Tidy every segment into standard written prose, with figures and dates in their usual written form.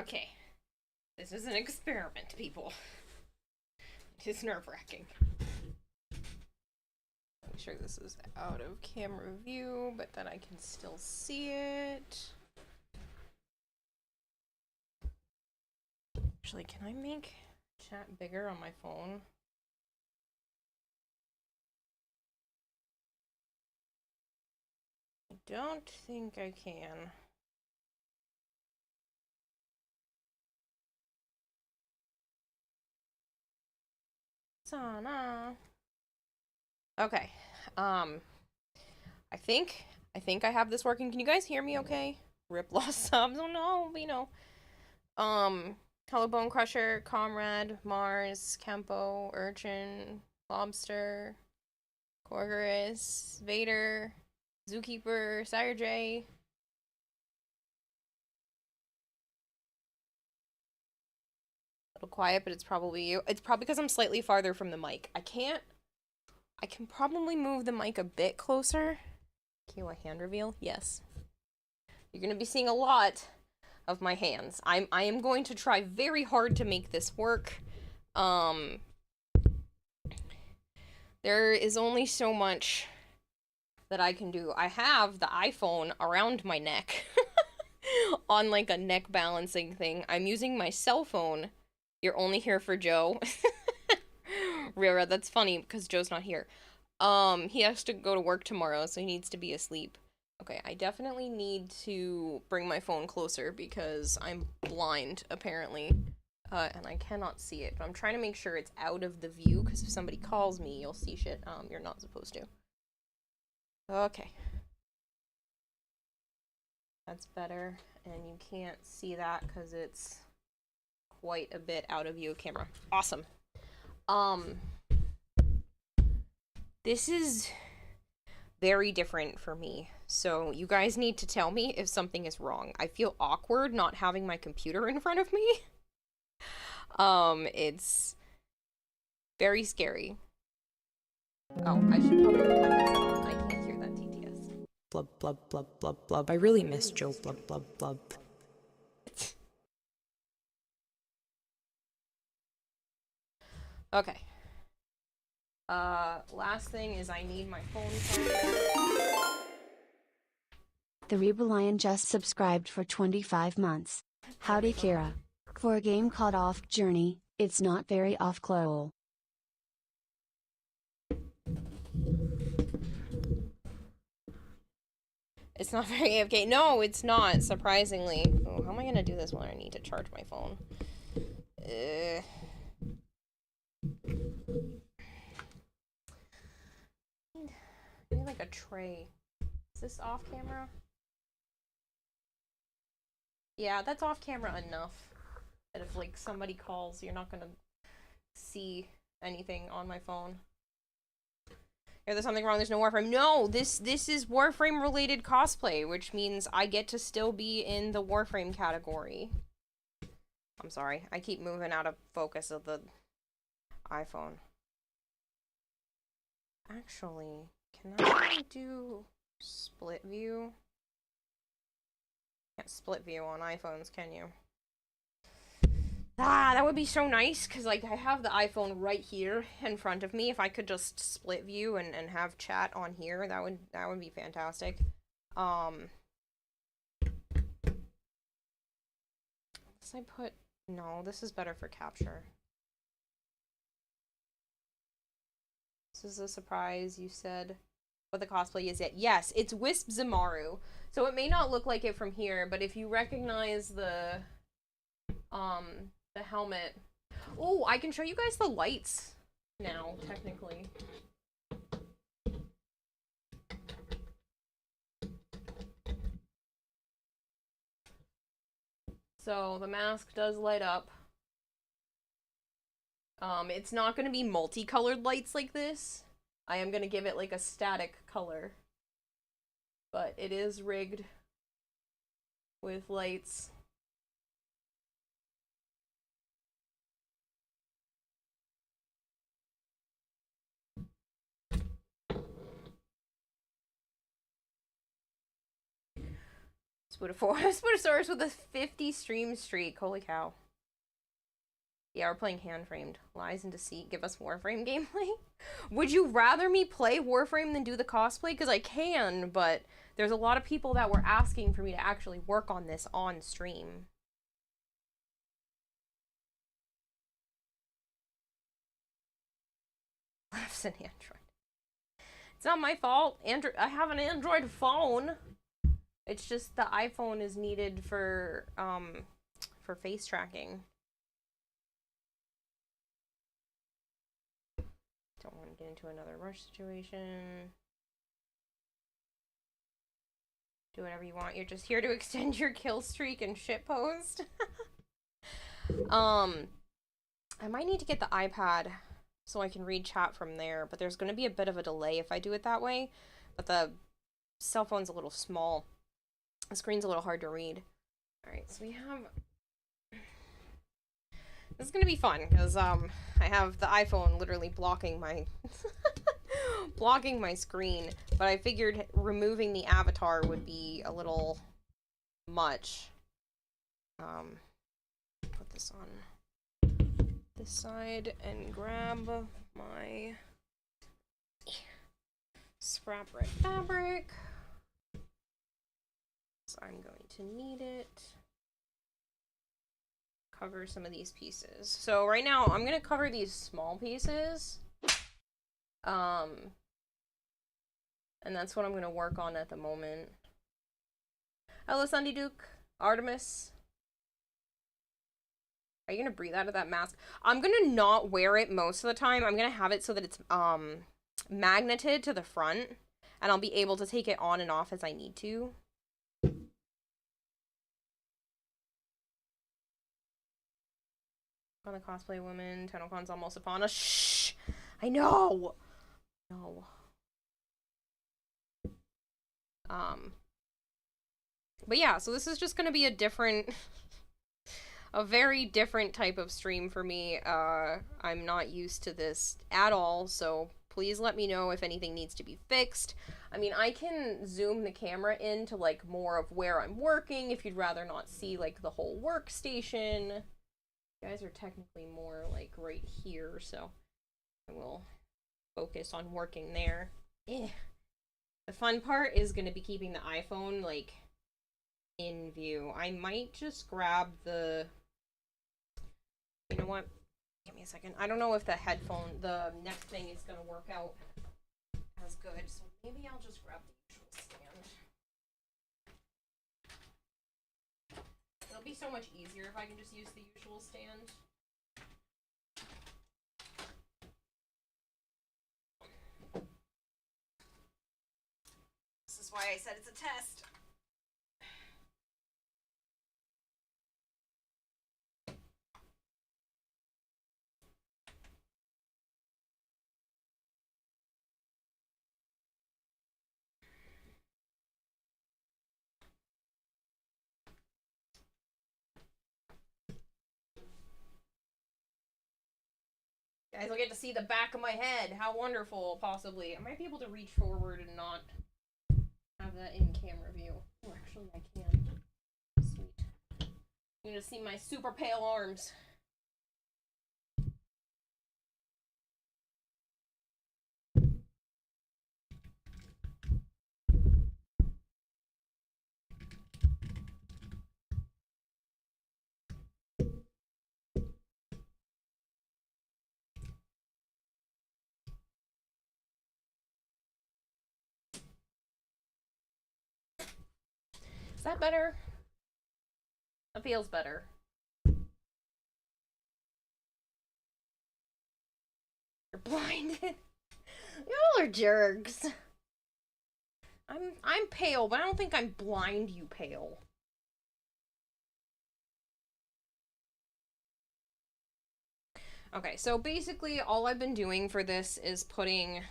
Okay. This is an experiment, people. It is nerve-wracking. Make sure this is out of camera view, but that I can still see it. Actually, can I make chat bigger on my phone? I don't think I can. Sana. Okay. I think I have this working. Can you guys hear me okay? Rip lost subs. Oh no, you know. Hello Bone Crusher, Comrade, Mars, Kempo, Urchin, Lobster, Corgerus, Vader, Zookeeper, Sire J. A little quiet, but it's probably you. It's probably because I'm slightly farther from the mic. I can probably move the mic a bit closer. Can you hand reveal? Yes. You're gonna be seeing a lot of my hands. I am going to try very hard to make this work. There is only so much that I can do. I have the iPhone around my neck on like a neck balancing thing. I'm using my cell phone. You're only here for Joe. Rira, that's funny because Joe's not here. He has to go to work tomorrow, so he needs to be asleep. Okay, I definitely need to bring my phone closer because I'm blind, apparently. And I cannot see it, but I'm trying to make sure it's out of the view, because if somebody calls me, you'll see shit you're not supposed to. Okay. That's better, and you can't see that because it's quite a bit out of view of camera. Awesome. This is very different for me, so you guys need to tell me if something is wrong. I feel awkward not having my computer in front of me. It's very scary. Oh, I should probably put my headset on. I can't hear that TTS. Blub, blub, blub, blub, blub. I really miss Joe, blub, blub, blub. Okay. Last thing is I need my phone charger. The Rebellion just subscribed for 25 months. Howdy Kira. For a game called Off Journey, it's not very off Clole. It's not very AFK. No, it's not, surprisingly. Oh, how am I gonna do this when I need to charge my phone? I need like a tray. Is this off camera? Yeah, that's off camera enough. That if like somebody calls, you're not gonna see anything on my phone. Is there something wrong? There's no Warframe. No, this is Warframe related cosplay, which means I get to still be in the Warframe category. I'm sorry, I keep moving out of focus of the iPhone. Actually, can I do split view? Can't split view on iPhones, can you? Ah, that would be so nice, because, like, I have the iPhone right here in front of me. If I could just split view and have chat on here, that would be fantastic. Unless I put... No, this is better for capture. This is a surprise, you said. What the cosplay is yet? Yes, it's Wisp Zamaru. So it may not look like it from here, but if you recognize the helmet. Oh, I can show you guys the lights now, technically. So the mask does light up. It's not going to be multicolored lights like this. I am going to give it like a static color. But it is rigged with lights. Spootosaurus with a 50 stream streak. Holy cow. Yeah, we're playing hand framed. Lies and deceit. Give us Warframe gameplay. Would you rather me play Warframe than do the cosplay? Because I can, but there's a lot of people that were asking for me to actually work on this on stream. Laughs an Android. It's not my fault. I have an Android phone. It's just the iPhone is needed for face tracking. Don't want to get into another rush situation. Do whatever you want. You're just here to extend your kill streak and shitpost. I might need to get the iPad so I can read chat from there, but there's going to be a bit of a delay if I do it that way. But the cell phone's a little small. The screen's a little hard to read. Alright, so we have... This is going to be fun, because I have the iPhone literally blocking my... blocking my screen, but I figured removing the avatar would be a little much. Put this on this side and grab my scrap red fabric. So I'm going to need it. Cover some of these pieces. So right now I'm going to cover these small pieces. And that's what I'm going to work on at the moment. Hello, Sunday Duke. Artemis. Are you going to breathe out of that mask? I'm going to not wear it most of the time. I'm going to have it so that it's magneted to the front. And I'll be able to take it on and off as I need to. On the cosplay woman. TennoCon's almost upon us. Shh! I know! No. But yeah, so this is just gonna be a different, a very different type of stream for me. I'm not used to this at all, so please let me know if anything needs to be fixed. I mean, I can zoom the camera into, like, more of where I'm working, if you'd rather not see, like, the whole workstation. You guys are technically more, like, right here, so I will focus on working there. The fun part is going to be keeping the iPhone, like, in view. I might just grab the... You know what? Give me a second. I don't know if the neck thing is going to work out as good, so maybe I'll just grab the usual stand. It'll be so much easier if I can just use the usual stand. This is why I said it's a test. Guys, I'll get to see the back of my head. How wonderful, possibly. I might be able to reach forward and not have that in camera view. Oh, actually, I can. Sweet. You're gonna see my super pale arms. Is that better? That feels better. You're blinded. Y'all are jerks. I'm pale, but I don't think I'm blind, you pale. Okay, so basically all I've been doing for this is putting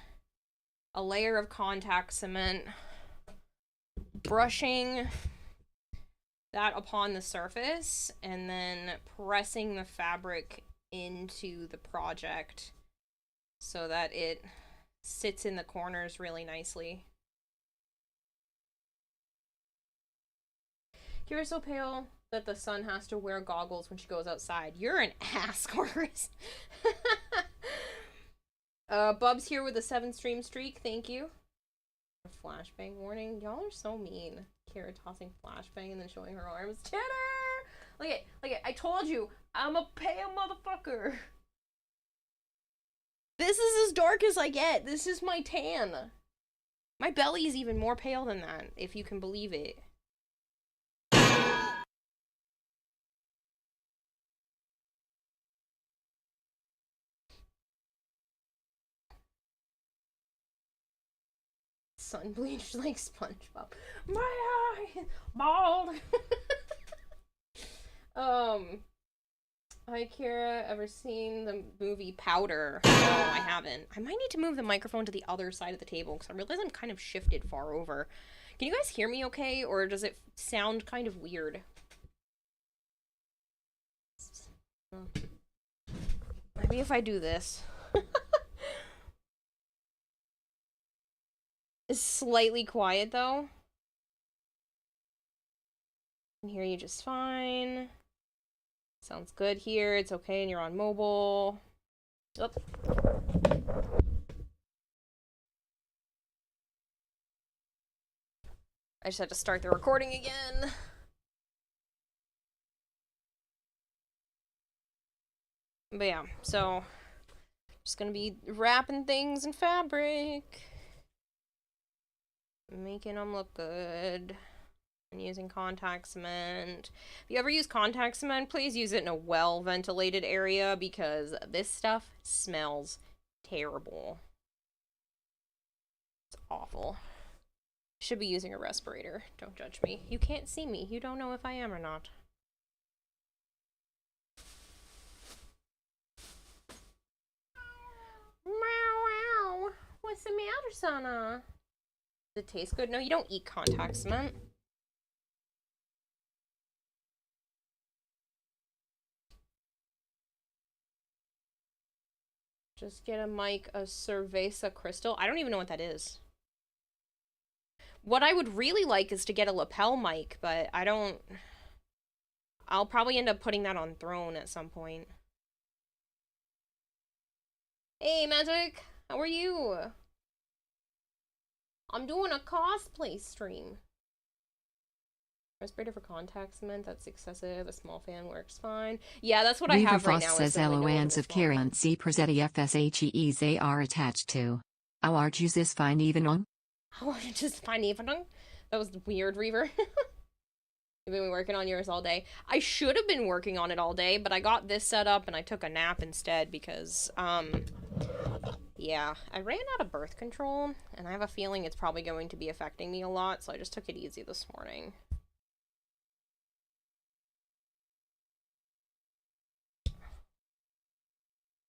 a layer of contact cement, brushing that upon the surface, and then pressing the fabric into the project so that it sits in the corners really nicely. Kira's so pale that the sun has to wear goggles when she goes outside. You're an ass, Chorus. Bub's here with a 7-stream streak. Thank you. Flashbang warning. Y'all are so mean. Kira tossing flashbang and then showing her arms. Tanner! Look at, I told you, I'm a pale motherfucker. This is as dark as I get. This is my tan. My belly is even more pale than that, if you can believe it. Sun bleached like SpongeBob. My eye, bald. Hi, Kira. Ever seen the movie Powder? No, I haven't. I might need to move the microphone to the other side of the table because I realize I'm kind of shifted far over. Can you guys hear me okay, or does it sound kind of weird? Maybe if I do this. It's slightly quiet, though. I can hear you just fine. Sounds good here. It's okay, and you're on mobile. Oop. I just had to start the recording again. But yeah, so just gonna be wrapping things in fabric, making them look good, and using contact cement. If you ever use contact cement, please use it in a well-ventilated area because this stuff smells terrible. It's awful. Should be using a respirator. Don't judge me. You can't see me. You don't know if I am or not. Meow, meow. What's the matter, Sana? Does it taste good? No, you don't eat contact cement. Just get a mic, a Cerveza Crystal. I don't even know what that is. What I would really like is to get a lapel mic, but I don't... I'll probably end up putting that on Throne at some point. Hey, Magic! How are you? I'm doing a cosplay stream. Respirator for contact cement, that's excessive. A small fan works fine. Yeah, that's what I have right now. Says LOANs of Kira and C Presetti FSHEEs they are attached to. How are you this fine evening? How are you just fine evening? That was weird, Reaver. You've been working on yours all day. I should have been working on it all day, but I got this set up and I took a nap instead because, yeah, I ran out of birth control, and I have a feeling it's probably going to be affecting me a lot, so I just took it easy this morning.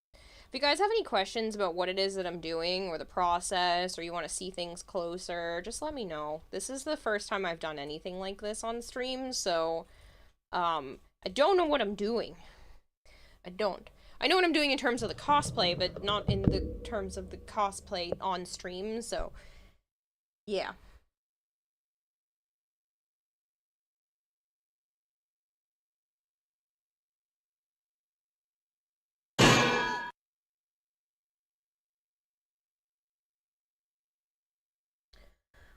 If you guys have any questions about what it is that I'm doing, or the process, or you want to see things closer, just let me know. This is the first time I've done anything like this on stream, so, I don't know what I'm doing. I don't. I know what I'm doing in terms of the cosplay, but not in the terms of the cosplay on stream, so, yeah.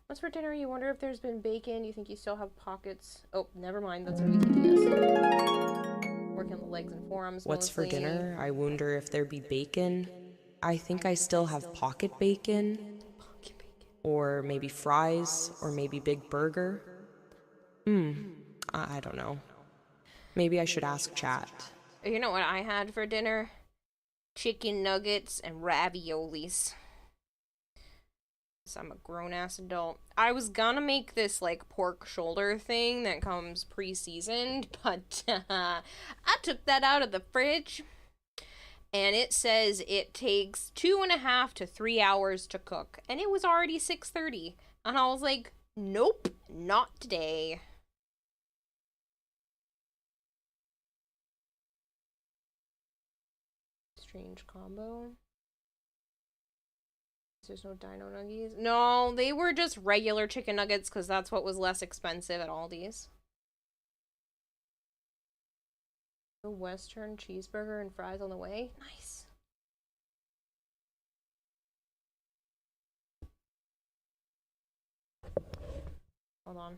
What's for dinner? You wonder if there's been bacon. You think you still have pockets? Oh, never mind. That's gonna be TTS. Working the legs and forearms. What's mostly. for dinner? I wonder if there be bacon. I think I still have pocket bacon. Or maybe fries, or maybe big burger. I don't know. Maybe I should ask chat. You know what I had for dinner? Chicken nuggets and raviolis. I'm a grown-ass adult. I was gonna make this, like, pork shoulder thing that comes pre-seasoned, but I took that out of the fridge, and it says it takes 2.5 to 3 hours to cook, and it was already 6:30, and I was like, nope, not today. Strange combo. There's no dino nuggies. No, they were just regular chicken nuggets because that's what was less expensive at Aldi's. A Western cheeseburger and fries on the way. Nice. Hold on.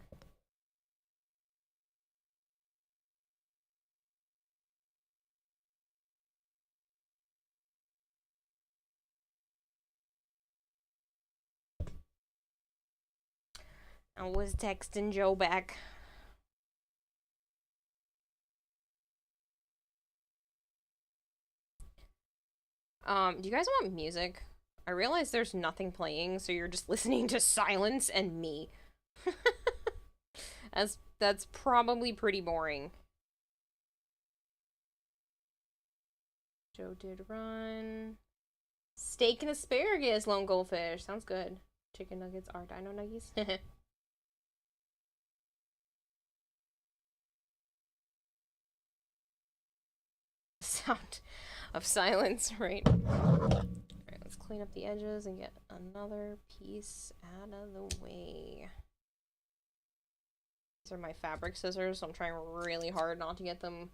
I was texting Joe back. Do you guys want music? I realize there's nothing playing, so you're just listening to silence and me. That's probably pretty boring. Joe did run. Steak and asparagus, lone goldfish. Sounds good. Chicken nuggets are dino nuggies. Sound of silence, right? Alright, let's clean up the edges and get another piece out of the way. These are my fabric scissors, so I'm trying really hard not to get them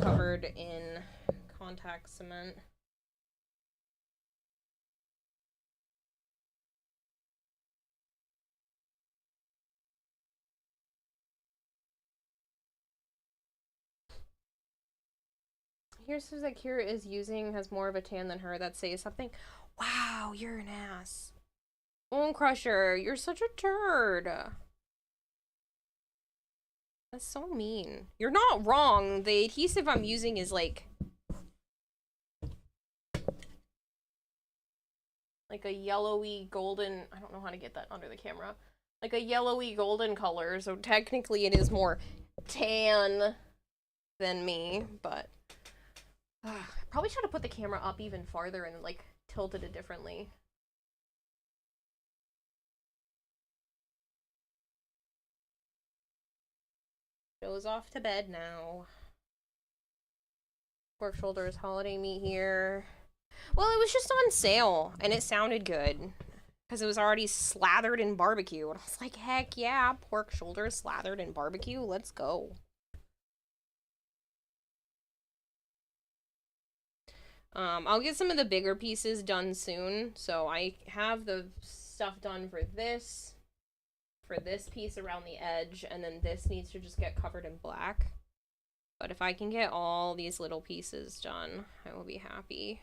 covered in contact cement. Here says that Kira is using, has more of a tan than her. That says something. Wow, you're an ass. Bone Crusher, you're such a turd. That's so mean. You're not wrong. The adhesive I'm using is like a yellowy golden. I don't know how to get that under the camera. Like a yellowy golden color. So technically it is more tan than me, but I probably should have put the camera up even farther and like tilted it differently. Joe's off to bed now. Pork shoulders, holiday meat here. Well, it was just on sale, and it sounded good. Because it was already slathered in barbecue. And I was like, heck yeah, pork shoulders slathered in barbecue. Let's go. I'll get some of the bigger pieces done soon. So I have the stuff done for this piece around the edge, and then this needs to just get covered in black. But if I can get all these little pieces done, I will be happy.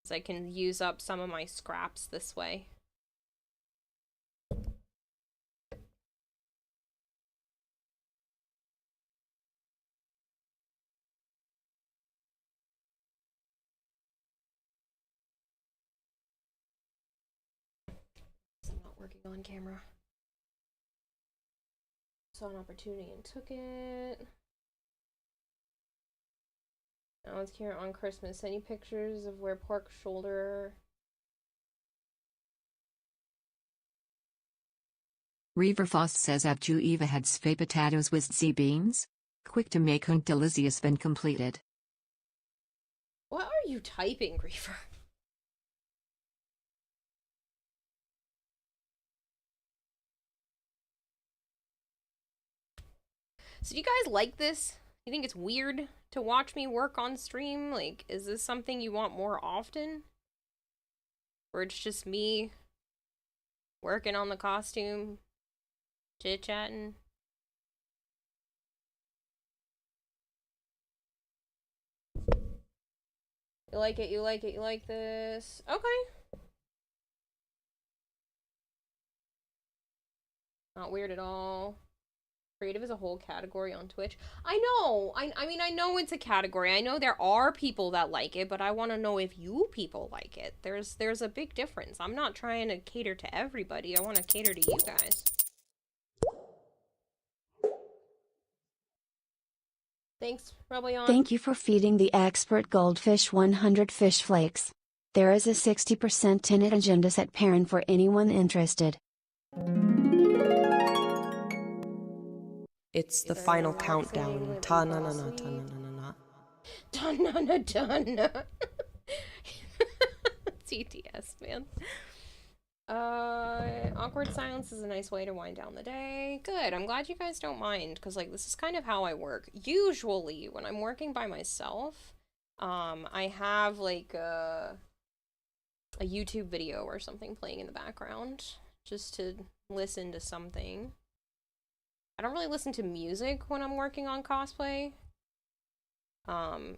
So I can use up some of my scraps this way. I'm not working on camera. Saw an opportunity and took it. Now it's here on Christmas. Any pictures of where pork shoulder? Riverfast says Abju Eva had zwei potatoes with sea beans. Quick to make und delicious when completed. What are you typing, Reaver? So do you guys like this? You think it's weird to watch me work on stream? Like, is this something you want more often? Or it's just me working on the costume, chit-chatting? You like it, you like it, you like this. Okay. Not weird at all. Creative is a whole category on Twitch. I know. I mean, I know it's a category. I know there are people that like it, but I want to know if you people like it. There's a big difference. I'm not trying to cater to everybody. I want to cater to you guys. Thanks, Rebellion. Thank you for feeding the expert goldfish 100 fish flakes. There is a 60% tenant agenda set parent for anyone interested. It's the final countdown. Ta-na-na-na, ta-na-na-na-na. Ta-na-na-ta-na. TTS, man. Awkward silence is a nice way to wind down the day. Good. I'm glad you guys don't mind, because, like, this is kind of how I work. Usually, when I'm working by myself, I have, like, a YouTube video or something playing in the background, just to listen to something. I don't really listen to music when I'm working on cosplay.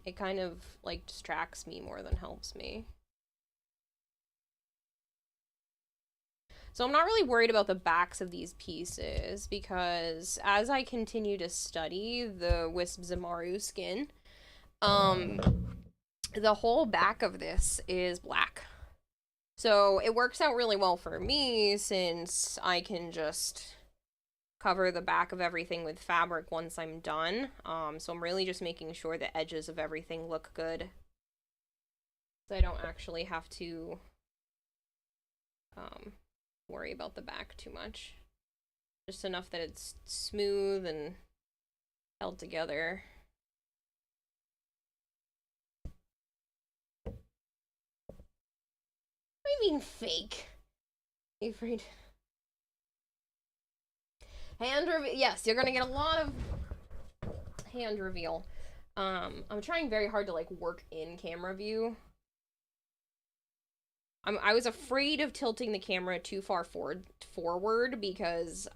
It kind of, like, distracts me more than helps me. So I'm not really worried about the backs of these pieces, because as I continue to study the Wisp Zamaru skin, the whole back of this is black. So it works out really well for me, since I can just cover the back of everything with fabric once I'm done. So I'm really just making sure the edges of everything look good, so I don't actually have to worry about the back too much. Just enough that it's smooth and held together. I mean fake. Are you afraid? Hand reveal. Yes, you're gonna get a lot of hand reveal. I'm trying very hard to, like, work in camera view. I was afraid of tilting the camera too far forward because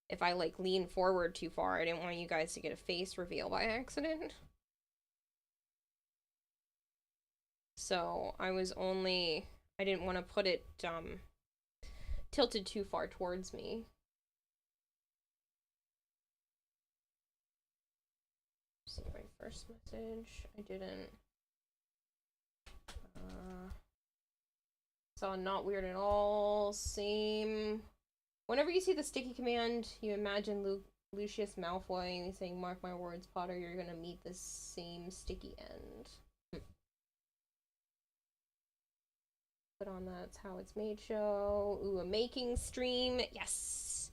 if I, like, lean forward too far, I didn't want you guys to get a face reveal by accident. So I didn't want to put it tilted too far towards me. See my first message. I didn't. So not weird at all. Same. Whenever you see the sticky command, you imagine Lucius Malfoy saying, "Mark my words, Potter, you're gonna meet the same sticky end." Put on That's How It's Made show. Ooh, a making stream. Yes.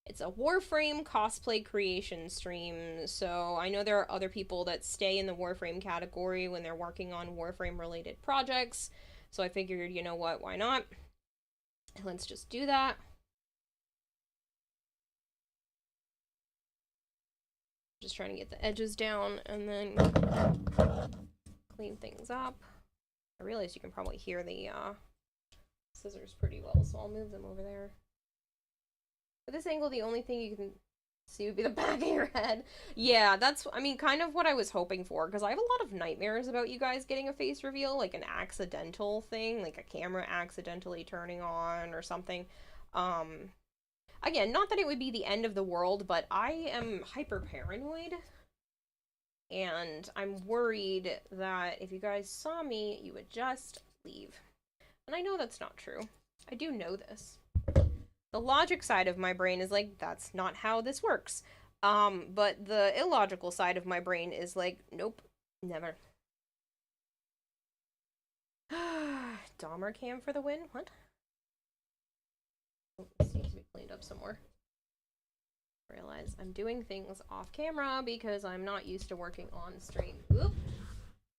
It's a Warframe cosplay creation stream. So I know there are other people that stay in the Warframe category when they're working on Warframe related projects. So I figured, you know what, why not? Let's just do that. Just trying to get the edges down and then clean things up. I realize you can probably hear the scissors pretty well, so I'll move them over there. At this angle, the only thing you can see would be the back of your head. Yeah, that's, I mean, kind of what I was hoping for, because I have a lot of nightmares about you guys getting a face reveal, like an accidental thing, like a camera accidentally turning on or something. Again, not that it would be the end of the world, but I am hyper paranoid, and I'm worried that if you guys saw me, you would just leave. And I know that's not true. I do know this. The logic side of my brain is like, that's not how this works. But the illogical side of my brain is like, nope, never. Dahmer cam for the win? What? Oh, this needs to be cleaned up some more. Realize I'm doing things off camera because I'm not used to working on stream. Oop!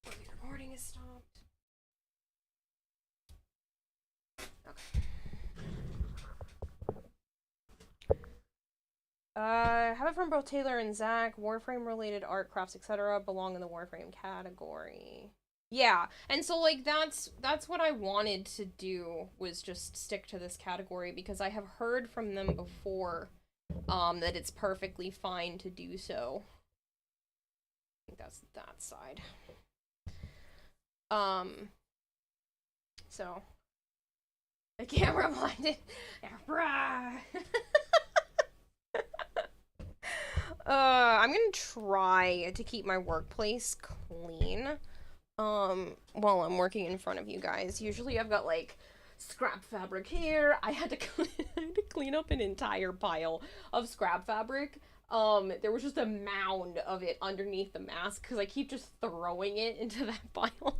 The recording is stopped. Okay. Have it from both Taylor and Zach. Warframe related art, crafts, etc. belong in the Warframe category. Yeah, and so, like, that's what I wanted to do, was just stick to this category, because I have heard from them before that it's perfectly fine to do so. I think that's that side. So the camera blinded. I'm gonna try to keep my workplace clean while I'm working in front of you guys. Usually I've got, like, scrap fabric here. I had to clean up an entire pile of scrap fabric. There was just a mound of it underneath the mask because I keep just throwing it into that pile.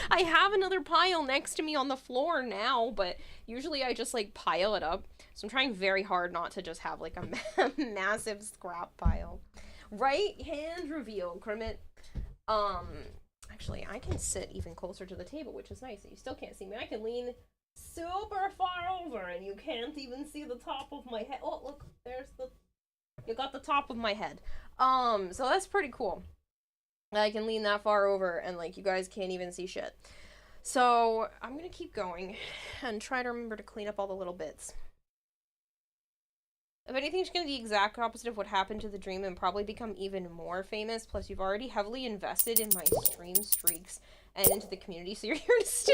I have another pile next to me on the floor now, but usually I just, like, pile it up. So I'm trying very hard not to just have, like, a massive scrap pile. Right hand reveal, Kermit. Actually, I can sit even closer to the table, which is nice. You still can't see me. I can lean super far over, and you can't even see the top of my head. Oh, look, there's the... You got the top of my head. So that's pretty cool. I can lean that far over, and, like, you guys can't even see shit. So, I'm gonna keep going, and try to remember to clean up all the little bits. If anything, it's gonna be the exact opposite of what happened to the dream and probably become even more famous. Plus, you've already heavily invested in my stream streaks and into the community, so you're here to stay.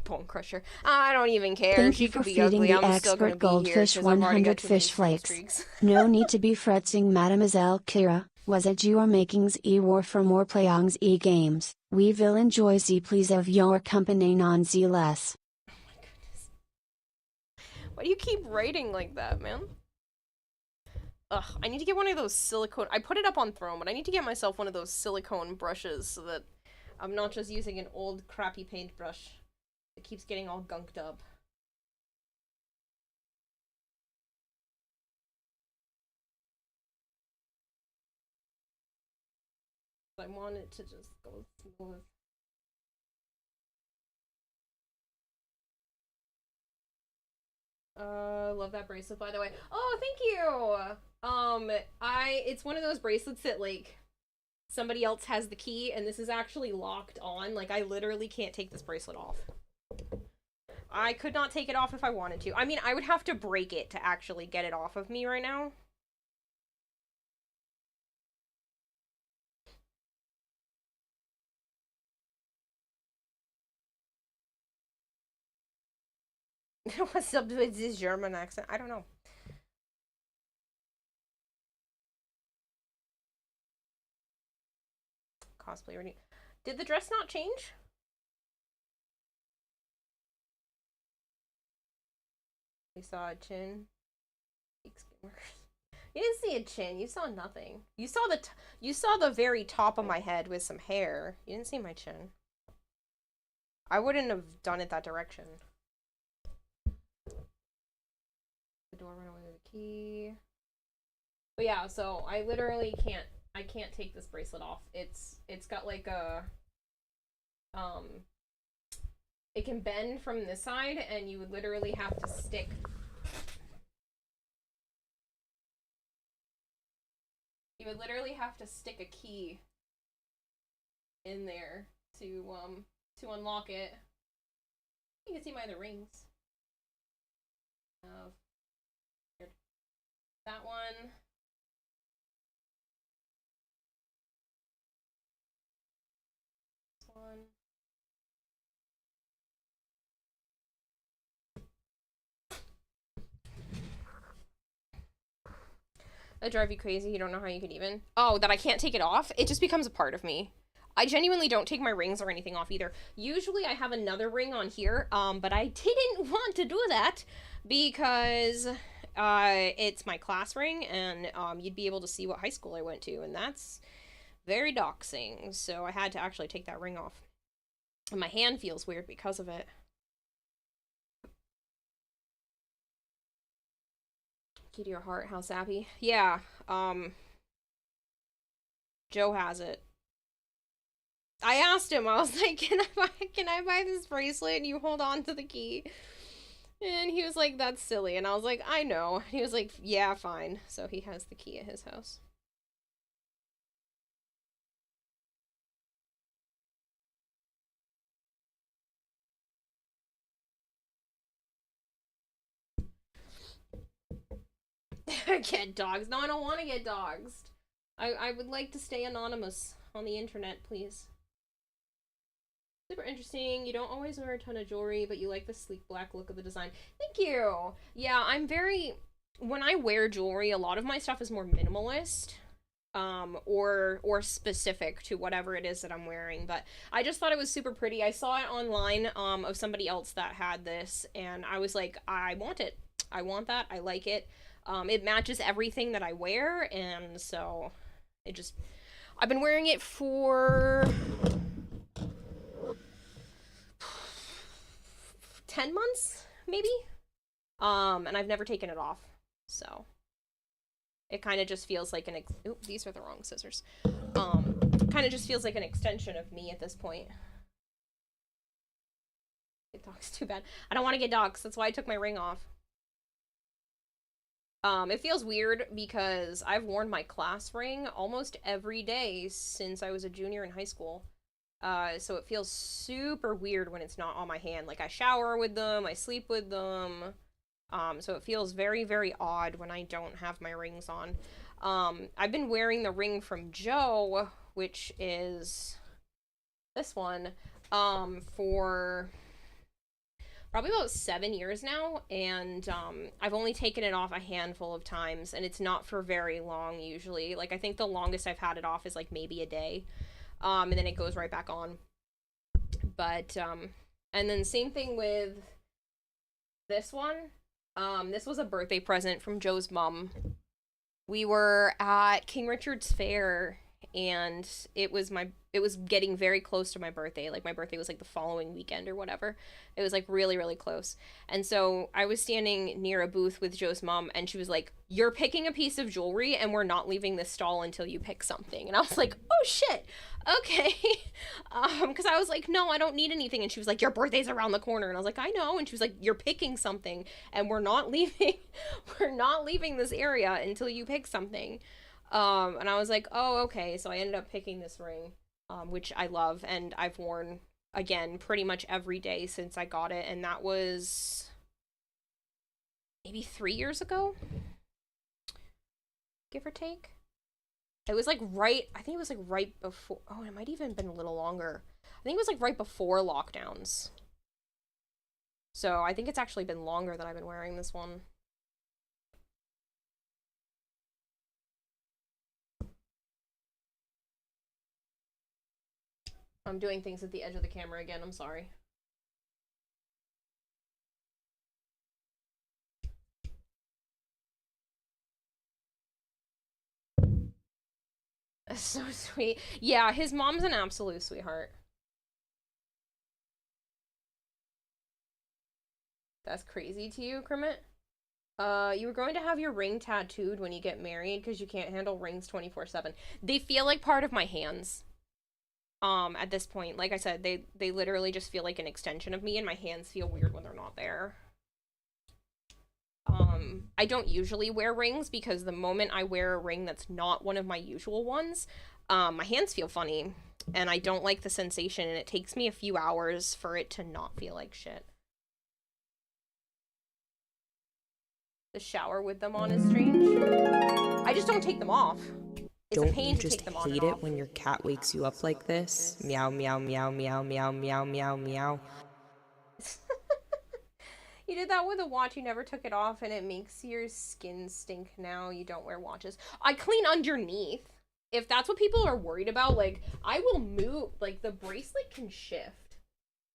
Bone crusher. I don't even care. Thank She you could for be feeding ugly. the I'm still gonna expert be here goldfish because I've already got 100 too many fish stream flakes. streaks. No need to be fretzing Mademoiselle Kira, was it you are makings war for more playongs games, we will enjoy z please of your company non z less. Oh my goodness. Why do you keep writing like that, man? Ugh, I need to get one of those silicone... I put it up on Throne, but I need to get myself one of those silicone brushes so that I'm not just using an old crappy paintbrush that keeps getting all gunked up. I want it to just go smooth. Love that bracelet, by the way. Oh, thank you! It's one of those bracelets that, like, somebody else has the key, and this is actually locked on. Like, I literally can't take this bracelet off. I could not take it off if I wanted to. I mean, I would have to break it to actually get it off of me right now. What's up with this German accent? I don't know. Cosplay ready. Did the dress not change? We saw a chin. You didn't see a chin. You saw nothing. You saw the very top of my head with some hair. You didn't see my chin. I wouldn't have done it that direction. The door ran away with the key. But yeah, so I literally can't. I can't take this bracelet off. It's got like a it can bend from this side, and you would literally have to stick. You would literally have to stick a key in there to unlock it. You can see my other rings. That one. This one. That drive you crazy? You don't know how you could even? Oh, that I can't take it off? It just becomes a part of me. I genuinely don't take my rings or anything off either. Usually I have another ring on here, but I didn't want to do that because it's my class ring, and you'd be able to see what high school I went to, and that's very doxing, so I had to actually take that ring off. And my hand feels weird because of it. Key to your heart, how sappy? Yeah, Joe has it. I asked him, I was like, can I buy this bracelet and you hold on to the key? And he was like, that's silly. And I was like, I know. He was like, yeah, fine. So he has the key at his house. Get dogs. No, I don't want to get dogs. I would like to stay anonymous on the internet, please. Super interesting. You don't always wear a ton of jewelry, but you like the sleek black look of the design. Thank you. Yeah, I'm very... When I wear jewelry, a lot of my stuff is more minimalist. Or specific to whatever it is that I'm wearing. But I just thought it was super pretty. I saw it online, of somebody else that had this, and I was like, I want it. I want that. I like it. It matches everything that I wear, and so it just... I've been wearing it for 10 months, maybe? And I've never taken it off, so it kind of just feels like an oop, these are the wrong scissors. Kind of just feels like an extension of me at this point. Get doxxed too bad. I don't want to get doxxed. That's why I took my ring off. It feels weird because I've worn my class ring almost every day since I was a junior in high school. So it feels super weird when it's not on my hand. Like, I shower with them, I sleep with them. So it feels very, very odd when I don't have my rings on. I've been wearing the ring from Joe, which is this one, for probably about 7 years now, and I've only taken it off a handful of times, and it's not for very long usually. Like, I think the longest I've had it off is like maybe a day, and then it goes right back on. But and then same thing with this one. This was a birthday present from Joe's mom. We were at King Richard's Fair, and it was getting very close to my birthday. Like, my birthday was like the following weekend or whatever. It was like really, really close. And so I was standing near a booth with Joe's mom, and she was like, "You're picking a piece of jewelry, and we're not leaving this stall until you pick something." And I was like, "Oh shit, okay." Because I was like, "No, I don't need anything." And she was like, "Your birthday's around the corner." And I was like, "I know." And she was like, "You're picking something, and we're not leaving. We're not leaving this area until you pick something." And I was like, "Oh, okay." So I ended up picking this ring, which I love, and I've worn, again, pretty much every day since I got it, and that was maybe 3 years ago, give or take. It was like I think it was like right before, oh, it might even been a little longer. I think it was like right before lockdowns. So I think it's actually been longer that I've been wearing this one. I'm doing things at the edge of the camera again, I'm sorry. That's so sweet. Yeah, his mom's an absolute sweetheart. That's crazy to you, Kermit? You were going to have your ring tattooed when you get married because you can't handle rings 24/7. They feel like part of my hands. At this point, like I said, they literally just feel like an extension of me, and my hands feel weird when they're not there. I don't usually wear rings because the moment I wear a ring that's not one of my usual ones, my hands feel funny, and I don't like the sensation, and it takes me a few hours for it to not feel like shit. The shower with them on is strange. I just don't take them off. It's a Don't pain you to just take them on hate and it off. when your cat wakes you up like this? Meow, meow, meow, meow, meow, meow, meow, meow. You did that with a watch, you never took it off, and it makes your skin stink now. You don't wear watches. I clean underneath. If that's what people are worried about, like, I will move, like, the bracelet can shift.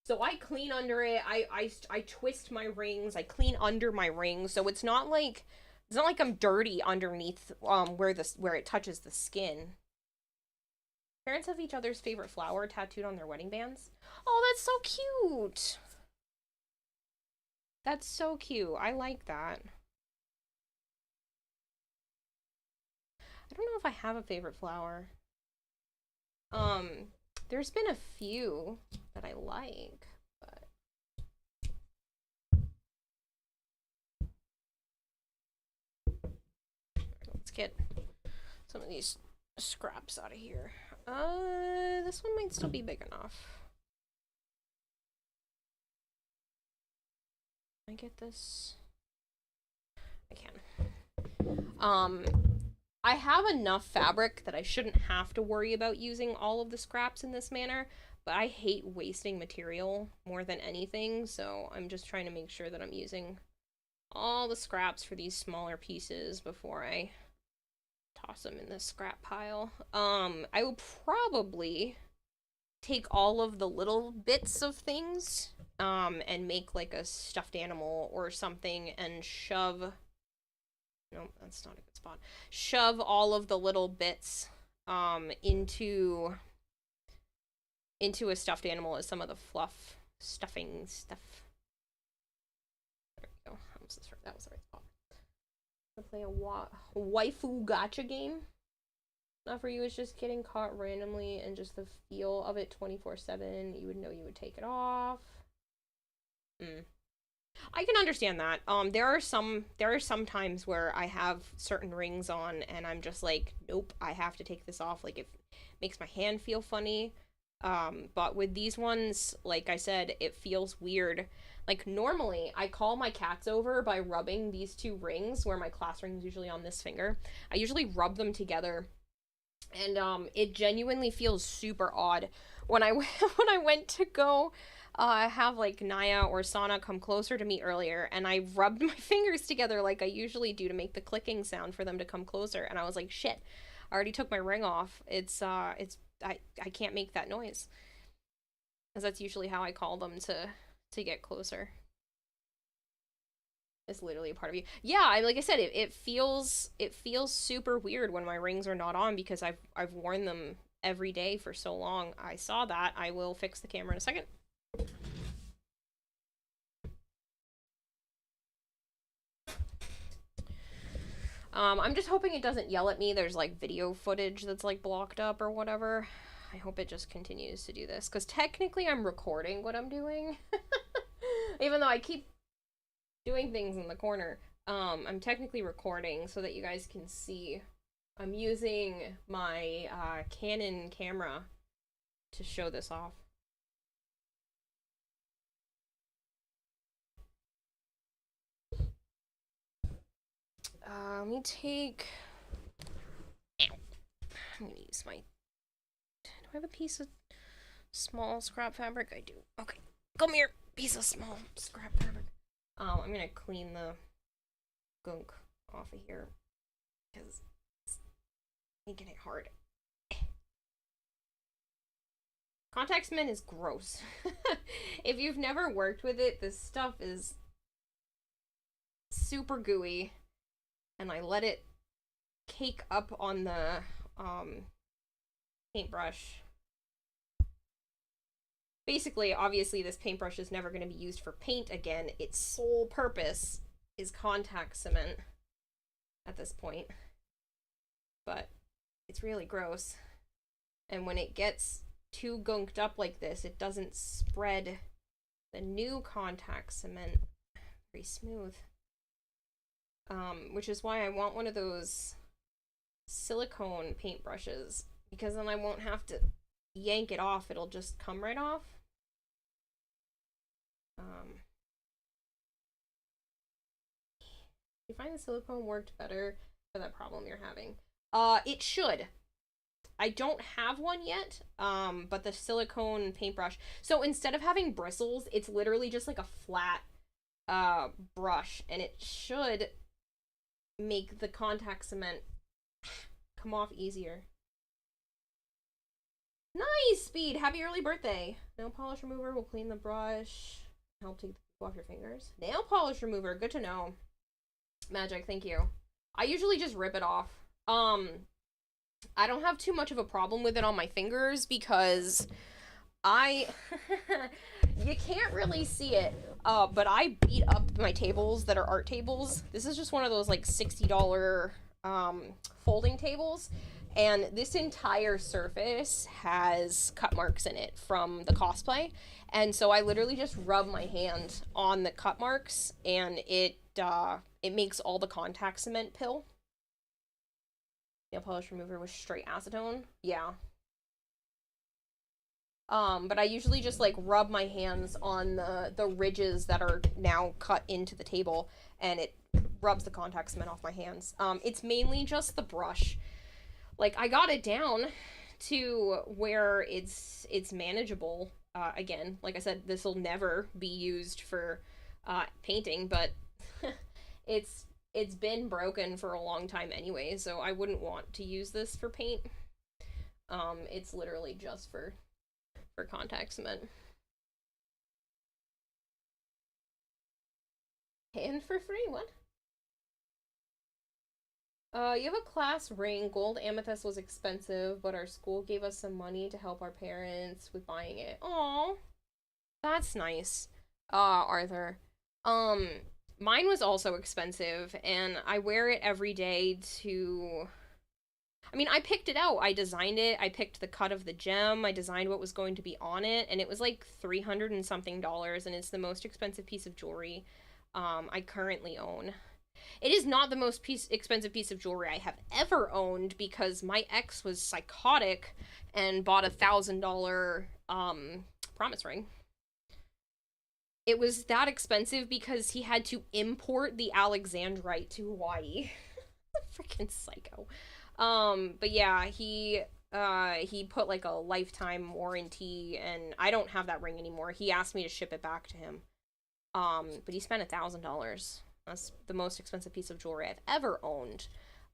So I clean under it, I twist my rings, I clean under my rings, so it's not like I'm dirty underneath, where it touches the skin. Parents have each other's favorite flower tattooed on their wedding bands. Oh, that's so cute! That's so cute. I like that. I don't know if I have a favorite flower. Um, there's been a few that I like, but let's get some of these scraps out of here. This one might still be big enough. Can I get this? I can. I have enough fabric that I shouldn't have to worry about using all of the scraps in this manner, but I hate wasting material more than anything, so I'm just trying to make sure that I'm using all the scraps for these smaller pieces before I toss them in this scrap pile. I will probably take all of the little bits of things, and make like a stuffed animal or something and shove... Nope, that's not a good spot. Shove all of the little bits, into a stuffed animal as some of the fluff stuffing stuff. There we go. That was the right spot. I'm gonna play a waifu gotcha game. Not for you, it's just getting caught randomly and just the feel of it 24/7. You would know you would take it off. Mm. I can understand that. There are some times where I have certain rings on and I'm just like, nope, I have to take this off. Like it makes my hand feel funny. But with these ones, like I said, it feels weird. Like normally I call my cats over by rubbing these two rings where my class ring is usually on this finger. I usually rub them together and it genuinely feels super odd when I when I went to go have like Naya or Sana come closer to me earlier, and I rubbed my fingers together like I usually do to make the clicking sound for them to come closer, and I was like, shit, I already took my ring off. It's I can't make that noise, because that's usually how I call them to get closer. It's literally a part of you. Yeah, like I said, it feels super weird when my rings are not on because I've worn them every day for so long. I saw that. I will fix the camera in a second. I'm just hoping it doesn't yell at me. There's like video footage that's like blocked up or whatever. I hope it just continues to do this because technically I'm recording what I'm doing, even though I keep doing things in the corner. I'm technically recording so that you guys can see. I'm using my Canon camera to show this off. Let me take. Ow. I'm gonna use my. Do I have a piece of small scrap fabric? I do. Okay, come here, piece of small scrap fabric. I'm gonna clean the gunk off of here because it's making it hard. Contact cement is gross. If you've never worked with it, this stuff is super gooey, and I let it cake up on the paintbrush. Basically, obviously, this paintbrush is never going to be used for paint again. Its sole purpose is contact cement at this point. But it's really gross. And when it gets too gunked up like this, it doesn't spread the new contact cement very smooth. Which is why I want one of those silicone paintbrushes, because then I won't have to yank it off. It'll just come right off. You find the silicone worked better for that problem you're having? It should. I don't have one yet, but the silicone paintbrush. So instead of having bristles, it's literally just like a flat brush, and it should make the contact cement come off easier. Nice, Speed! Happy early birthday! Nail polish remover will clean the brush. Help take the glue off your fingers. Nail polish remover, good to know. Magic, thank you. I usually just rip it off. I don't have too much of a problem with it on my fingers because I you can't really see it, but I beat up my tables that are art tables. This is just one of those like $60 folding tables, and this entire surface has cut marks in it from the cosplay, and so I literally just rub my hand on the cut marks, and it makes all the contact cement pill. Nail polish remover with straight acetone. Yeah. But I usually just like rub my hands on the ridges that are now cut into the table, and it rubs the contact cement off my hands. It's mainly just the brush. Like I got it down to where it's manageable. Again, like I said, this will never be used for painting, but it's been broken for a long time anyway, so I wouldn't want to use this for paint. It's literally just for contact cement. And for free, what? You have a class ring. Gold amethyst was expensive, but our school gave us some money to help our parents with buying it. Aw, that's nice. Arthur. Mine was also expensive, and I wear it every day to... I mean, I picked it out. I designed it. I picked the cut of the gem. I designed what was going to be on it, and it was like $300 and something, and it's the most expensive piece of jewelry I currently own. It is not the most expensive piece of jewelry I have ever owned because my ex was psychotic and bought $1,000 promise ring. It was that expensive because he had to import the Alexandrite to Hawaii. Freaking psycho. But yeah, he put like a lifetime warranty, and I don't have that ring anymore. He asked me to ship it back to him. But he spent $1,000. That's the most expensive piece of jewelry I've ever owned.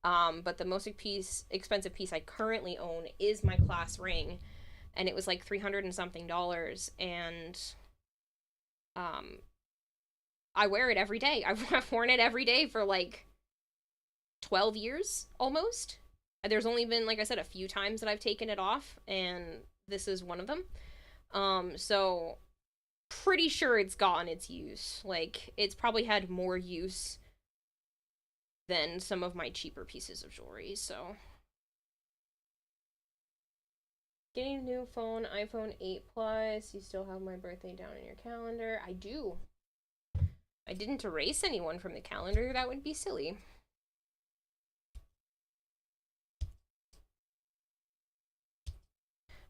But the most expensive piece I currently own is my class ring, and it was like $300 and something, and I wear it every day. I've worn it every day for like 12 years almost. There's only been, like I said, a few times that I've taken it off, and this is one of them. So pretty sure it's gotten its use. Like, it's probably had more use than some of my cheaper pieces of jewelry, so. Getting a new phone, iPhone 8 Plus. You still have my birthday down in your calendar. I do. I didn't erase anyone from the calendar. That would be silly.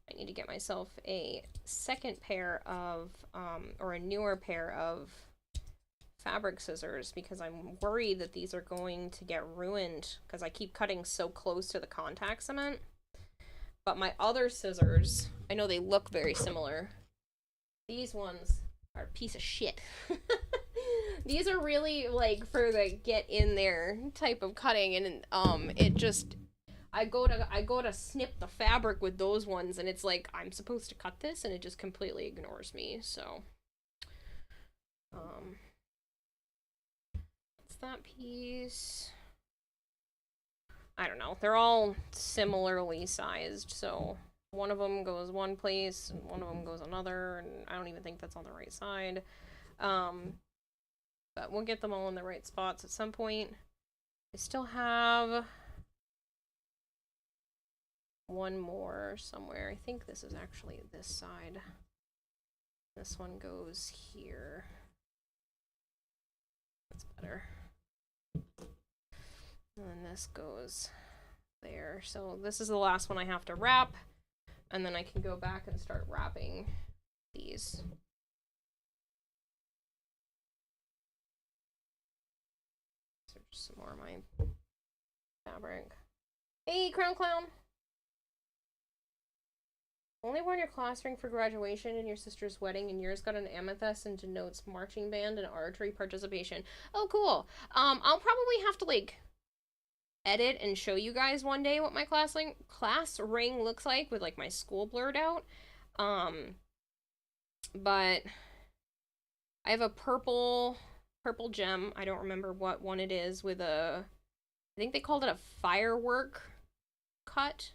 I need to get myself a second pair of, or a newer pair of fabric scissors because I'm worried that these are going to get ruined because I keep cutting so close to the contact cement. But my other scissors, I know they look very similar. These ones are a piece of shit. These are really like for the get in there type of cutting, and it just, I go to snip the fabric with those ones, and it's like I'm supposed to cut this, and it just completely ignores me. So, what's that piece? I don't know. They're all similarly sized, so one of them goes one place, and one of them goes another, and I don't even think that's on the right side. But we'll get them all in the right spots at some point. I still have one more somewhere. I think this is actually this side. This one goes here. That's better. And then this goes there. So this is the last one I have to wrap, and then I can go back and start wrapping these. So just some more of my fabric. Hey, Crown Clown! Only worn your class ring for graduation and your sister's wedding, and yours got an amethyst and denotes marching band and archery participation. Oh, cool. I'll probably have to, like, edit and show you guys one day what my class ring looks like with, like, my school blurred out. But I have a purple gem. I don't remember what one it is, with a, I think they called it a firework cut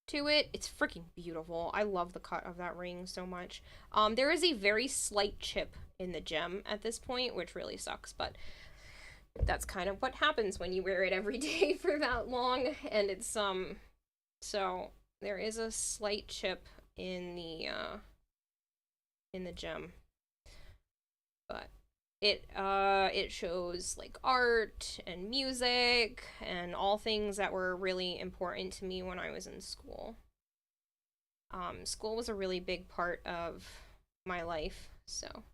to it. It's freaking beautiful. I love the cut of that ring so much. There is a very slight chip in the gem at this point, which really sucks, but that's kind of what happens when you wear it every day for that long, and it's so there is a slight chip in the gem, but it shows like art and music and all things that were really important to me when I was in school. School was a really big part of my life, so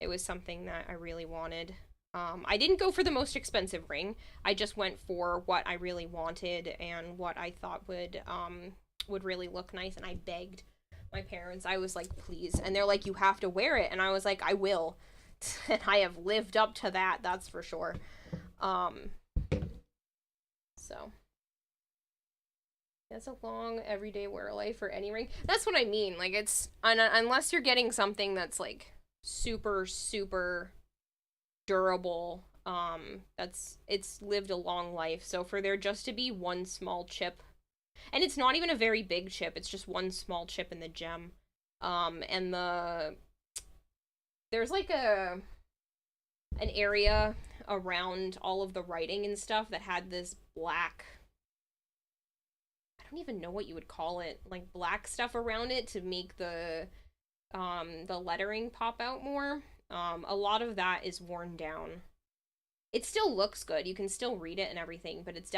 it was something that I really wanted. I didn't go for the most expensive ring. I just went for what I really wanted and what I thought would really look nice, and I begged my parents. I was like, please. And they're like, you have to wear it. And I was like, I will. And I have lived up to that, that's for sure. So that's a long everyday wear life for any ring. That's what I mean. Like, it's unless you're getting something that's like super durable, it's lived a long life. So for there just to be one small chip, and it's not even a very big chip, it's just one small chip in the gem, and there's like an area around all of the writing and stuff that had this black don't even know what you would call it, like black stuff around it to make the lettering pop out more. A lot of that is worn down. It still looks good. You can still read it and everything, but it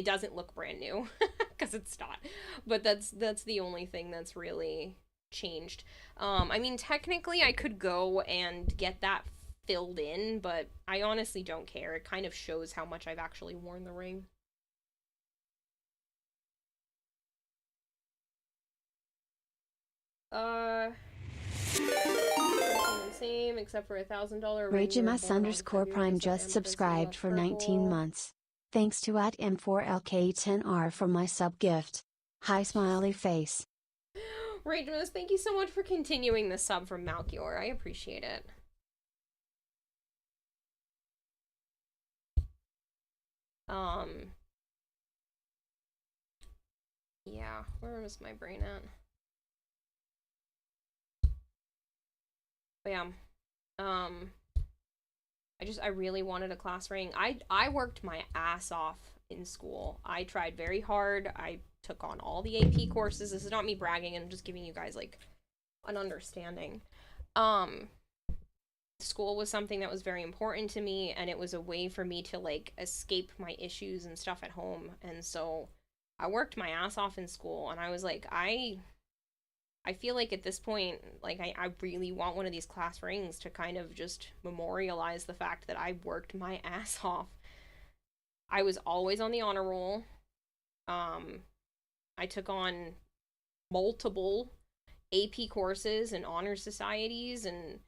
doesn't look brand new because it's not. But that's the only thing that's really changed. I mean, technically I could go and get that filled in, but I honestly don't care. It kind of shows how much I've actually worn the ring. Same except for $1,000 ring. Ragemus_Prime just subscribed for 19 months. Thanks to @M4LK10R for my sub gift. Hi smiley face. Ragemus, thank you so much for continuing the sub from Malchior. I appreciate it. Yeah, where was my brain at? But yeah, I really wanted a class ring. I worked my ass off in school. I tried very hard. I took on all the AP courses. This is not me bragging, I'm just giving you guys like an understanding. School was something that was very important to me, and it was a way for me to like escape my issues and stuff at home. And so I worked my ass off in school, and I was like, I feel like at this point, like, I really want one of these class rings to kind of just memorialize the fact that I worked my ass off. I was always on the honor roll. I took on multiple AP courses and honor societies, and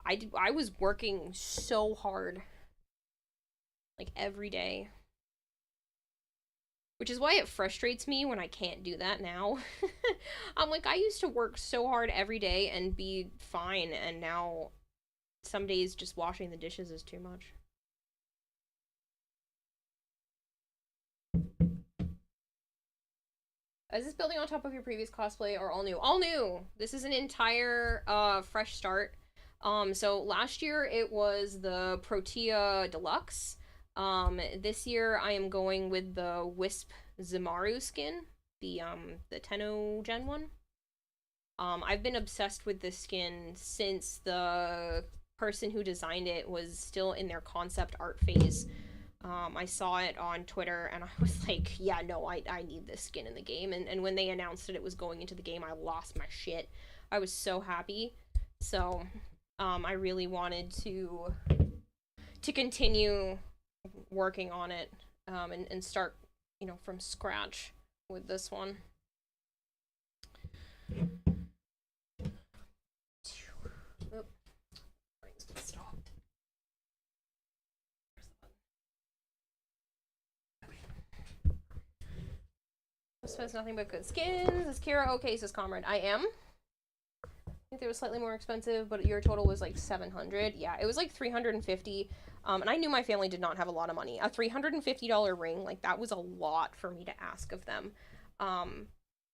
I was working so hard, like, every day. Which is why it frustrates me when I can't do that now. I'm like, I used to work so hard every day and be fine, and now some days just washing the dishes is too much. Is this building on top of your previous cosplay or all new? All new! This is an entire fresh start. So last year it was the Protea Deluxe. This year I am going with the Wisp Zamaru skin, the Tenno Gen one. I've been obsessed with this skin since the person who designed it was still in their concept art phase. I saw it on Twitter and I was like, yeah, no, I need this skin in the game. And when they announced that it was going into the game, I lost my shit. I was so happy. So, I really wanted to continue working on it, and start, from scratch with this one. Oh, brain's been stopped. This has nothing but good skins. Is Kira okay? Says Comrade. I am. I think they were slightly more expensive, but your total was like 700. Yeah, it was like 350. And I knew my family did not have a lot of money. A $350 ring, like, that was a lot for me to ask of them.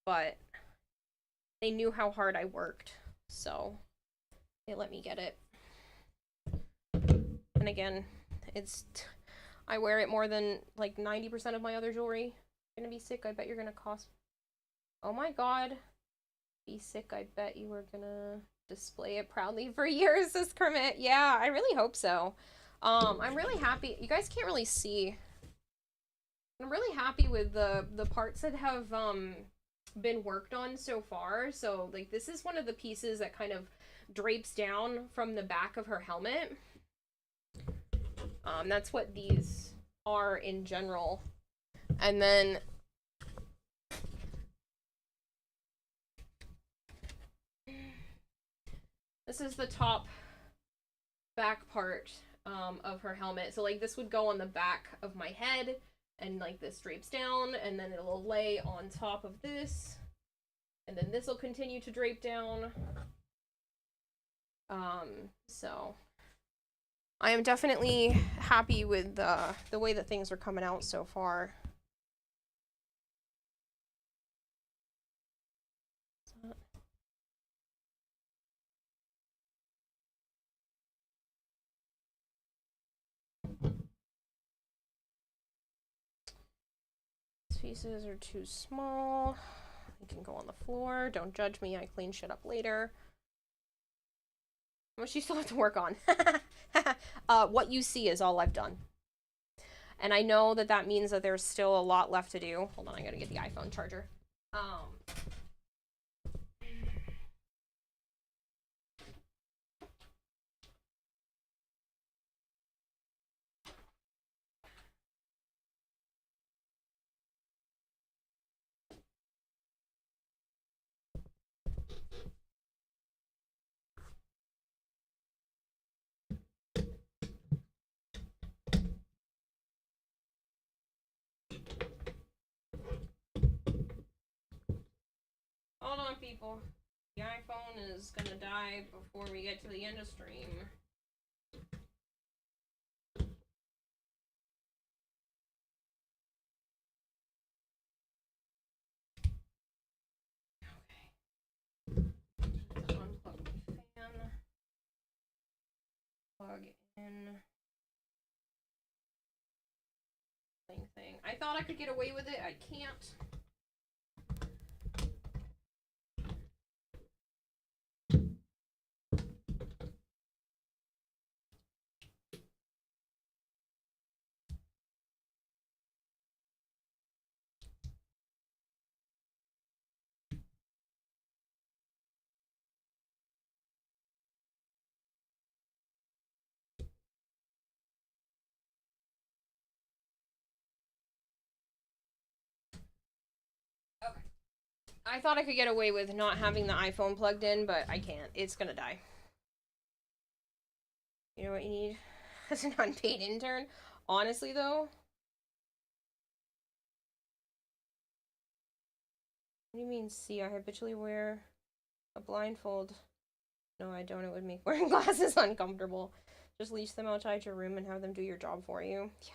But they knew how hard I worked, so they let me get it. And again, I wear it more than like 90% of my other jewelry. You're gonna be sick. I bet you're gonna cost. Oh my god. Be sick. I bet you were gonna display it proudly for years, says Kermit. Yeah, I really hope so. I'm really happy. You guys can't really see. I'm really happy with the parts that have been worked on so far. So, like, this is one of the pieces that kind of drapes down from the back of her helmet. That's what these are in general. And then this is the top back part of her helmet. So, like, this would go on the back of my head, and, like, this drapes down, and then it'll lay on top of this, and then this will continue to drape down. So I am definitely happy with the way that things are coming out so far. pieces are too small. They can go on the floor. Don't judge me. I clean shit up later. What you still have to work on. What you see is all I've done. And I know that that means that there's still a lot left to do. Hold on, I gotta get the iPhone charger. Hold on, people. The iPhone is gonna die before we get to the end of stream. Okay. Unplug the fan. Plug in. Thing. I thought I could get away with it. I can't. I thought I could get away with not having the iPhone plugged in, but I can't. It's gonna die. You know what you need? As an unpaid intern? Honestly, though. What do you mean, see? I habitually wear a blindfold. No, I don't. It would make wearing glasses uncomfortable. Just leash them outside your room and have them do your job for you. Yeah.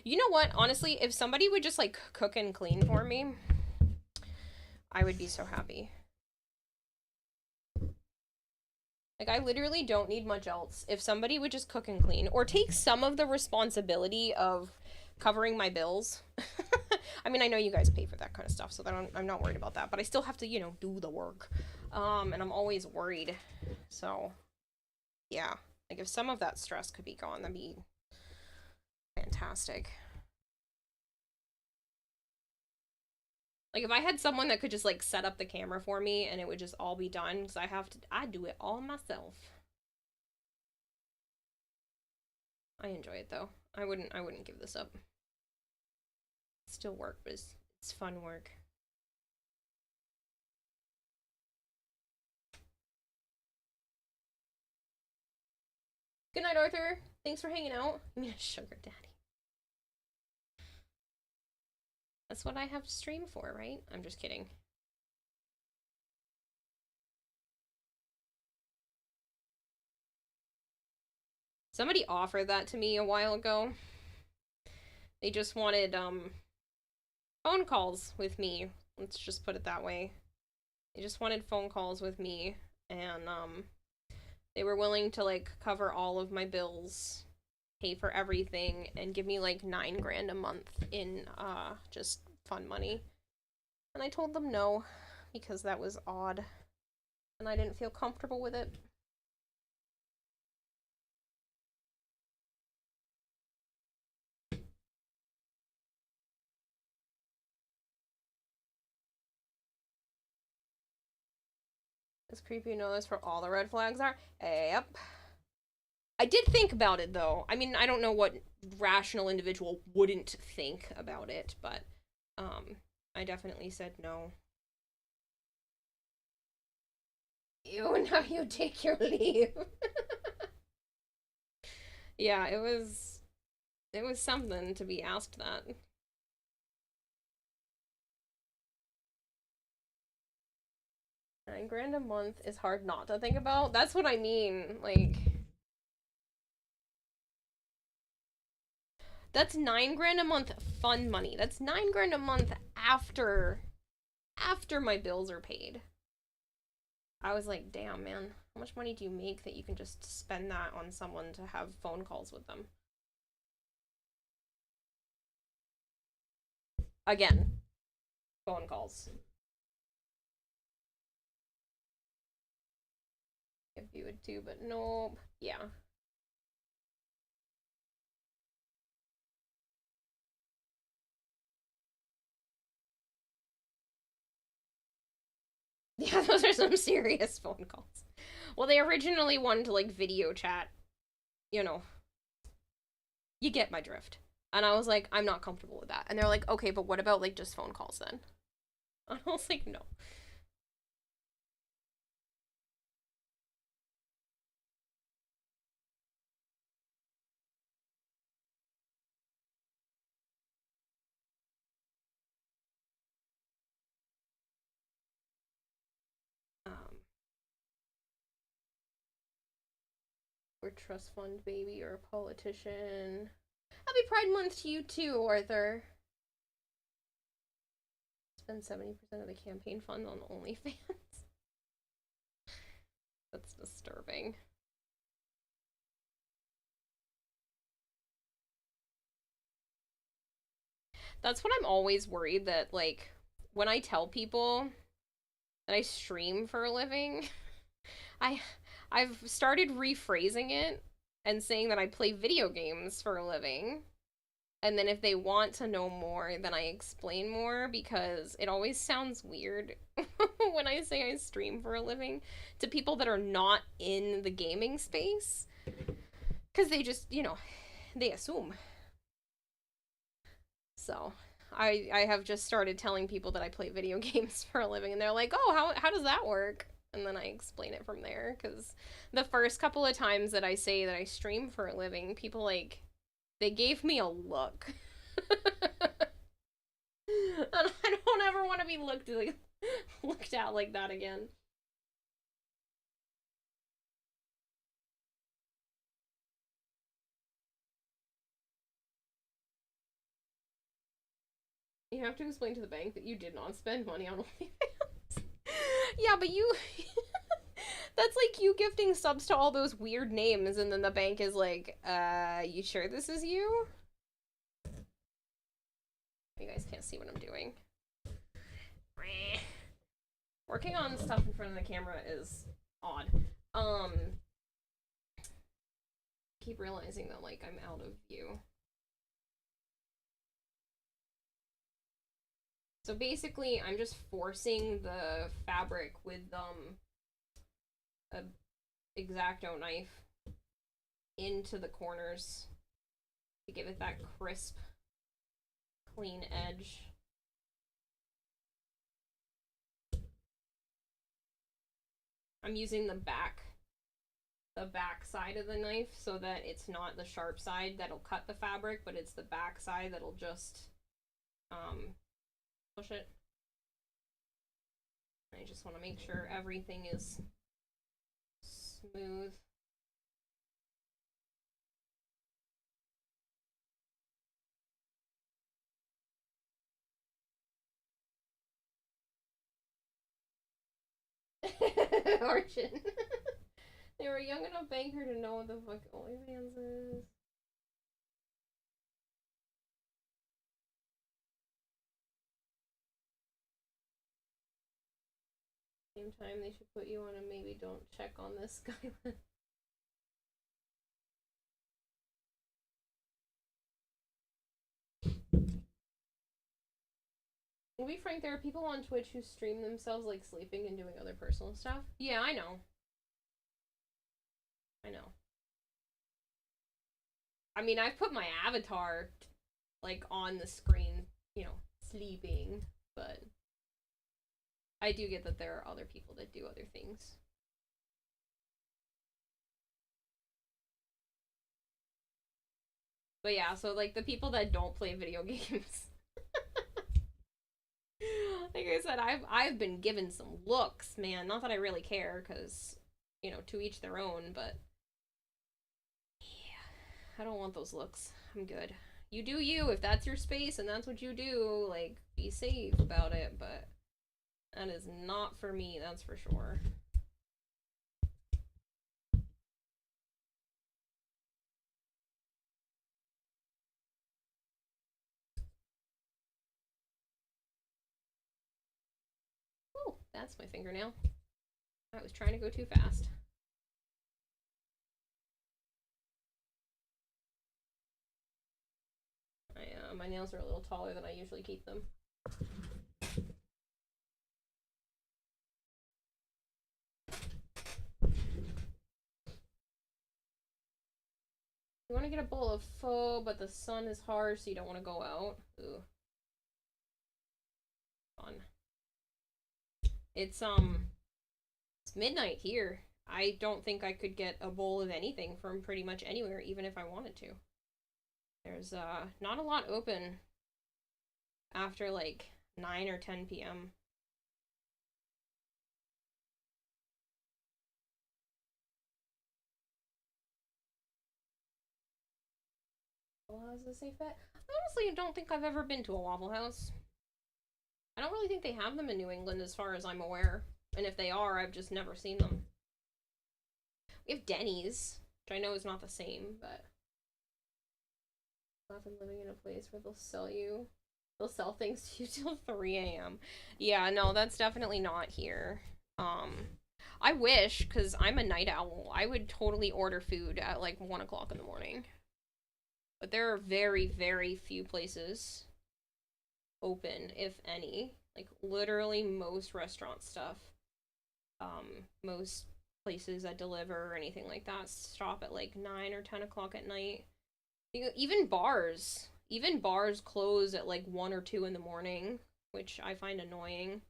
You know what? Honestly, if somebody would just, like, cook and clean for me, I would be so happy. Like, I literally don't need much else. If somebody would just cook and clean, or take some of the responsibility of covering my bills. I mean, I know you guys pay for that kind of stuff, so that I'm not worried about that, but I still have to, you know, do the work. And I'm always worried. So, yeah. Like, if some of that stress could be gone, that'd be fantastic. Like, if I had someone that could just, like, set up the camera for me and it would just all be done, because I do it all myself. I enjoy it, though. I wouldn't give this up. It's still work, but it's fun work. Good night, Arthur. Thanks for hanging out. I mean, sugar daddy. That's what I have to stream for, right? I'm just kidding. Somebody offered that to me a while ago. They just wanted, phone calls with me. Let's just put it that way. They just wanted phone calls with me, and, they were willing to, like, cover all of my bills, pay for everything, and give me, like, $9 grand a month in, just fun money. And I told them no, because that was odd, and I didn't feel comfortable with it. As creepy, you know this for all the red flags are? Yep. I did think about it, though. I mean, I don't know what rational individual wouldn't think about it, but, I definitely said no. Ew, now you take your leave. Yeah, it was something to be asked that. $9 grand a month is hard not to think about. That's what I mean. Like, that's $9 grand a month fun money. That's $9 grand a month after my bills are paid. I was like, damn, man, how much money do you make that you can just spend that on someone to have phone calls with them? Again, phone calls. If you would too, but nope. Yeah. Yeah, those are some serious phone calls. Well, they originally wanted to like video chat. You know, you get my drift. And I was like, I'm not comfortable with that. And they're like, okay, but what about like just phone calls then? And I was like, no. Um, we're trust fund baby or a politician. Happy Pride Month to you too, Arthur. Spend 70% of the campaign fund on OnlyFans. That's disturbing. That's what I'm always worried that, like, when I tell people that I stream for a living, I I've started rephrasing it and saying that I play video games for a living. And then if they want to know more, then I explain more because it always sounds weird when I say I stream for a living to people that are not in the gaming space. Because they just, they assume. So I have just started telling people that I play video games for a living, and they're like, oh, how does that work? And then I explain it from there, because the first couple of times that I say that I stream for a living, people, like, they gave me a look. And I don't ever want to be looked at like that again. You have to explain to the bank that you did not spend money on OnlyFans. Yeah, but you. That's like you gifting subs to all those weird names, and then the bank is like, you sure this is you? You guys can't see what I'm doing. Working on stuff in front of the camera is odd. Keep realizing that, like, I'm out of view. So basically, I'm just forcing the fabric with a X-Acto knife into the corners to give it that crisp, clean edge. I'm using the back side of the knife so that it's not the sharp side that'll cut the fabric, but it's the back side that'll just push it. I just want to make sure everything is smooth. Origin. They were a young enough banker to know what the fuck OnlyFans is. Same time, they should put you on a maybe don't check on this guy list. To be frank, there are people on Twitch who stream themselves like sleeping and doing other personal stuff. Yeah, I know. I know. I mean, I've put my avatar like on the screen, sleeping, but I do get that there are other people that do other things. But yeah, so like the people that don't play video games. Like I said, I've been given some looks, man. Not that I really care, because, to each their own, but yeah, I don't want those looks. I'm good. You do you. If that's your space and that's what you do, like, be safe about it, but that is not for me, that's for sure. That's my fingernail. I was trying to go too fast. My nails are a little taller than I usually keep them. You want to get a bowl of pho, but the sun is hard, so you don't want to go out. Ooh. Fun. It's midnight here. I don't think I could get a bowl of anything from pretty much anywhere, even if I wanted to. There's not a lot open after like 9 or 10 p.m. Is a safe bet? Honestly, I don't think I've ever been to a Waffle House. I don't really think they have them in New England as far as I'm aware. And if they are, I've just never seen them. We have Denny's, which I know is not the same, but often living in a place where they'll sell things to you till 3 a.m. Yeah, no, that's definitely not here. I wish, because I'm a night owl, I would totally order food at like 1 o'clock in the morning. But there are very, very few places open, if any. Like, literally most restaurant stuff. Most places that deliver or anything like that stop at like 9 or 10 o'clock at night. Even bars close at like 1 or 2 in the morning, which I find annoying.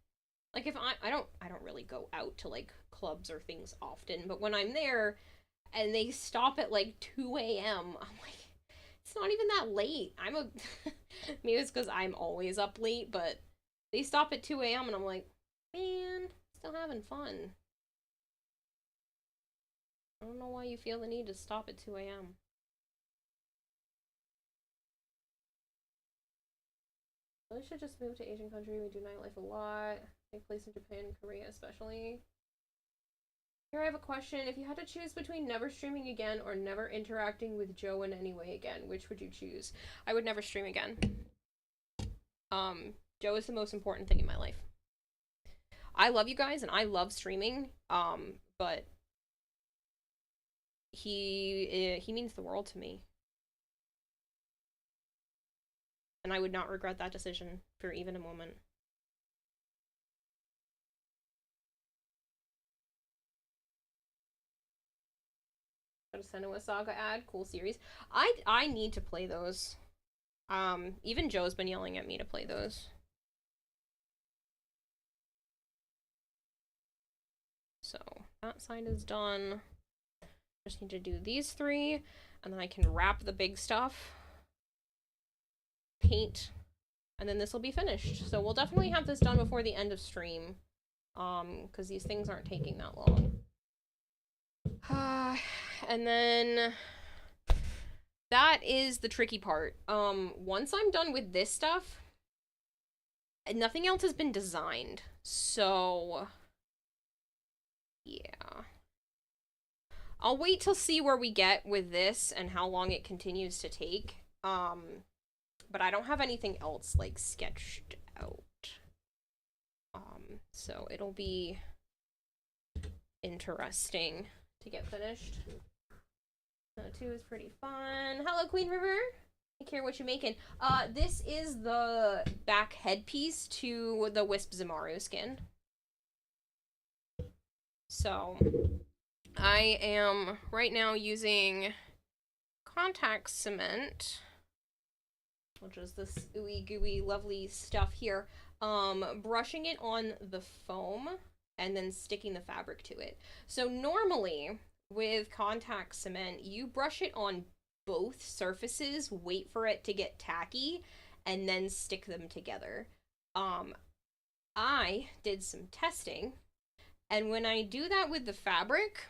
Like, if I don't really go out to like clubs or things often, but when I'm there and they stop at like 2 a.m., I'm like, it's not even that late. Maybe it's because I'm always up late, but they stop at 2 a.m. and I'm like, man, still having fun. I don't know why you feel the need to stop at 2 a.m. I should just move to Asian country. We do nightlife a lot. Take place in Japan and Korea especially. Here I have a question. If you had to choose between never streaming again or never interacting with Joe in any way again, which would you choose? I would never stream again. Joe is the most important thing in my life. I love you guys and I love streaming, but he means the world to me. And I would not regret that decision for even a moment. Got a Senua Saga ad, cool series. I need to play those. Even Joe's been yelling at me to play those. So that side is done. Just need to do these 3, and then I can wrap the big stuff, paint, and then this will be finished. So we'll definitely have this done before the end of stream, because these things aren't taking that long. And then that is the tricky part. Once I'm done with this stuff, nothing else has been designed. So yeah. I'll wait till see where we get with this and how long it continues to take. But I don't have anything else like sketched out. So it'll be interesting to get finished. 2 is pretty fun. Hello, Queen River. I care what you're making. This is the back headpiece to the Wisp Zamaru skin. So I am right now using contact cement, which is this ooey gooey lovely stuff here, brushing it on the foam and then sticking the fabric to it. So normally with contact cement, you brush it on both surfaces, wait for it to get tacky, and then stick them together. I did some testing, and when I do that with the fabric,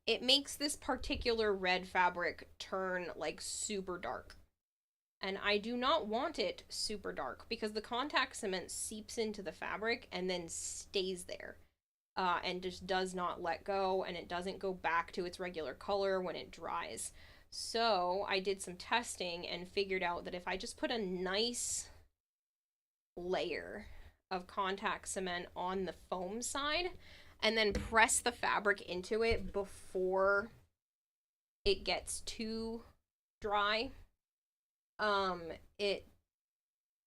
it makes this particular red fabric turn like super dark. And I do not want it super dark because the contact cement seeps into the fabric and then stays there. And just does not let go, and it doesn't go back to its regular color when it dries. So I did some testing and figured out that if I just put a nice layer of contact cement on the foam side and then press the fabric into it before it gets too dry, it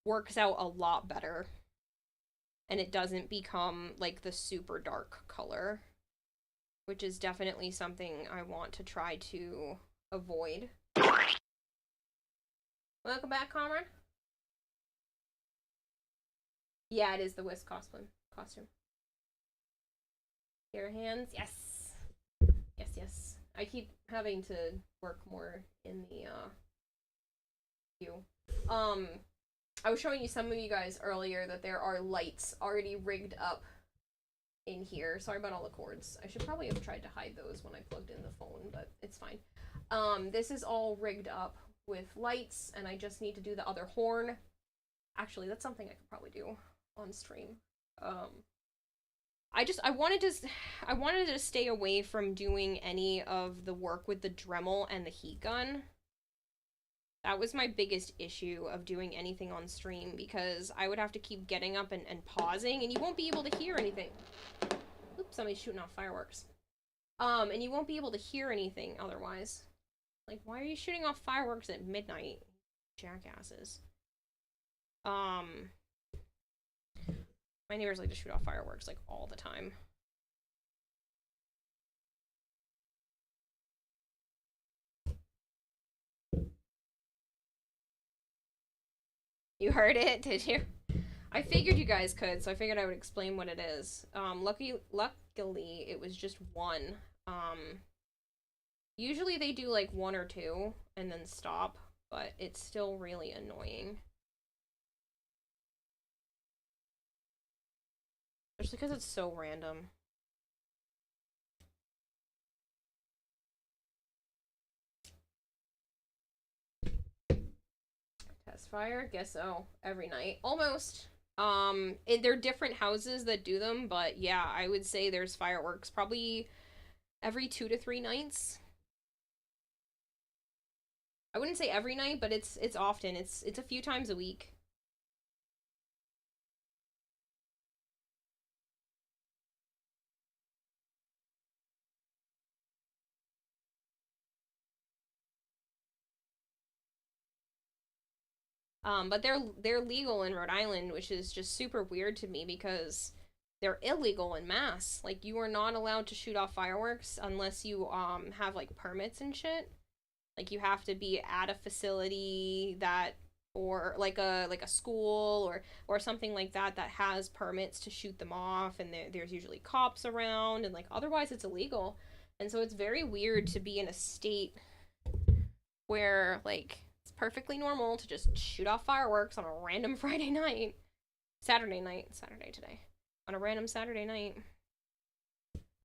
works out a lot better and it doesn't become like the super dark color, which is definitely something I want to try to avoid. Welcome back, Conrad. Yeah, it is the Wisp costume. Your hands, yes. Yes. I keep having to work more in the view. I was showing you some of you guys earlier that there are lights already rigged up in here. Sorry about all the cords. I should probably have tried to hide those when I plugged in the phone, but it's fine. This is all rigged up with lights, and I just need to do the other horn. Actually, that's something I could probably do on stream. I wanted to stay away from doing any of the work with the Dremel and the heat gun. That was my biggest issue of doing anything on stream, because I would have to keep getting up and pausing, and you won't be able to hear anything. Oops, somebody's shooting off fireworks. And you won't be able to hear anything otherwise. Like, why are you shooting off fireworks at midnight? Jackasses. My neighbors like to shoot off fireworks, like, all the time. You heard it, did you? I figured you guys could, so I figured I would explain what it is. Luckily, it was just one. Usually they do, like, one or two, and then stop, but it's still really annoying. Especially because it's so random. Test fire? Guess so. Every night. Almost. They're different houses that do them, but yeah, I would say there's fireworks probably every 2 to 3 nights. I wouldn't say every night, but it's often. It's a few times a week. But they're legal in Rhode Island, which is just super weird to me because they're illegal in Mass. Like, you are not allowed to shoot off fireworks unless you have like permits and shit. Like, you have to be at a facility that, or like a school or something like that that has permits to shoot them off, and there's usually cops around, and like otherwise it's illegal. And so it's very weird to be in a state where like it's perfectly normal to just shoot off fireworks on a random Friday night. Saturday today. On a random Saturday night.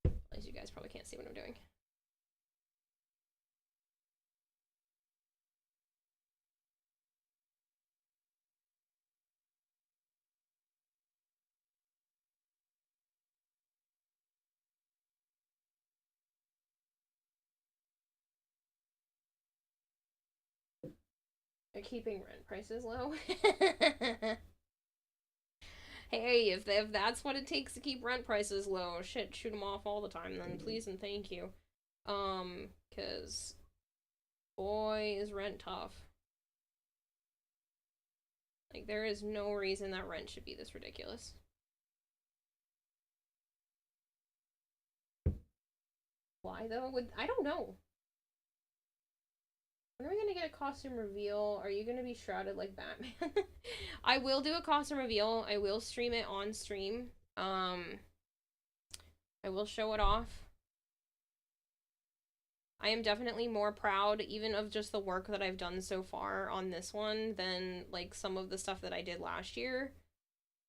At least you guys probably can't see what I'm doing. They're keeping rent prices low. Hey, if that's what it takes to keep rent prices low, shit, shoot them off all the time then, please and thank you. Cause boy, is rent tough. Like, there is no reason that rent should be this ridiculous. Why though? I don't know. When are we gonna get a costume reveal? Are you gonna be shrouded like Batman? I will do a costume reveal. I will stream it on stream. I will show it off. I am definitely more proud even of just the work that I've done so far on this one than like some of the stuff that I did last year.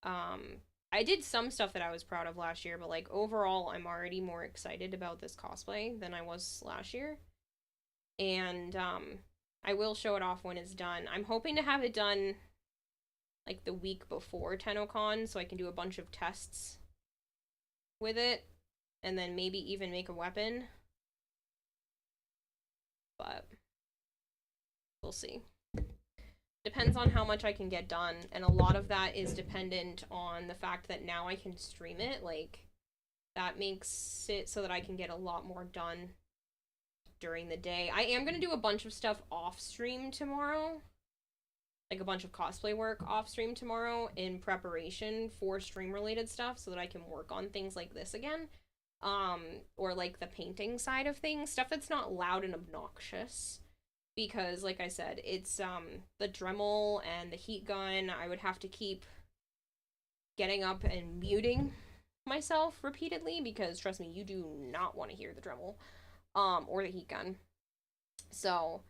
I did some stuff that I was proud of last year, but like overall I'm already more excited about this cosplay than I was last year. And I will show it off when it's done. I'm hoping to have it done like the week before TennoCon so I can do a bunch of tests with it and then maybe even make a weapon. But we'll see. Depends on how much I can get done, and a lot of that is dependent on the fact that now I can stream it. Like, that makes it so that I can get a lot more done during the day. I am gonna do a bunch of stuff off stream tomorrow, like a bunch of cosplay work off stream tomorrow in preparation for stream related stuff so that I can work on things like this again. Or like the painting side of things, stuff that's not loud and obnoxious. Because like I said, it's the Dremel and the heat gun, I would have to keep getting up and muting myself repeatedly because trust me, you do not want to hear the Dremel or the heat gun. So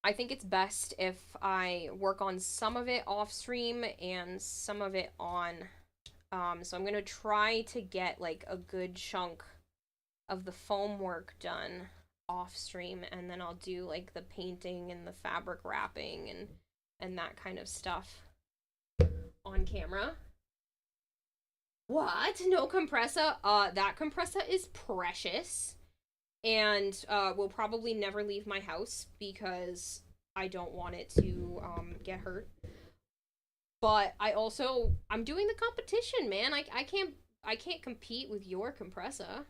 I think it's best if I work on some of it off stream and some of it on. So I'm gonna try to get like a good chunk of the foam work done off stream, and then I'll do like the painting and the fabric wrapping and that kind of stuff on camera. What? No compressor? That compressor is precious. And will probably never leave my house because I don't want it to get hurt. But I'm doing the competition, man. I can't compete with your compressor.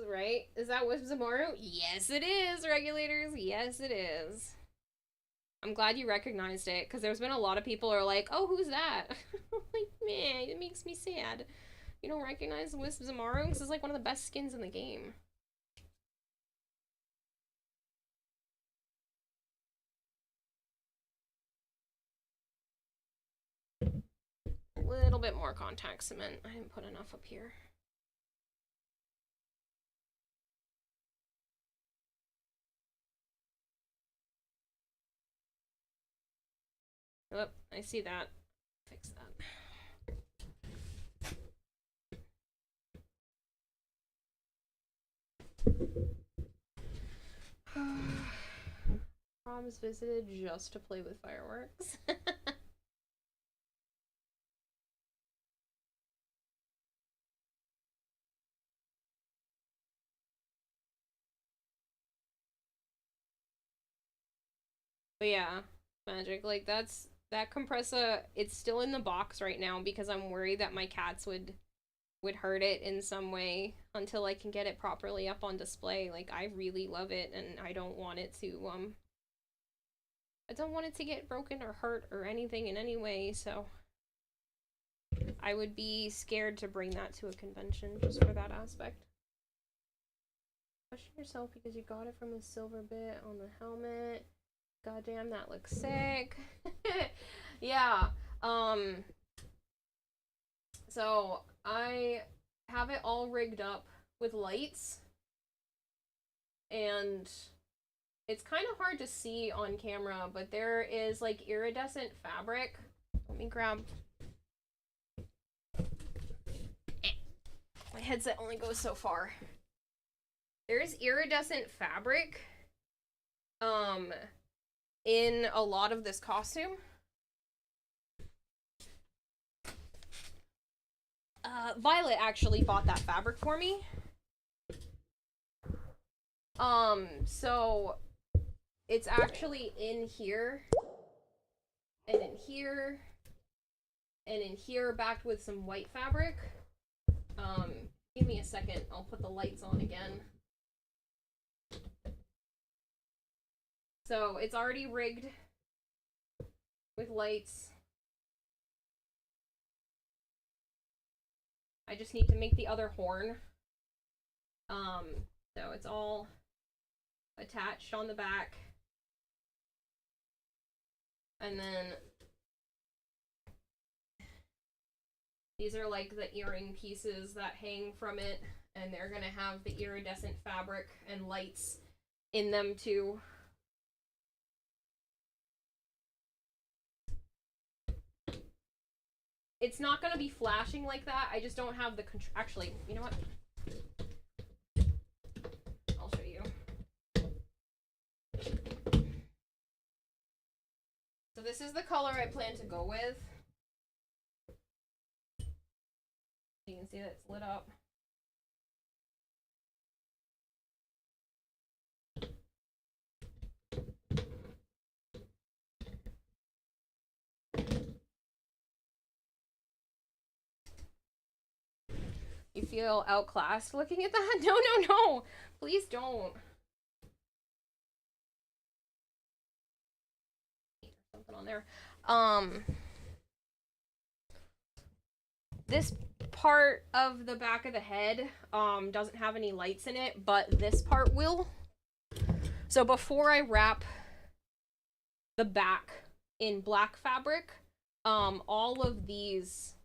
Right? Is that Wismaru? Yes, it is, regulators. Yes, it is. I'm glad you recognized it, because there's been a lot of people who are like, oh, who's that? Like, man, it makes me sad. You don't recognize Wismaru? This is like one of the best skins in the game. A little bit more contact cement. I didn't put enough up here. Oh, I see that. Fix that. Proms visited just to play with fireworks. But yeah, Magic, like that compressor, it's still in the box right now because I'm worried that my cats would hurt it in some way until I can get it properly up on display. Like, I really love it and I don't want it to get broken or hurt or anything in any way, so I would be scared to bring that to a convention just for that aspect. Question yourself because you got it from a silver bit on the helmet. Goddamn, that looks sick. Yeah. So I have it all rigged up with lights, and it's kind of hard to see on camera, but there is like iridescent fabric. Let me grab. My headset only goes so far. There's iridescent fabric in a lot of this costume. Violet actually bought that fabric for me. So it's actually in here and in here and in here, backed with some white fabric. Give me a second, I'll put the lights on again. So it's already rigged with lights. I just need to make the other horn. So it's all attached on the back. And then these are like the earring pieces that hang from it, and they're gonna have the iridescent fabric and lights in them too. It's not gonna be flashing like that. I just don't have the actually, you know what? I'll show you. So this is the color I plan to go with. you can see that it's lit up. You feel outclassed looking at that? No, no, no. Please don't. Something on there. This part of the back of the head doesn't have any lights in it, but this part will. So before I wrap the back in black fabric, all of these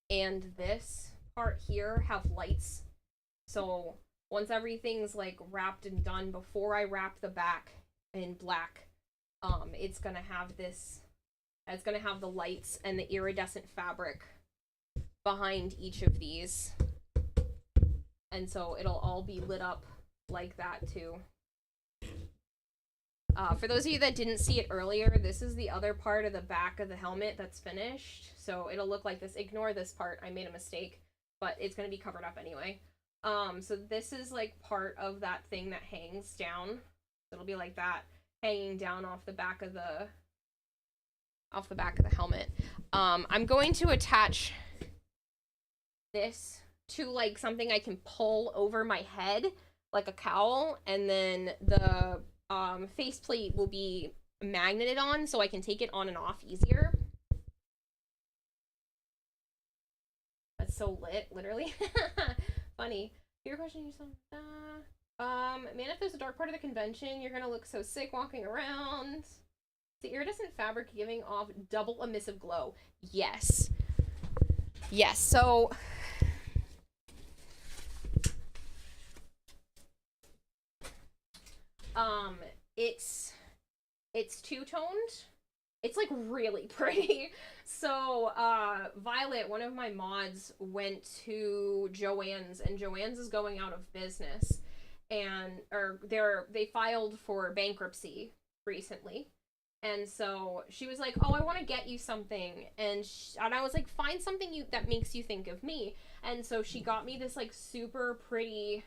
and this part here have lights. So once everything's like wrapped and done, before I wrap the back in black, it's gonna have this, it's gonna have the lights and the iridescent fabric behind each of these. And so it'll all be lit up like that too. For those of you that didn't see it earlier, this is the other part of the back of the helmet that's finished. So it'll look like this. Ignore this part. I made a mistake, but it's going to be covered up anyway. So this is like part of that thing that hangs down. It'll be like that, hanging down off the back of the helmet. I'm going to attach this to like something I can pull over my head, like a cowl, and then the faceplate will be magneted on so I can take it on and off easier. That's so lit, literally. Funny. Your question, man, if there's a dark part of the convention, you're gonna look so sick walking around. The iridescent fabric giving off double emissive glow. Yes. Yes, so it's two-toned. It's like really pretty. So Violet, one of my mods, went to Joann's, and Joann's is going out of business, and they filed for bankruptcy recently. And so she was like, "Oh, I want to get you something," and I was like, "Find something that makes you think of me." And so she got me this like super pretty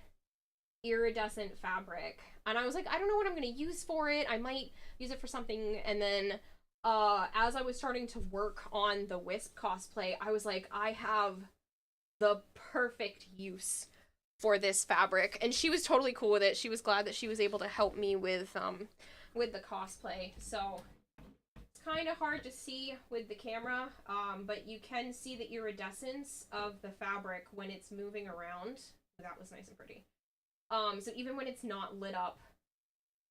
iridescent fabric, and I was like, I don't know what I'm gonna use for it. I might use it for something. And then as I was starting to work on the Wisp cosplay, I was like, I have the perfect use for this fabric. And she was totally cool with it. She was glad that she was able to help me with the cosplay. So it's kind of hard to see with the camera, but you can see the iridescence of the fabric when it's moving around. That was nice and pretty. So even when it's not lit up,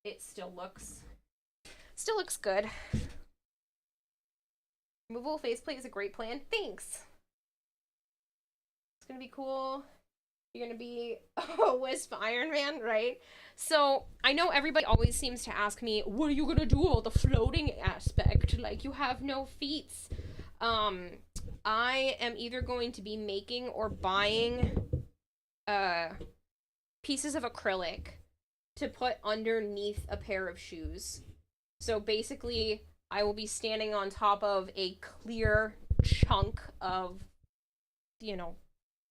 it still looks good. Removable faceplate is a great plan. Thanks. It's gonna be cool. You're gonna be a Wisp Iron Man, right? So I know everybody always seems to ask me, what are you gonna do about the floating aspect? Like, you have no feet. I am either going to be making or buying pieces of acrylic to put underneath a pair of shoes. So basically, I will be standing on top of a clear chunk of,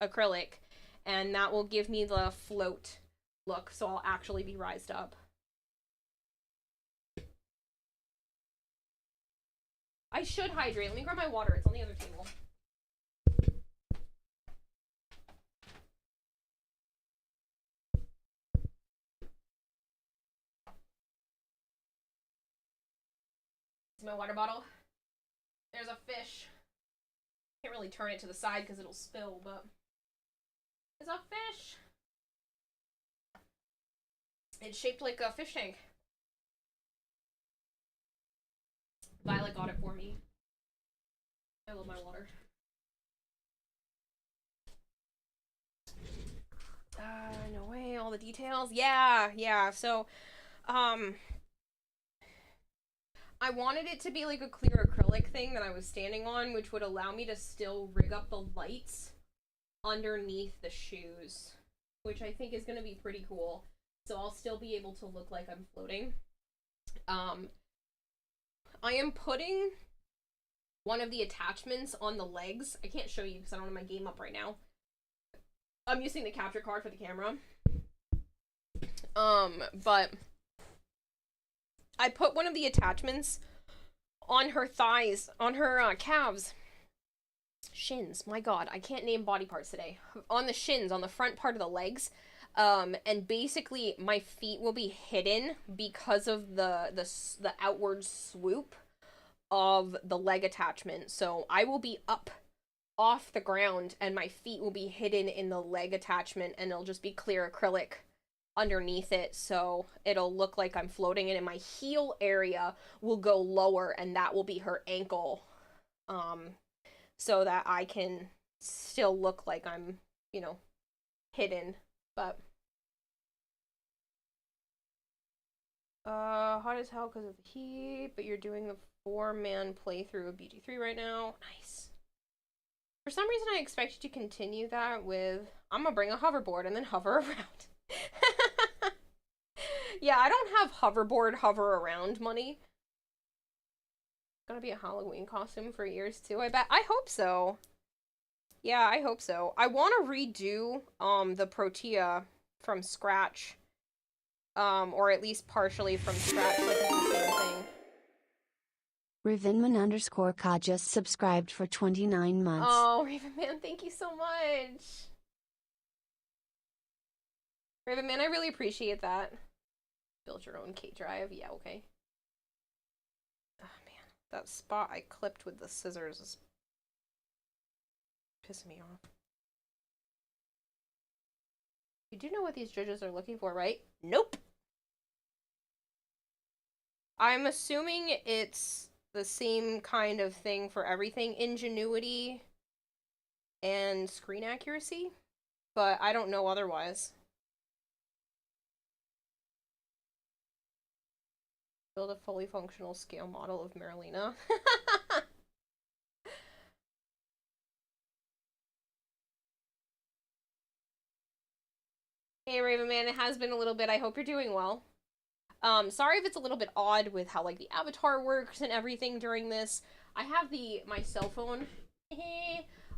acrylic, and that will give me the float look, so I'll actually be rised up. I should hydrate. Let me grab my water. It's on the other table. My water bottle. There's a fish. Can't really turn it to the side because it'll spill, but there's a fish. It's shaped like a fish tank. Violet got it for me. I love my water. No way, all the details. Yeah. So, I wanted it to be like a clear acrylic thing that I was standing on, which would allow me to still rig up the lights underneath the shoes, which I think is going to be pretty cool. So I'll still be able to look like I'm floating. I am putting one of the attachments on the legs. I can't show you because I don't have my game up right now. I'm using the capture card for the camera. But I put one of the attachments on her thighs, on her calves. Shins, my god, I can't name body parts today. On the shins, on the front part of the legs. And basically my feet will be hidden because of the outward swoop of the leg attachment. So I will be up off the ground and my feet will be hidden in the leg attachment, and it'll just be clear acrylic underneath it, so it'll look like I'm floating, and in my heel area will go lower, and that will be her ankle, so that I can still look like I'm, you know, hidden. But hot as hell because of the heat, but you're doing the 4-man playthrough of BG3 right now. Nice. For some reason I expect you to continue that with, I'm gonna bring a hoverboard and then hover around. Yeah, I don't have hoverboard hover around money. Gonna be a Halloween costume for years too, I bet. I hope so. Yeah, I hope so. I want to redo the Protea from scratch. Or at least partially from scratch, like it's the same thing. Ravenman_Ka just subscribed for 29 months. Oh, Ravenman, thank you so much. Ravenman, I really appreciate that. Build your own K drive. Yeah, okay. Oh, man. That spot I clipped with the scissors is pissing me off. You do know what these judges are looking for, right? Nope. I'm assuming it's the same kind of thing for everything. Ingenuity and screen accuracy. But I don't know otherwise. Build a fully functional scale model of Marilena. Hey Ravenman, it has been a little bit. I hope you're doing well. Sorry if it's a little bit odd with how like the avatar works and everything during this. I have my cell phone.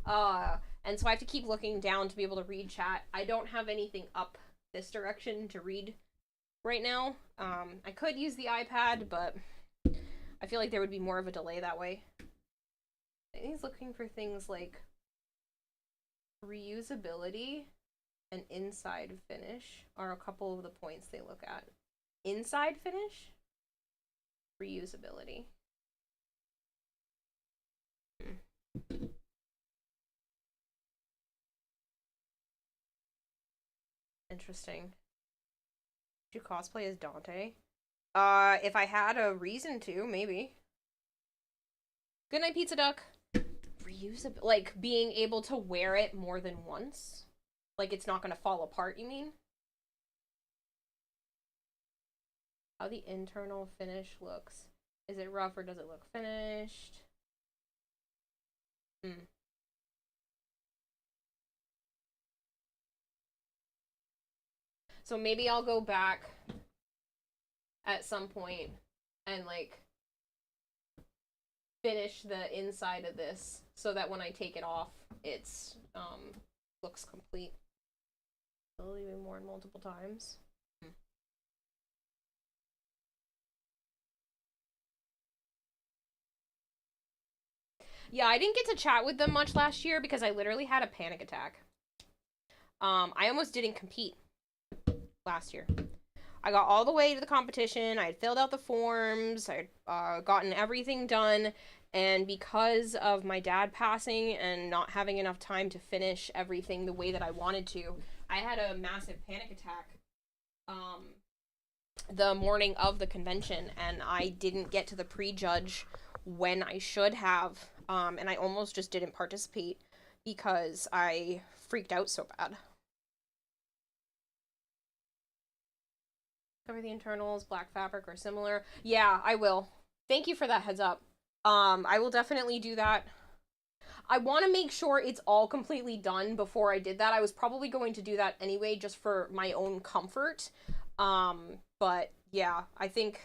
And so I have to keep looking down to be able to read chat. I don't have anything up this direction to read right now. I could use the iPad, but I feel like there would be more of a delay that way. He's looking for things like reusability and inside finish are a couple of the points they look at. Inside finish? Reusability. Interesting. Do you cosplay as Dante? If I had a reason to, maybe. Good night, Pizza Duck. Reusable, like being able to wear it more than once? Like it's not gonna fall apart, you mean? How the internal finish looks. Is it rough or does it look finished? So maybe I'll go back at some point and like finish the inside of this so that when I take it off, it's looks complete. Will even more multiple times. Yeah, I didn't get to chat with them much last year because I literally had a panic attack. I almost didn't compete last year. I got all the way to the competition. I had filled out the forms. I had gotten everything done. And because of my dad passing and not having enough time to finish everything the way that I wanted to, I had a massive panic attack the morning of the convention. And I didn't get to the prejudge when I should have. And I almost just didn't participate because I freaked out so bad. Cover the internals, black fabric, or similar. Yeah, I will. Thank you for that heads up. I will definitely do that. I want to make sure it's all completely done before I did that. I was probably going to do that anyway, just for my own comfort. But yeah, I think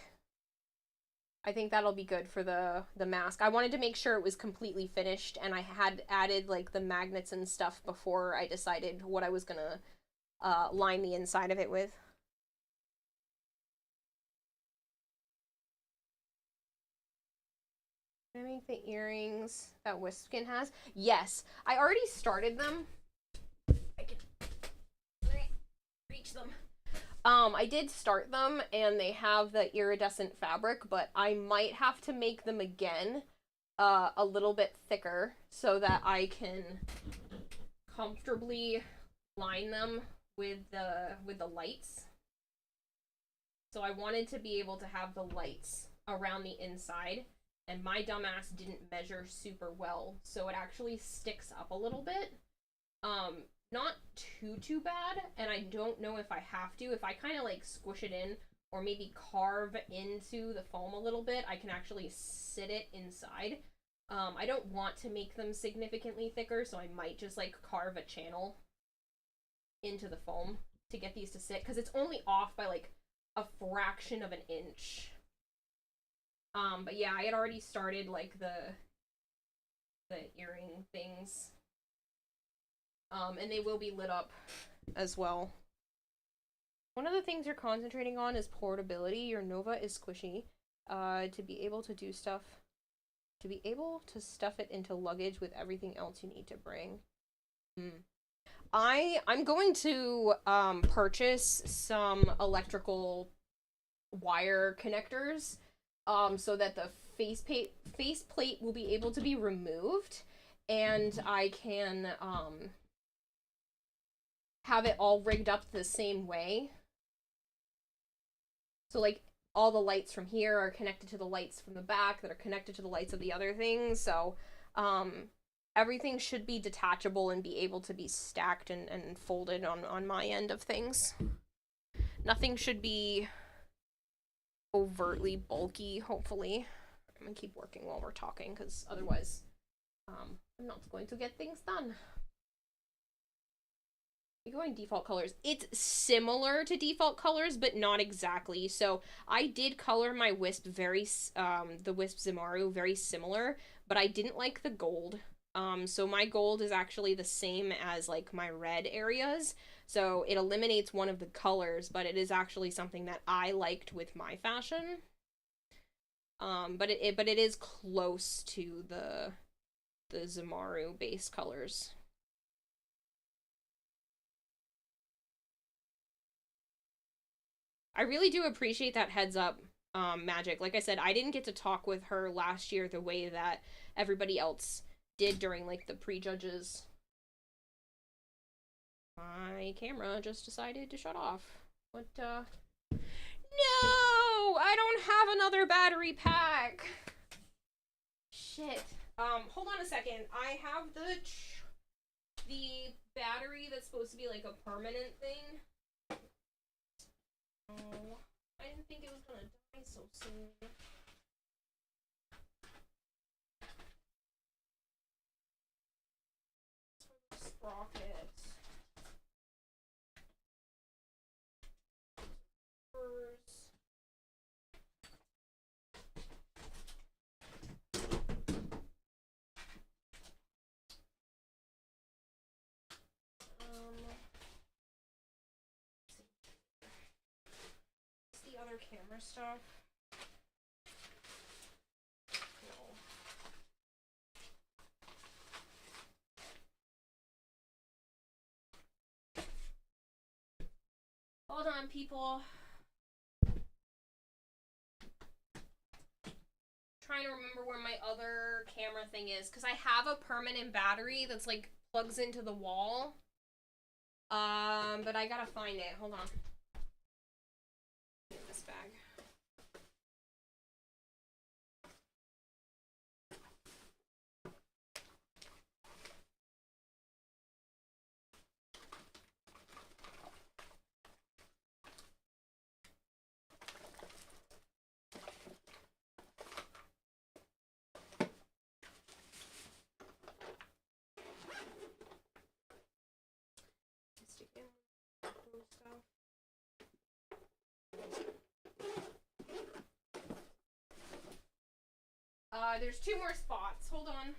I think that'll be good for the mask. I wanted to make sure it was completely finished, and I had added like the magnets and stuff before I decided what I was gonna line the inside of it with. I make the earrings that Wispkin has. Yes, I already started them. I can reach them. I did start them, and they have the iridescent fabric, but I might have to make them again, a little bit thicker, so that I can comfortably line them with the lights. So I wanted to be able to have the lights around the inside, and my dumbass didn't measure super well, so it actually sticks up a little bit. Not too bad, and I don't know if I have to. If I kind of like squish it in, or maybe carve into the foam a little bit, I can actually sit it inside. I don't want to make them significantly thicker, so I might just like carve a channel into the foam to get these to sit, because it's only off by like a fraction of an inch. But yeah, I had already started like the earring things. And they will be lit up as well. One of the things you're concentrating on is portability. Your Nova is squishy. To be able to do stuff, to be able to stuff it into luggage with everything else you need to bring. I'm going to purchase some electrical wire connectors, so that the faceplate will be able to be removed, and I can have it all rigged up the same way. So like all the lights from here are connected to the lights from the back that are connected to the lights of the other things. So everything should be detachable and be able to be stacked and folded on my end of things. Nothing should be overtly bulky, hopefully. I'm gonna keep working while we're talking, because otherwise I'm not going to get things done. You're going default colors. It's similar to default colors, but not exactly. So I did color my Wisp the Wisp Zamaru very similar, but I didn't like the gold. So my gold is actually the same as like my red areas. So it eliminates one of the colors, but it is actually something that I liked with my fashion. But it is close to the Zamaru base colors. I really do appreciate that heads up, Magic. Like I said, I didn't get to talk with her last year the way that everybody else did during, like, the prejudges. My camera just decided to shut off. What, No! I don't have another battery pack! Shit. Hold on a second. I have the battery that's supposed to be, like, a permanent thing. Oh, I didn't think it was gonna die so soon. Sprockets. The other camera stuff. No. Hold on, people. Trying to remember where my other camera thing is, because I have a permanent battery that's like plugs into the wall. But I gotta find it. Hold on. In this bag. There's 2 more spots. Hold on.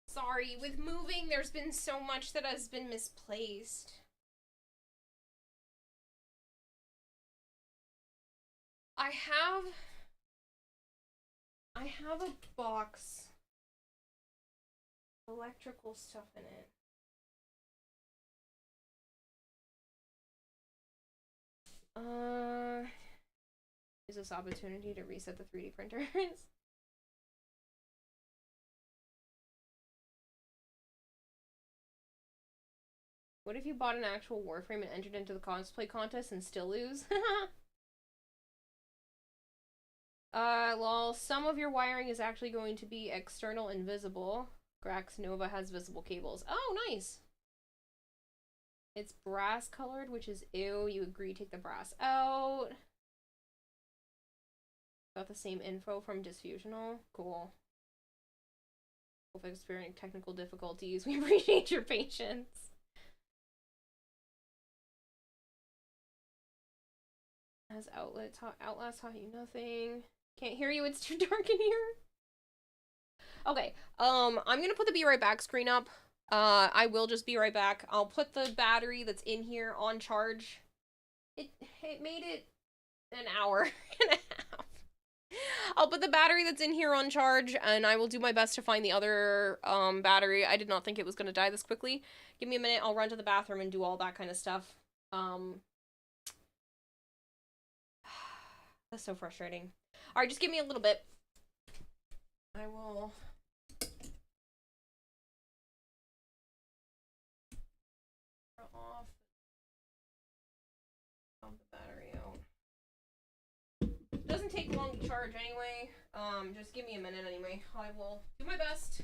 Sorry, with moving, there's been so much that has been misplaced. I have a box of electrical stuff in it. Is this opportunity to reset the 3D printers? What if you bought an actual Warframe and entered into the cosplay contest and still lose? Lol, some of your wiring is actually going to be external and visible. Grax Nova has visible cables. Oh, nice! It's brass colored, which is ew. You agree, take the brass out. Got the same info from Disfusional. Cool. If experiencing technical difficulties, we appreciate your patience. As Outlast taught you nothing. Can't hear you, it's too dark in here. Okay, I'm gonna put the be right back screen up. I will just be right back. I'll put the battery that's in here on charge. It made it an hour and a half. I'll put the battery that's in here on charge, and I will do my best to find the other battery. I did not think it was gonna die this quickly. Give me a minute, I'll run to the bathroom and do all that kind of stuff. That's so frustrating. Alright, just give me a little bit. I will... off. Pump the battery out. Doesn't take long to charge anyway. Just give me a minute anyway. I will do my best.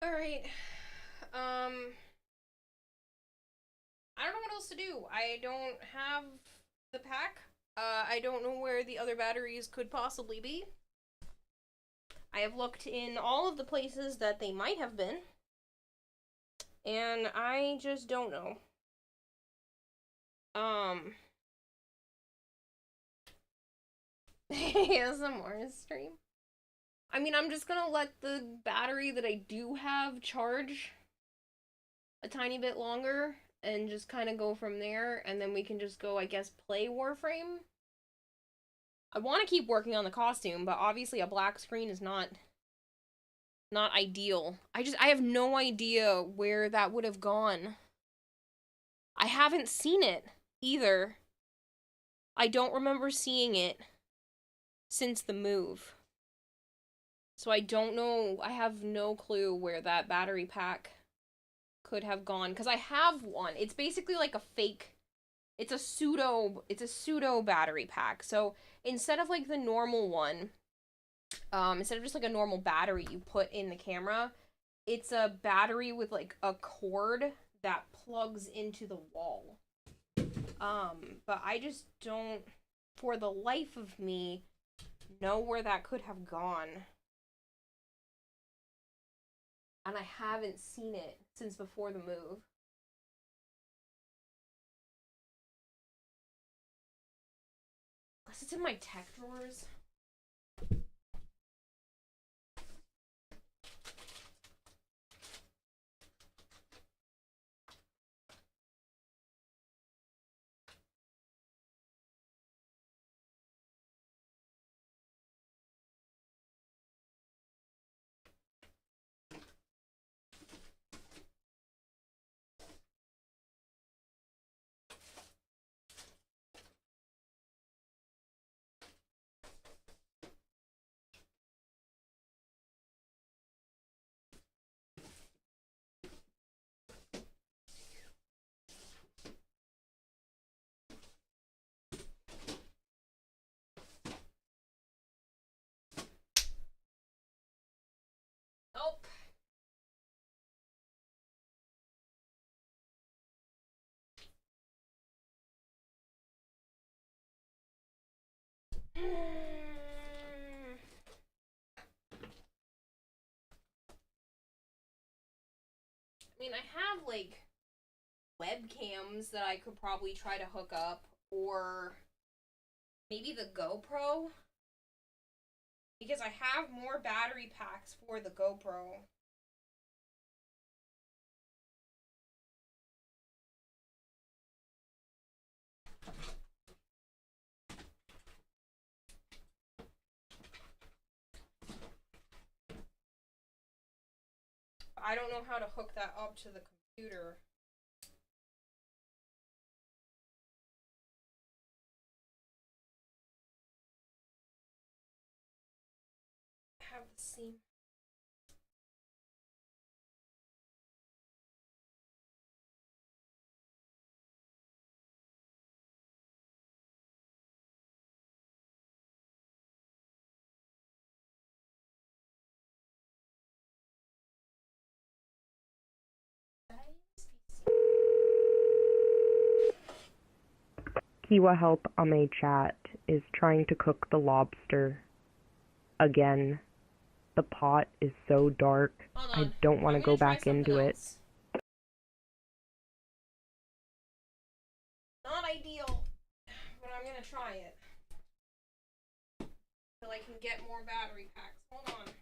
Alright. I don't know what else to do. I don't have the pack. I don't know where the other batteries could possibly be. I have looked in all of the places that they might have been. And I just don't know. ASMR stream. I mean, I'm just gonna let the battery that I do have charge a tiny bit longer and just kind of go from there, and then we can just go, I guess, play Warframe. I want to keep working on the costume, but obviously a black screen is not ideal. I have no idea where that would have gone. I haven't seen it either. I don't remember seeing it since the move. So I don't know, I have no clue where that battery pack could have gone, because I have one. It's basically like a fake, it's a pseudo battery pack. So instead of like the normal one, instead of just like a normal battery you put in the camera, it's a battery with like a cord that plugs into the wall. But I just don't, for the life of me, know where that could have gone. And I haven't seen it since before the move. Unless it's in my tech drawers. Nope. I mean, I have like webcams that I could probably try to hook up, or maybe the GoPro, because I have more battery packs for the GoPro. I don't know how to hook that up to the computer. I have the same. Kiwa Help on a chat is trying to cook the lobster. Again, the pot is so dark, I don't want to go back into it. Not ideal, but I'm gonna try it. Till I can get more battery packs. Hold on.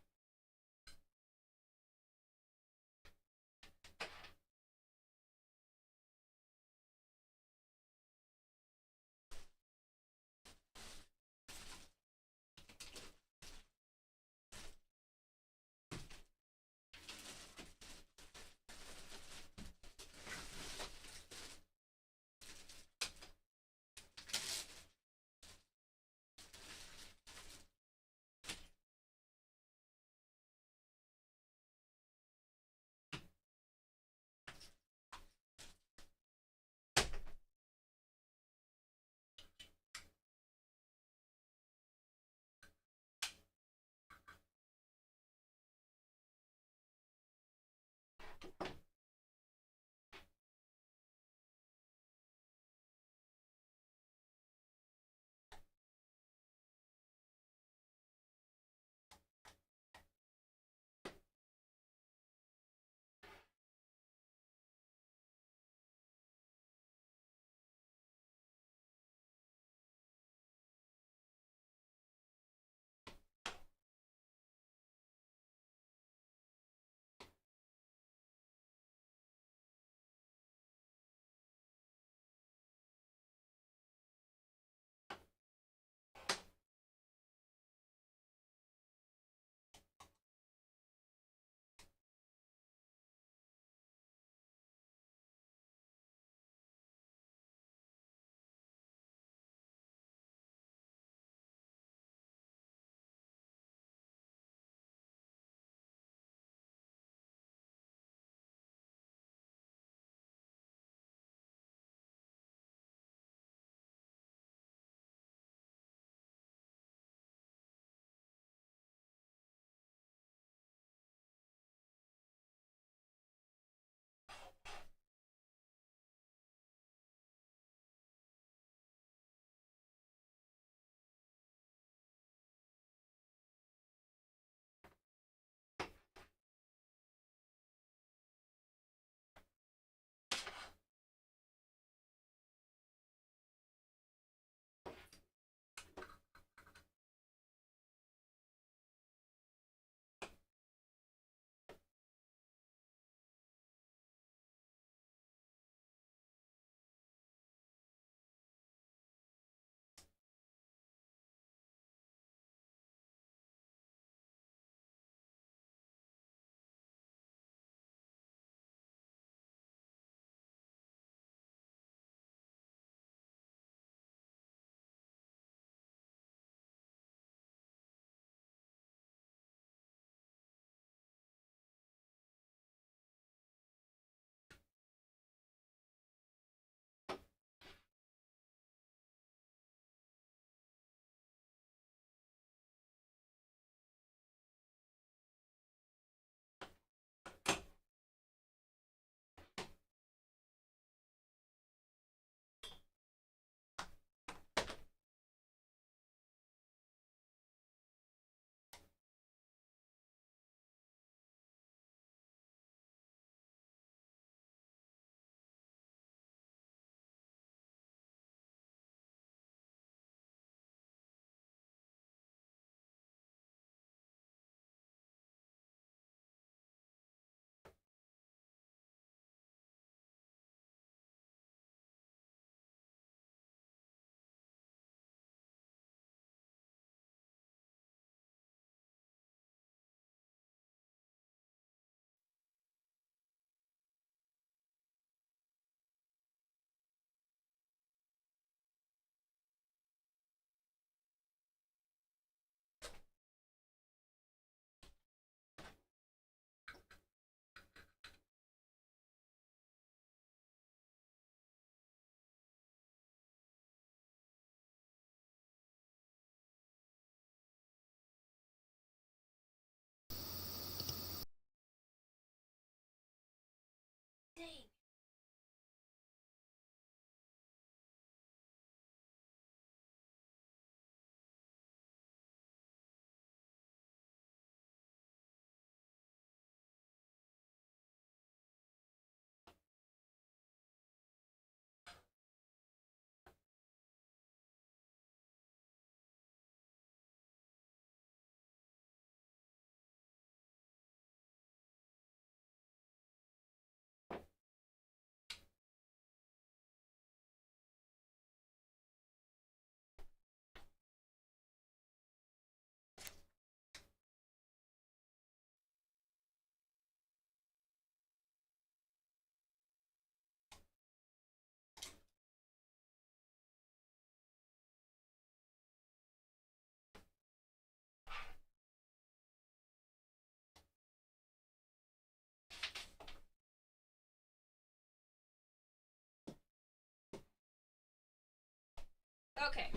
Okay.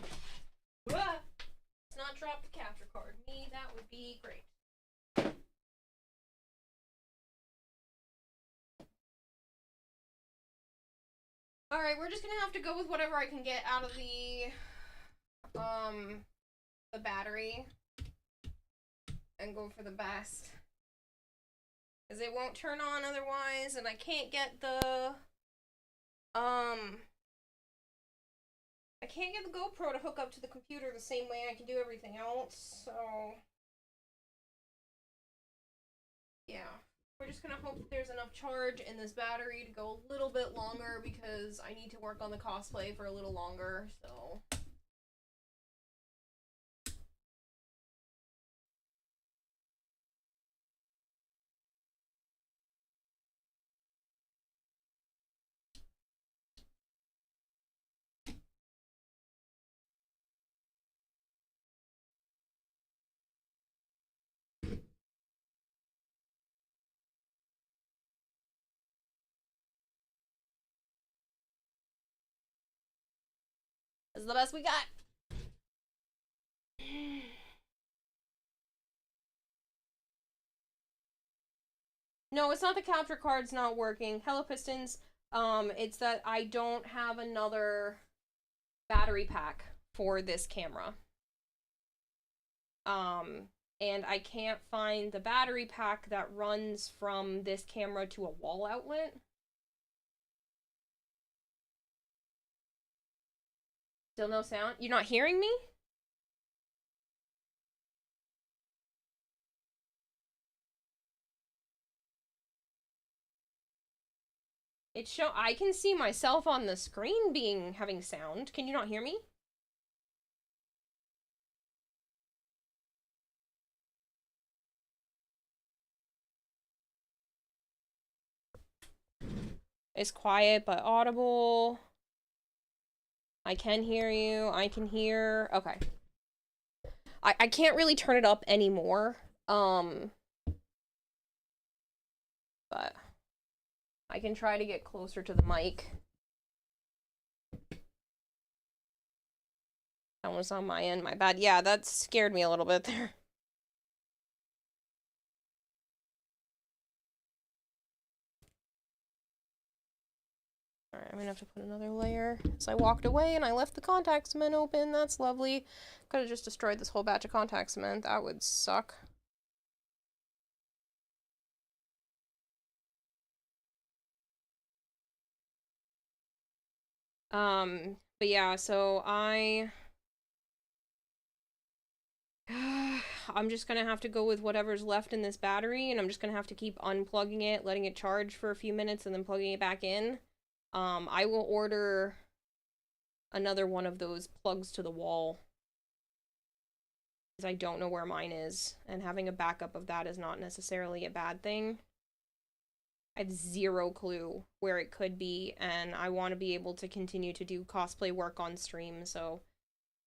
Let's not drop the capture card. Me, that would be great. Alright, we're just gonna have to go with whatever I can get out of the battery. And go for the best. Because it won't turn on otherwise, and I can't get the, I can't get the GoPro to hook up to the computer the same way I can do everything else, so... Yeah. We're just gonna hope that there's enough charge in this battery to go a little bit longer, because I need to work on the cosplay for a little longer, so... This is the best we got! No, it's not the capture card's not working. Hello, Pistons. It's that I don't have another battery pack for this camera. And I can't find the battery pack that runs from this camera to a wall outlet. Still no sound? You're not hearing me? I can see myself on the screen having sound. Can you not hear me? It's quiet but audible. I can hear you. I can hear. Okay. I can't really turn it up anymore. But I can try to get closer to the mic. That was on my end, my bad. Yeah, that scared me a little bit there. Alright, I'm gonna have to put another layer. So I walked away and I left the contact cement open. That's lovely. Could have just destroyed this whole batch of contact cement. That would suck. But yeah, so I'm just gonna have to go with whatever's left in this battery, and I'm just gonna have to keep unplugging it, letting it charge for a few minutes, and then plugging it back in. I will order another one of those plugs to the wall, because I don't know where mine is, and having a backup of that is not necessarily a bad thing. I have zero clue where it could be, and I want to be able to continue to do cosplay work on stream, so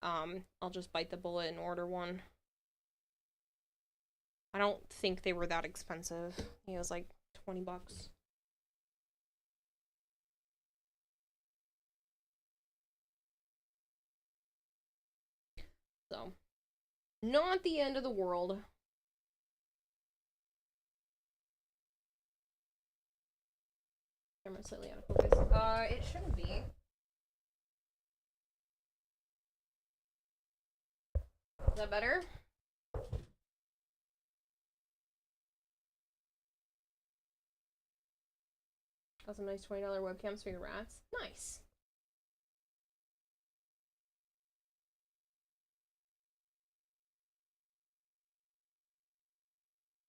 I'll just bite the bullet and order one. I don't think they were that expensive. It was like 20 bucks. So, not the end of the world. Camera slightly out of focus. It shouldn't be. Is that better? Got some nice $20 webcams for your rats. Nice.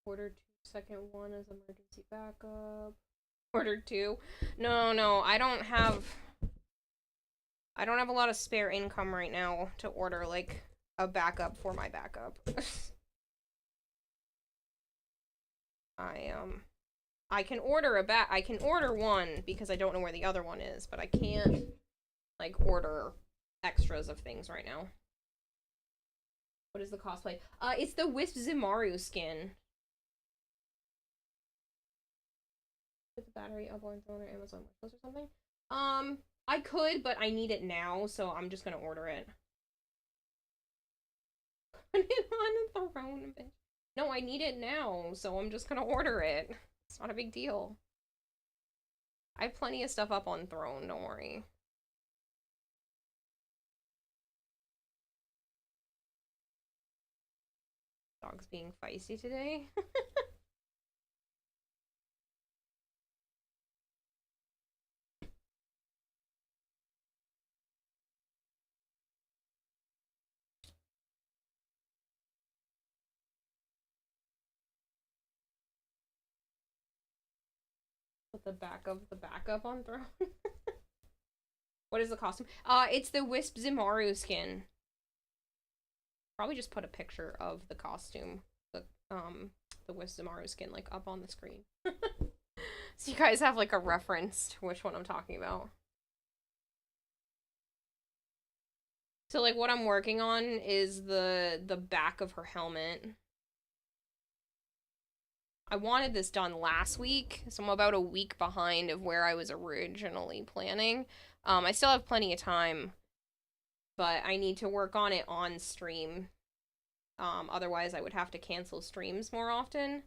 Order 2-second one as emergency backup. Order 2. No, I don't have a lot of spare income right now to order like a backup for my backup. I can order I can order one because I don't know where the other one is, but I can't like order extras of things right now. What is the cosplay? It's the Wisp Zimaru skin. Put the battery up on throwing Amazon or something. I could, but I need it now, so I'm just gonna order it. Put it on the throne, bitch. No, I need it now, so I'm just gonna order it. It's not a big deal. I have plenty of stuff up on Throne, don't worry. Dog's being feisty today. Put the back of the backup on Throne. What is the costume? It's the Wisp Zimaru skin. Probably just put a picture of the costume, the Wisp Zimaru skin, like, up on the screen. So you guys have, like, a reference to which one I'm talking about. So, like, what I'm working on is the back of her helmet. I wanted this done last week, so I'm about a week behind of where I was originally planning. I still have plenty of time, but I need to work on it on stream. Otherwise I would have to cancel streams more often.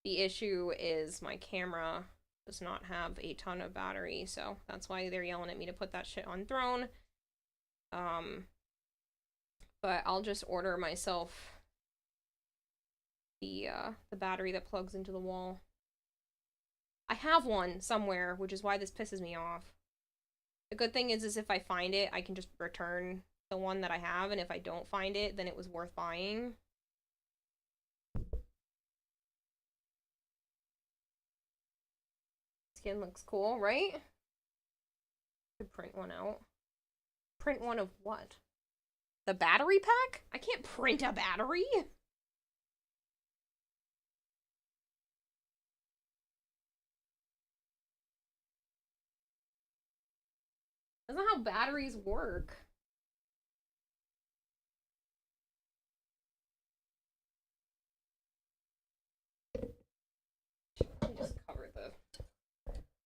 The issue is my camera does not have a ton of battery, so that's why they're yelling at me to put that shit on Throne. But I'll just order myself the battery that plugs into the wall. I have one somewhere, which is why this pisses me off. The good thing is if I find it, I can just return the one that I have, and if I don't find it, then it was worth buying. Skin looks cool, right? Could print one out. Print one of what? The battery pack? I can't print a battery! That's not how batteries work. Let me just cover the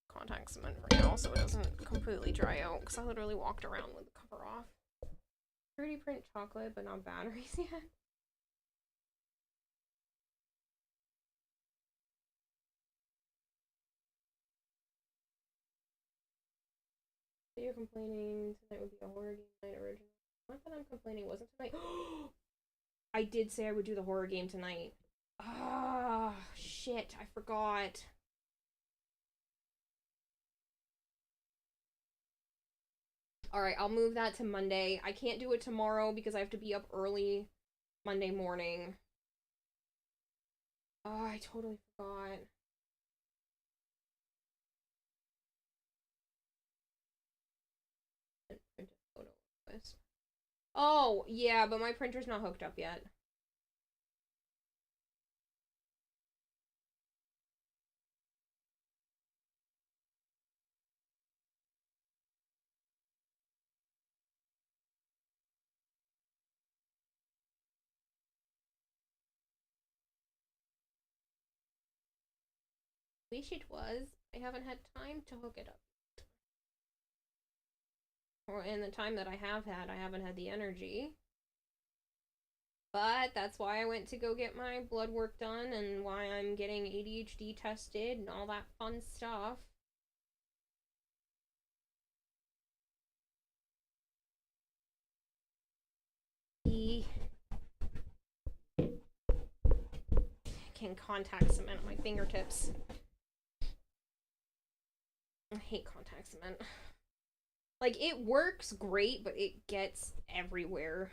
contact cement for now so it doesn't completely dry out, because I literally walked around with the cover off. 3D print chocolate, but not batteries yet. So you're complaining tonight would be a horror game night original. Not that I'm complaining, wasn't tonight. I did say I would do the horror game tonight. Ah, shit, I forgot. Alright, I'll move that to Monday. I can't do it tomorrow because I have to be up early Monday morning. Oh, I totally forgot. Oh, yeah, but my printer's not hooked up yet. Wish it was. I haven't had time to hook it up. Or in the time that I have had, I haven't had the energy. But that's why I went to go get my blood work done and why I'm getting ADHD tested and all that fun stuff. Can contact cement on my fingertips. I hate contact cement. Like, it works great, but it gets everywhere.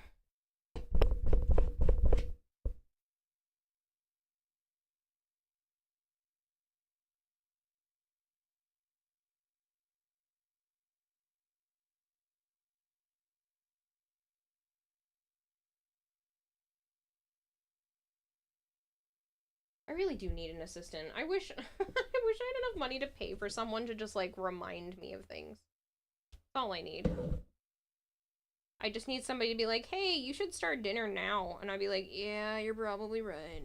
I really do need an assistant. I wish I had enough money to pay for someone to just, like, remind me of things. That's all I need. I just need somebody to be like, hey, you should start dinner now. And I'd be like, yeah, you're probably right.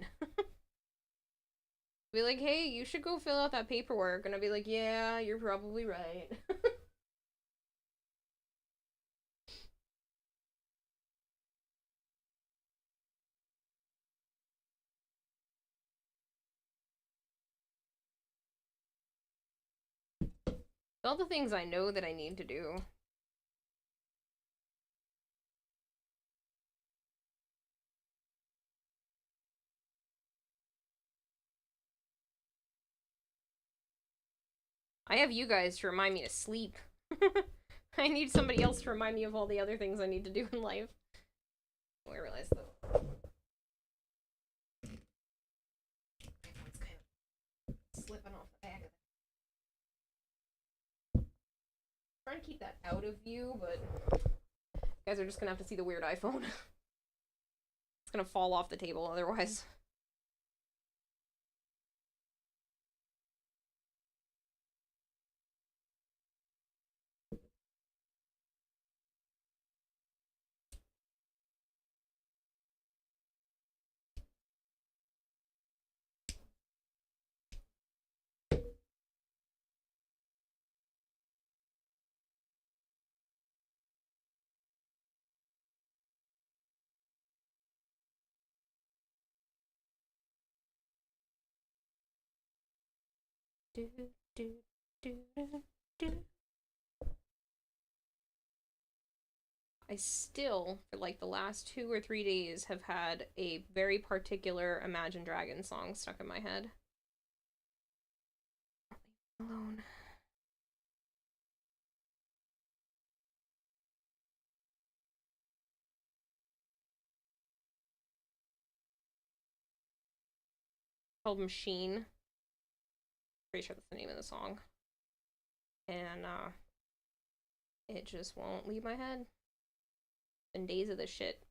Be like, hey, you should go fill out that paperwork. And I'd be like, yeah, you're probably right. All the things I know that I need to do. I have you guys to remind me to sleep. I need somebody else to remind me of all the other things I need to do in life. Oh, I realized that. It's kind of slipping off the back of it. Trying to keep that out of view, but you guys are just gonna have to see the weird iPhone. It's gonna fall off the table otherwise. Do, do, do, do. I still, for like the last 2 or 3 days, have had a very particular Imagine Dragons song stuck in my head. Leave me alone. Called Machine. Pretty sure that's the name of the song. And it just won't leave my head. Been days of this shit.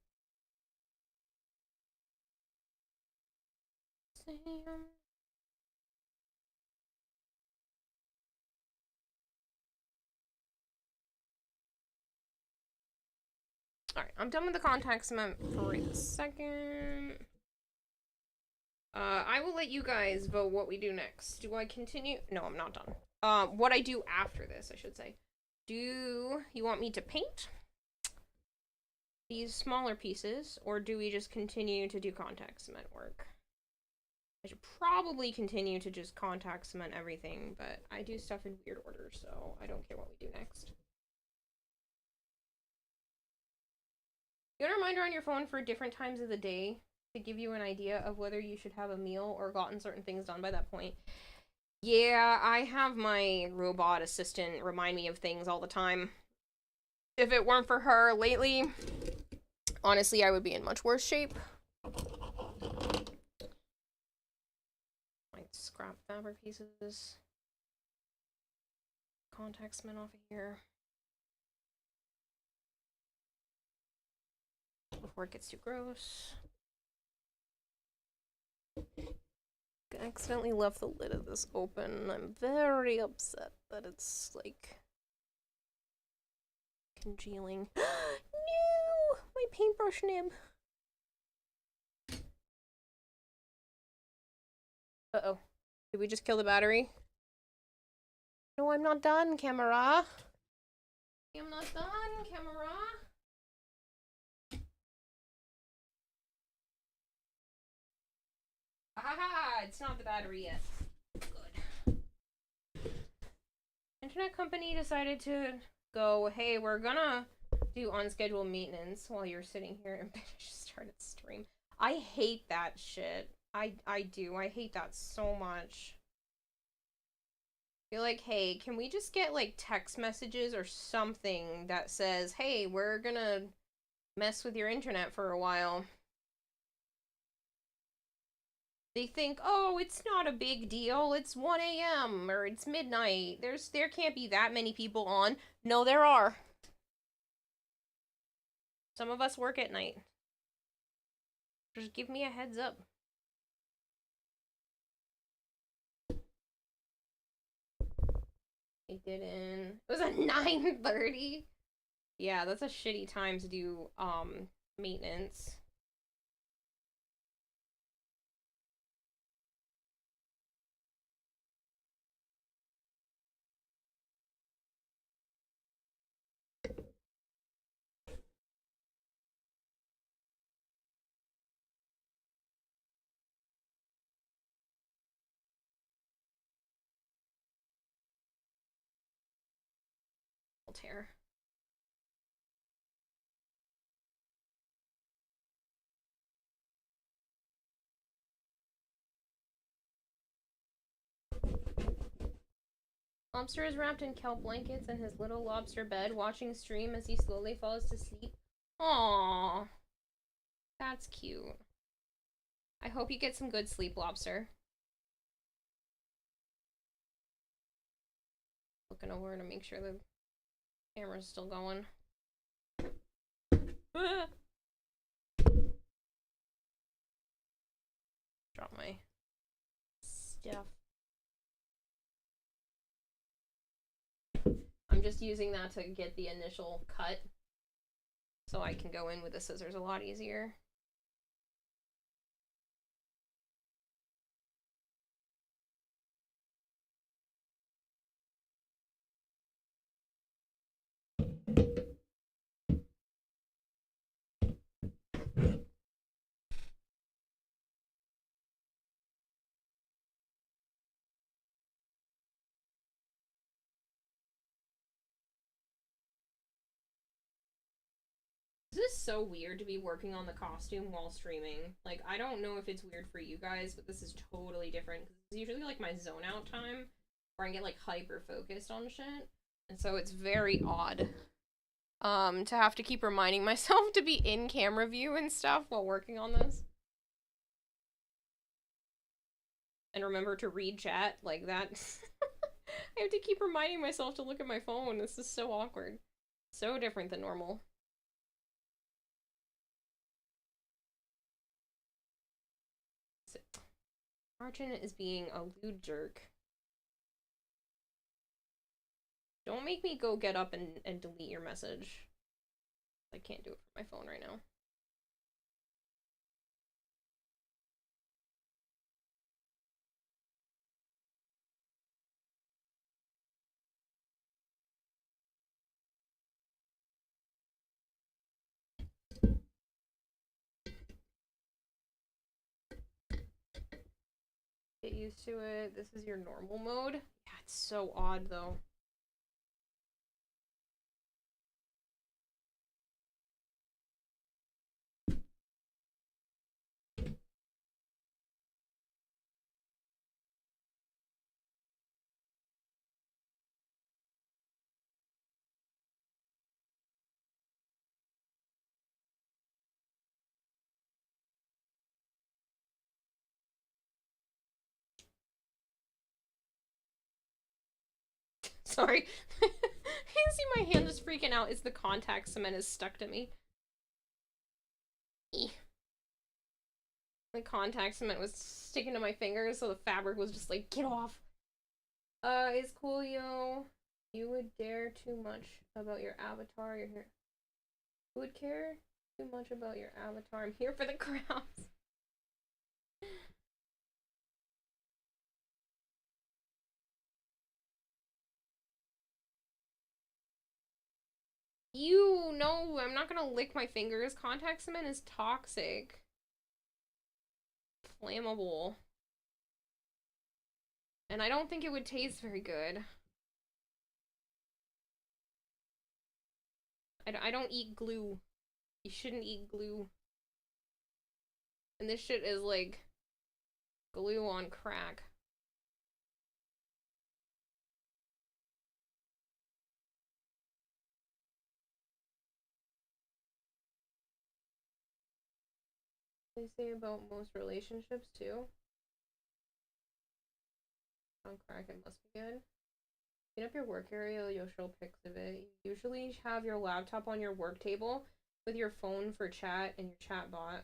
Sam. Alright, I'm done with the contact cement for a second. I will let you guys vote what we do next. Do I continue? No, I'm not done. What I do after this, I should say. Do you want me to paint these smaller pieces, or do we just continue to do contact cement work? I should probably continue to just contact cement everything, but I do stuff in weird order, so I don't care what we do next. You want a reminder on your phone for different times of the day to give you an idea of whether you should have a meal or gotten certain things done by that point? Yeah, I have my robot assistant remind me of things all the time. If it weren't for her lately, honestly, I would be in much worse shape. Like scrap fabric pieces. Contact cement off of here. Before it gets too gross. I accidentally left the lid of this open. I'm very upset that it's like congealing. No! My paintbrush nib. Uh-oh. Did we just kill the battery? No, I'm not done, camera. I'm not done, camera. Aha! It's not the battery yet. Good. Internet company decided to go, hey, we're gonna do unscheduled maintenance while you're sitting here and just started stream. I hate that shit. I do. I hate that so much. You're like, hey, can we just get like text messages or something that says, hey, we're gonna mess with your internet for a while. They think, oh, it's not a big deal. It's 1 a.m. or it's midnight. There can't be that many people on. No, there are. Some of us work at night. Just give me a heads up. It didn't. It was at 9:30. Yeah, that's a shitty time to do maintenance. tear. Lobster is wrapped in kelp blankets in his little lobster bed, watching stream as he slowly falls to sleep. Aww. That's cute. I hope you get some good sleep, Lobster. Looking over to make sure the camera's still going. Drop my stuff. I'm just using that to get the initial cut so I can go in with the scissors a lot easier. This is so weird to be working on the costume while streaming. Like, I don't know if it's weird for you guys, but this is totally different. Because it's usually, like, my zone out time, where I get, like, hyper-focused on shit. And so it's very odd, to have to keep reminding myself to be in camera view and stuff while working on this. And remember to read chat, like that. I have to keep reminding myself to look at my phone. This is so awkward. So different than normal. Arjun is being a lewd jerk. Don't make me go get up and delete your message. I can't do it from my phone right now. Get used to it. This is your normal mode. Yeah, it's so odd though. Sorry. You see my hand just freaking out as the contact cement is stuck to me. The contact cement was sticking to my fingers, so the fabric was just like, get off. It's cool, yo. You would dare too much about your avatar. You're here. Who would care too much about your avatar? I'm here for the crowds. You no, I'm not gonna lick my fingers. Contact cement is toxic. Flammable. And I don't think it would taste very good. I don't eat glue. You shouldn't eat glue. And this shit is like glue on crack. They say about most relationships too. On crack, it must be good. Clean up your work area, you'll show pics of it. You usually have your laptop on your work table with your phone for chat and your chat bot.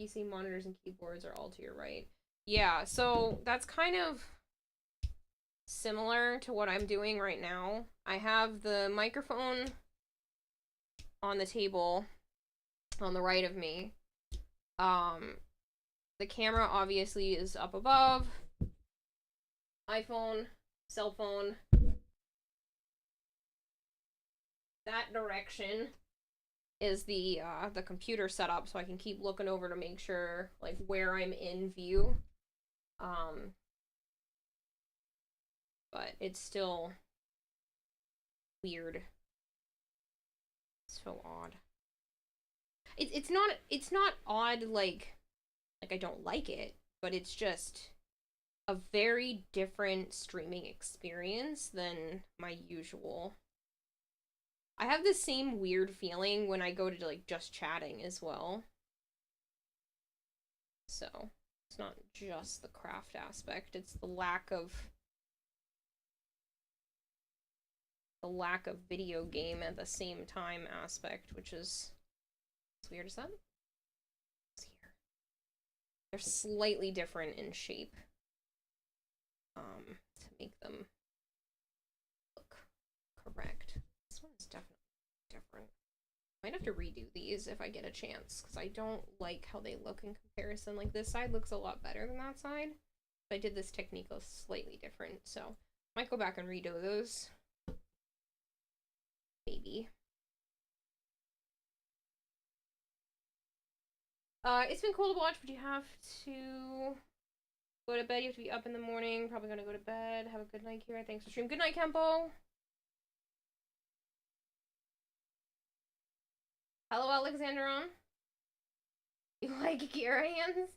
PC monitors and keyboards are all to your right. Yeah, so that's kind of similar to what I'm doing right now. I have the microphone on the table on the right of me. The camera obviously is up above. iPhone, cell phone. That direction is the computer setup, so I can keep looking over to make sure like where I'm in view. But it's still weird so odd. It's not odd like I don't like it, but it's just a very different streaming experience than my usual. I have the same weird feeling when I go to like just chatting as well. So, it's not just the craft aspect, it's the lack of video game at the same time aspect, which is it's weird. Is that? It's here. They're slightly different in shape. To make them look correct. This one's definitely different. Might have to redo these if I get a chance, because I don't like how they look in comparison. Like, this side looks a lot better than that side. But I did this technique slightly different, so I might go back and redo those. Maybe. It's been cool to watch, but you have to go to bed. You have to be up in the morning. Probably gonna go to bed. Have a good night, Kira. Thanks for stream. Good night, Kempo. Hello, Alexandron. You like Kira hands?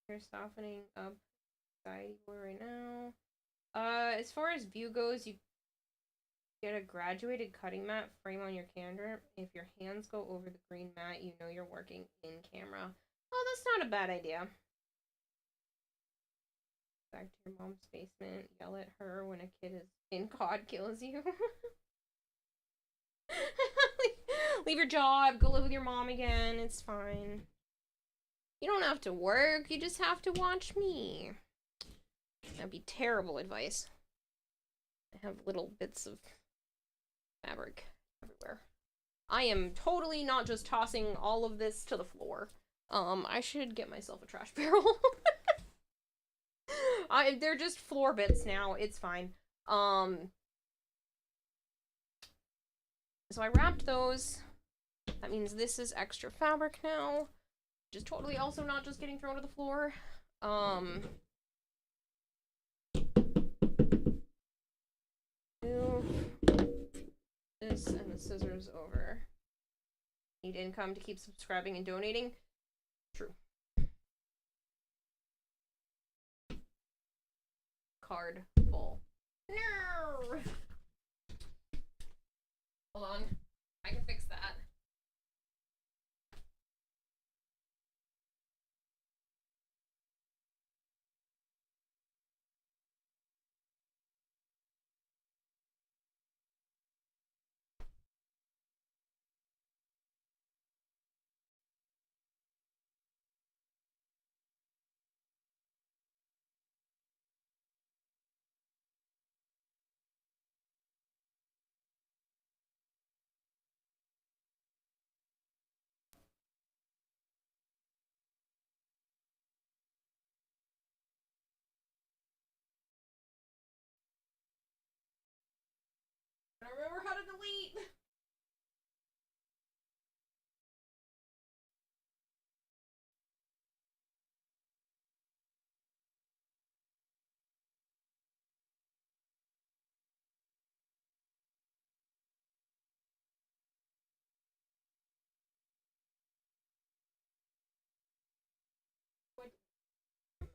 You're softening up anxiety right now. As far as view goes, you get a graduated cutting mat frame on your calendar. If your hands go over the green mat, you know you're working in camera. Oh, that's not a bad idea. Back to your mom's basement, yell at her when a kid is in COD kills you. Leave your job, go live with your mom again, it's fine. You don't have to work, you just have to watch me. That'd be terrible advice. I have little bits of fabric everywhere. I am totally not just tossing all of this to the floor. I should get myself a trash barrel. They're just floor bits now, it's fine. So I wrapped those. That means this is extra fabric now. Which is totally also not just getting thrown to the floor. Move this and the scissors over. Need income to keep subscribing and donating? True. Card full. No! Hold on. I can fix that. I remember how to delete.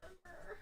Remember.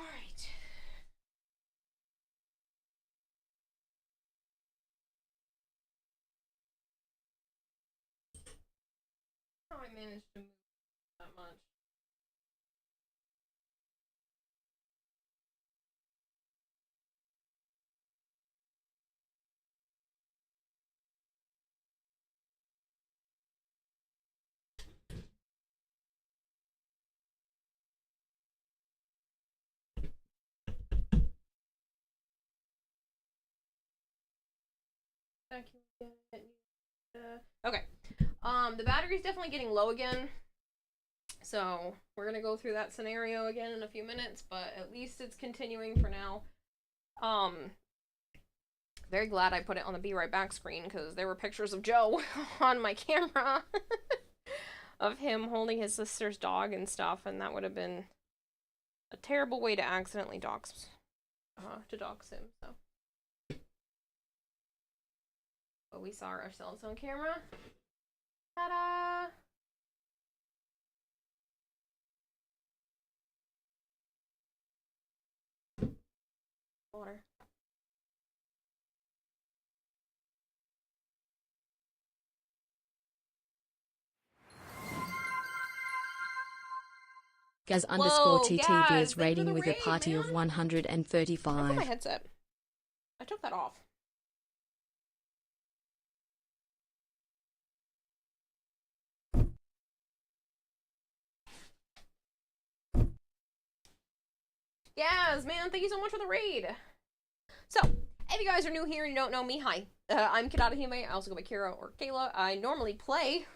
Alright. How I managed to move that much. Okay. The battery's definitely getting low again. So we're gonna go through that scenario again in a few minutes, but at least it's continuing for now. Very glad I put it on the Be Right Back screen because there were pictures of Joe on my camera of him holding his sister's dog and stuff, and that would have been a terrible way to accidentally dox him. So, but we saw ourselves on camera. Ta-da! Water. Gaz Whoa, underscore TTV Gaz, is thank you for rating the with a raid, party of man. I 135. put my headset. I took that off. Yes, man, thank you so much for the raid. So, if you guys are new here and you don't know me, hi. I'm Kidata I also go by Kira or Kayla. I normally play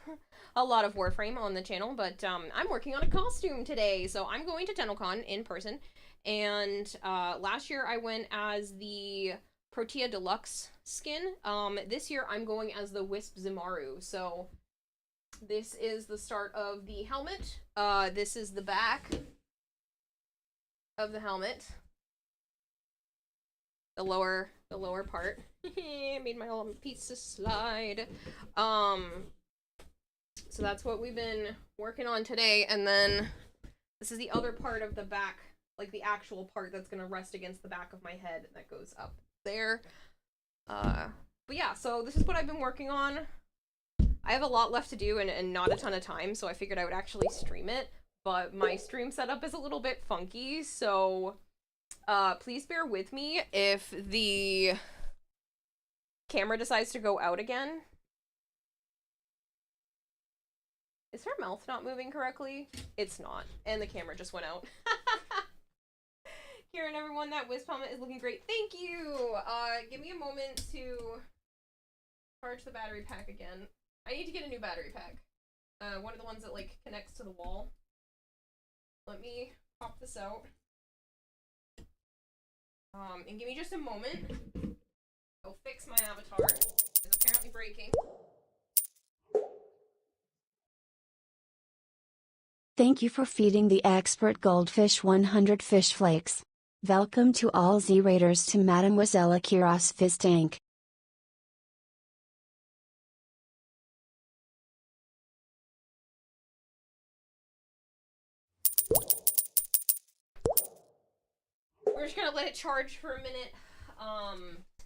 a lot of Warframe on the channel, but I'm working on a costume today, so I'm going to TennoCon in person. And last year I went as the Protea Deluxe skin. This year I'm going as the Wisp Zimaru. So this is the start of the helmet. This is the back of the helmet. The lower part. Made my little piece to slide. So that's what we've been working on today, and then this is the other part of the back, like the actual part that's gonna rest against the back of my head that goes up there. But yeah, so this is what I've been working on. I have a lot left to do and not a ton of time, so I figured I would actually stream it, but my stream setup is a little bit funky, so please bear with me if the camera decides to go out again. Is her mouth not moving correctly? It's not. And the camera just went out. Here and everyone, that Wisp helmet is looking great. Thank you! Give me a moment to charge the battery pack again. I need to get a new battery pack. One of the ones that, like, connects to the wall. Let me pop this out. And give me just a moment. I'll fix my avatar. It's apparently breaking. Thank you for feeding the expert goldfish 100 fish flakes. Welcome to all Z-Raiders to Mademoiselle Akira's Fish Tank. We're just gonna let it charge for a minute.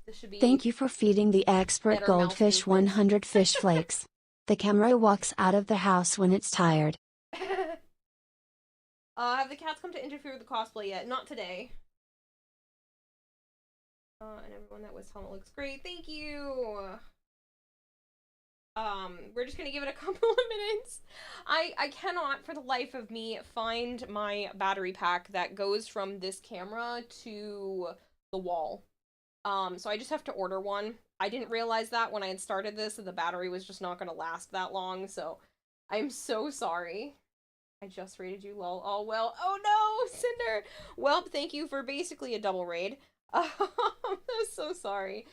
This should be. Thank you for feeding the expert goldfish 100 fish flakes. The camera walks out of the house when it's tired. Have the cats come to interfere with the cosplay yet? Not today. And everyone that was helmet looks great. Thank you. We're just gonna give it a couple of minutes. I cannot for the life of me find my battery pack that goes from this camera to the wall. So I just have to order one. I didn't realize that when I had started this, that the battery was just not gonna last that long, so I'm so sorry. I just raided you, lol. Oh, well. Oh, no, Cinder. Well, thank you for basically a double raid. I'm so sorry.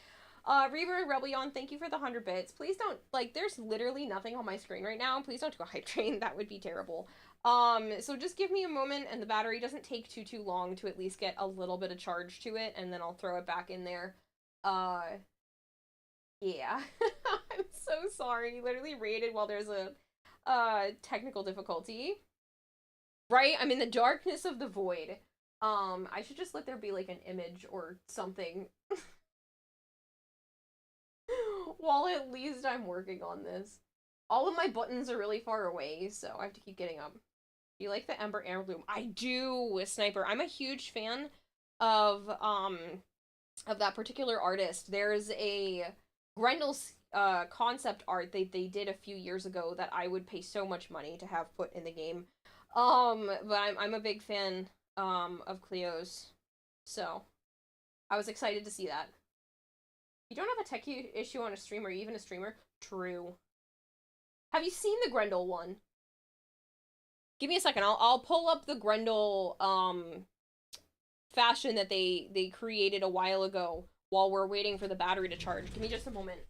Reaver and Rebellion, thank you for the 100 bits. Please don't, like, there's literally nothing on my screen right now. Please don't do a hype train. That would be terrible. So just give me a moment, and the battery doesn't take too long to at least get a little bit of charge to it, and then I'll throw it back in there. Yeah. I'm so sorry. Literally raided while there's a technical difficulty. Right? I'm in the darkness of the void. I should just let there be like an image or something while at least I'm working on this. All of my buttons are really far away, so I have to keep getting up. Do you like the Ember Heirloom? I do with Sniper. I'm a huge fan of that particular artist. There's a Grendel's concept art they did a few years ago that I would pay so much money to have put in the game. But I'm a big fan of Cleo's. So, I was excited to see that. You don't have a tech issue on a stream, or even a streamer? True. Have you seen the Grendel one? Give me a second. I'll pull up the Grendel fashion that they created a while ago while we're waiting for the battery to charge. Give me just a moment.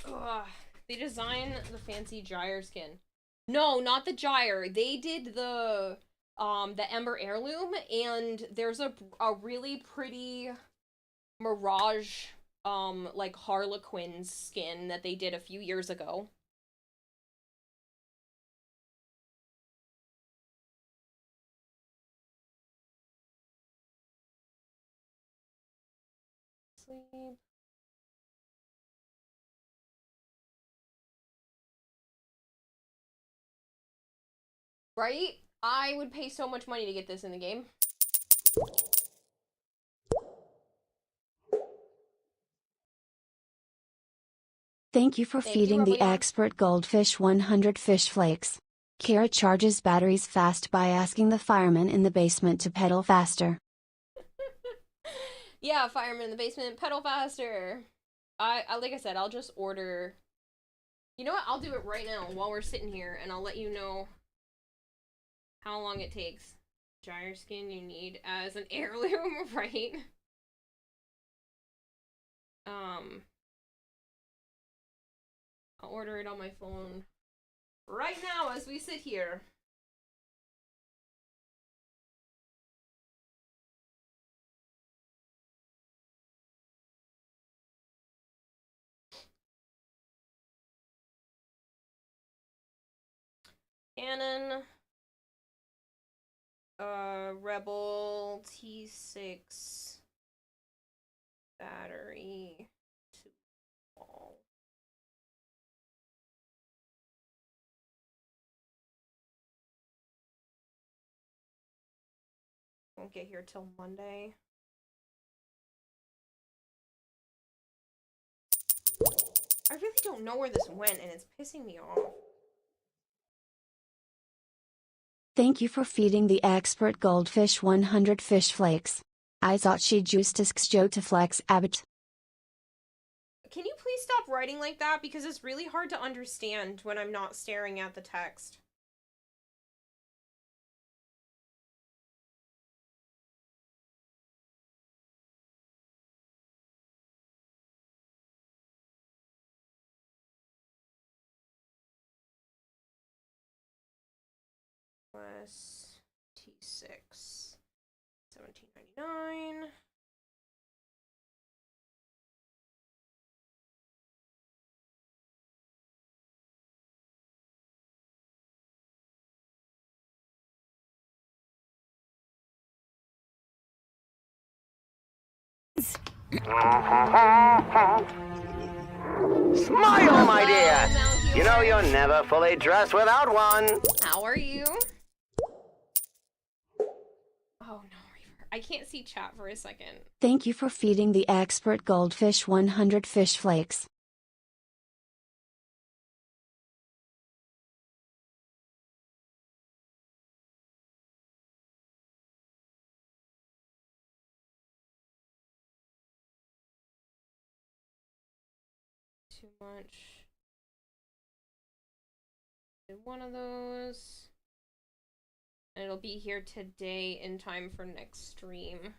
Ugh. They designed the fancy gyre skin. No, not the gyre. They did the Ember Heirloom, and there's a really pretty Mirage like Harlequin skin that they did a few years ago. Sleep. Right? I would pay so much money to get this in the game. Thank you for Thank you, feeding the Rebel expert goldfish 100 fish flakes. Kira charges batteries fast by asking the fireman in the basement to pedal faster. Yeah, fireman in the basement, pedal faster. I like I said, I'll just order. You know what? I'll do it right now while we're sitting here, and I'll let you know how long it takes. Gyre skin you need as an heirloom, right? Um, I'll order it on my phone right now as we sit here. Canon, Rebel T6 battery to wall. Won't get here till Monday. I really don't know where this went, and it's pissing me off. Thank you for feeding the expert goldfish 100 fish flakes. I thought she justisks Joe to flex abbott. Can you please stop writing like that? Because it's really hard to understand when I'm not staring at the text. Plus T6. 17.99. Smile, my dear! You know you're never fully dressed without one. How are you? Oh no, Reaver. I can't see chat for a second. Thank you for feeding the expert goldfish 100 fish flakes. Too much. Did one of those. And it'll be here today in time for next stream.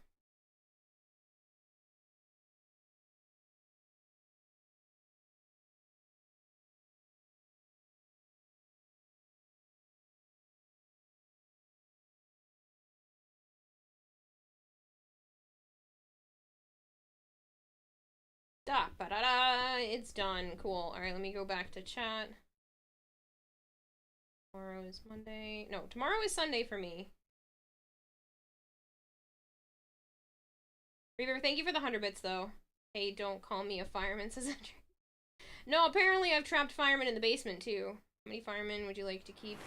Da ba da da! It's done. Cool. Alright, let me go back to chat. Tomorrow is Monday. No, tomorrow is Sunday for me. Reaver, thank you for the 100 bits, though. Hey, don't call me a fireman, says Andrew. No, apparently I've trapped firemen in the basement, too. How many firemen would you like to keep?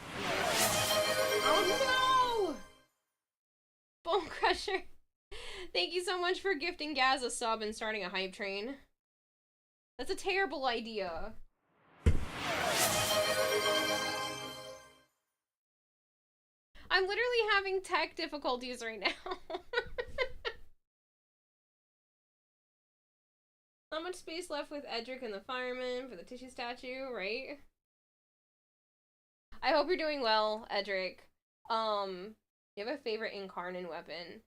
Oh, no! Bone Crusher. Thank you so much for gifting Gaz a sub and starting a hype train. That's a terrible idea. I'm literally having tech difficulties right now. Not much space left with Edric and the fireman for the tissue statue, right? I hope you're doing well, Edric. You have a favorite Incarnon weapon?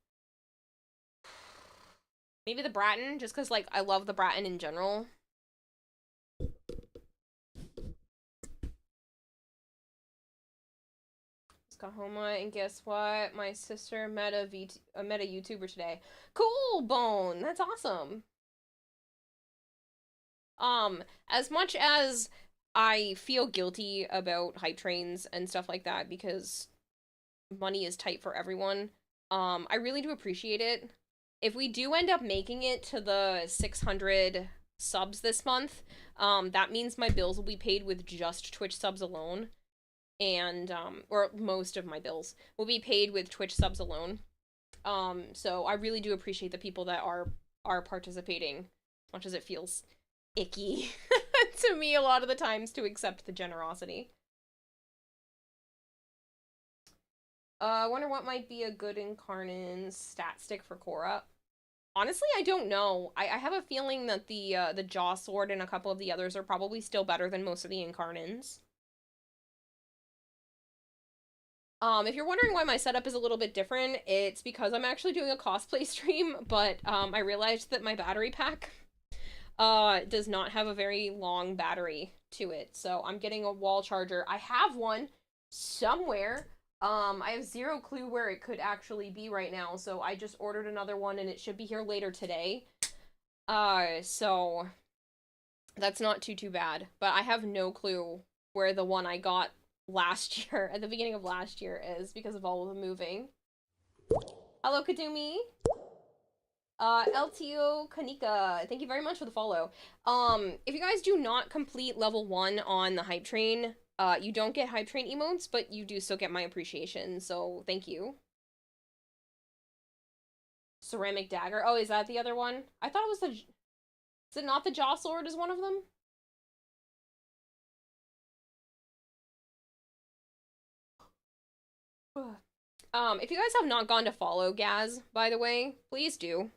Maybe the Bratton, just because, like, I love the Bratton in general. Kahoma, and guess what? My sister met a YouTuber today. Cool, Bone! That's awesome! As much as I feel guilty about hype trains and stuff like that because money is tight for everyone, I really do appreciate it. If we do end up making it to the 600 subs this month, that means my bills will be paid with just Twitch subs alone. And, or most of my bills will be paid with Twitch subs alone. So I really do appreciate the people that are participating, as much as it feels icky to me a lot of the times to accept the generosity. I wonder what might be a good Incarnon stat stick for Korra. Honestly, I don't know. I have a feeling that the Jaw Sword and a couple of the others are probably still better than most of the Incarnons. If you're wondering why my setup is a little bit different, it's because I'm actually doing a cosplay stream, but I realized that my battery pack does not have a very long battery to it, so I'm getting a wall charger. I have one somewhere. I have zero clue where it could actually be right now, so I just ordered another one and it should be here later today. So that's not too bad, but I have no clue where the one I got last year, at the beginning of last year, is because of all of the moving. Hello, Kadumi. LTO Kanika, thank you very much for the follow. If you guys do not complete level 1 on the hype train, you don't get hype train emotes, but you do still get my appreciation, so thank you. Ceramic dagger. Oh, is that the other one? I thought it was the... Is it not the Jaw Sword is one of them? If you guys have not gone to follow Gaz, by the way, please do.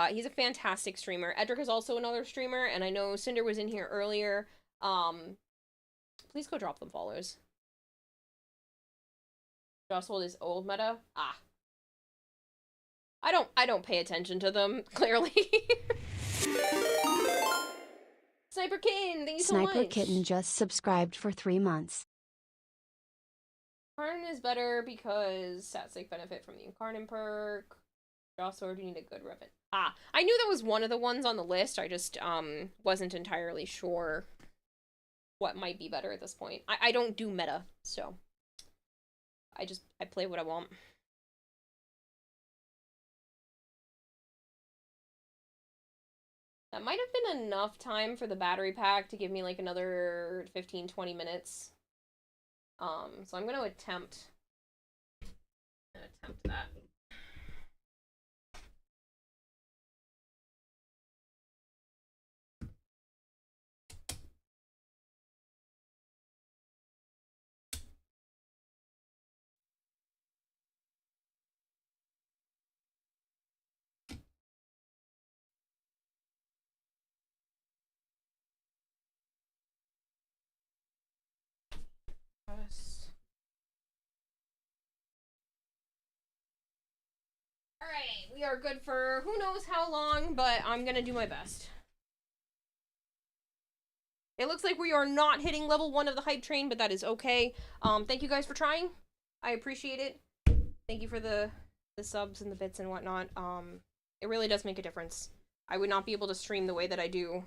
He's a fantastic streamer. Edric is also another streamer, and I know Cinder was in here earlier. Please go drop them follows. Joswold is old meta. Ah. I don't pay attention to them, clearly. Sniper Kitten, thank you so much. Sniper Kitten just subscribed for 3 months. Incarnon is better because stats benefit from the Incarnon perk. Jaw Sword, you need a good weapon. Ah, I knew that was one of the ones on the list. I just wasn't entirely sure what might be better at this point. I don't do meta, so I play what I want. That might have been enough time for the battery pack to give me like another 15-20 minutes. So I'm gonna attempt that. We are good for who knows how long, but I'm gonna do my best. It looks like we are not hitting level 1 of the hype train, but that is okay. Thank you guys for trying. I appreciate it. Thank you for the subs and the bits and whatnot. It really does make a difference. I would not be able to stream the way that I do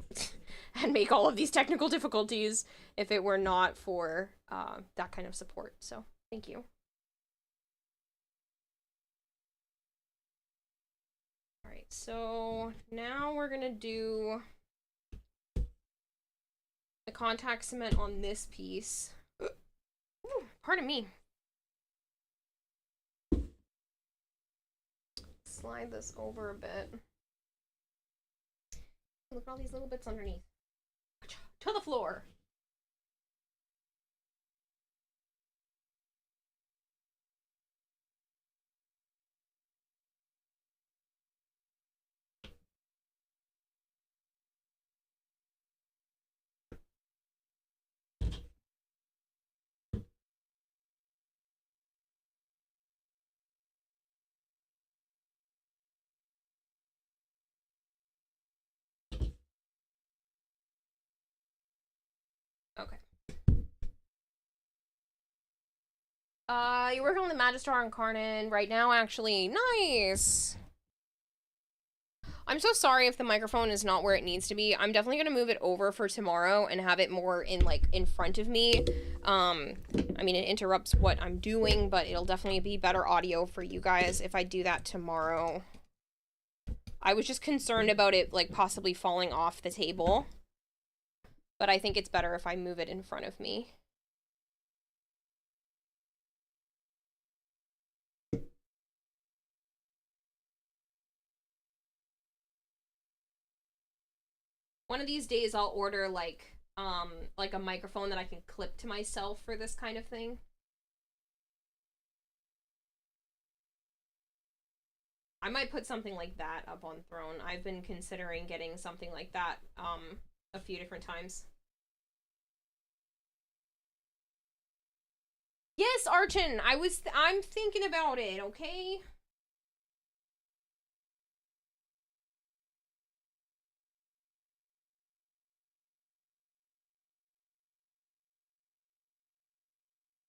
and make all of these technical difficulties if it were not for that kind of support. So, thank you. Alright, so now we're gonna do the contact cement on this piece. Ooh, pardon me. Slide this over a bit. Look at all these little bits underneath. To the floor. Okay. You're working on the Magistar and Karnan right now, actually. Nice! I'm so sorry if the microphone is not where it needs to be. I'm definitely gonna move it over for tomorrow and have it more in, like, in front of me. I mean, it interrupts what I'm doing, but it'll definitely be better audio for you guys if I do that tomorrow. I was just concerned about it, like, possibly falling off the table. But I think it's better if I move it in front of me. One of these days I'll order like a microphone that I can clip to myself for this kind of thing. I might put something like that up on Throne. I've been considering getting something like that a few different times. Yes, Archon, I'm thinking about it, okay?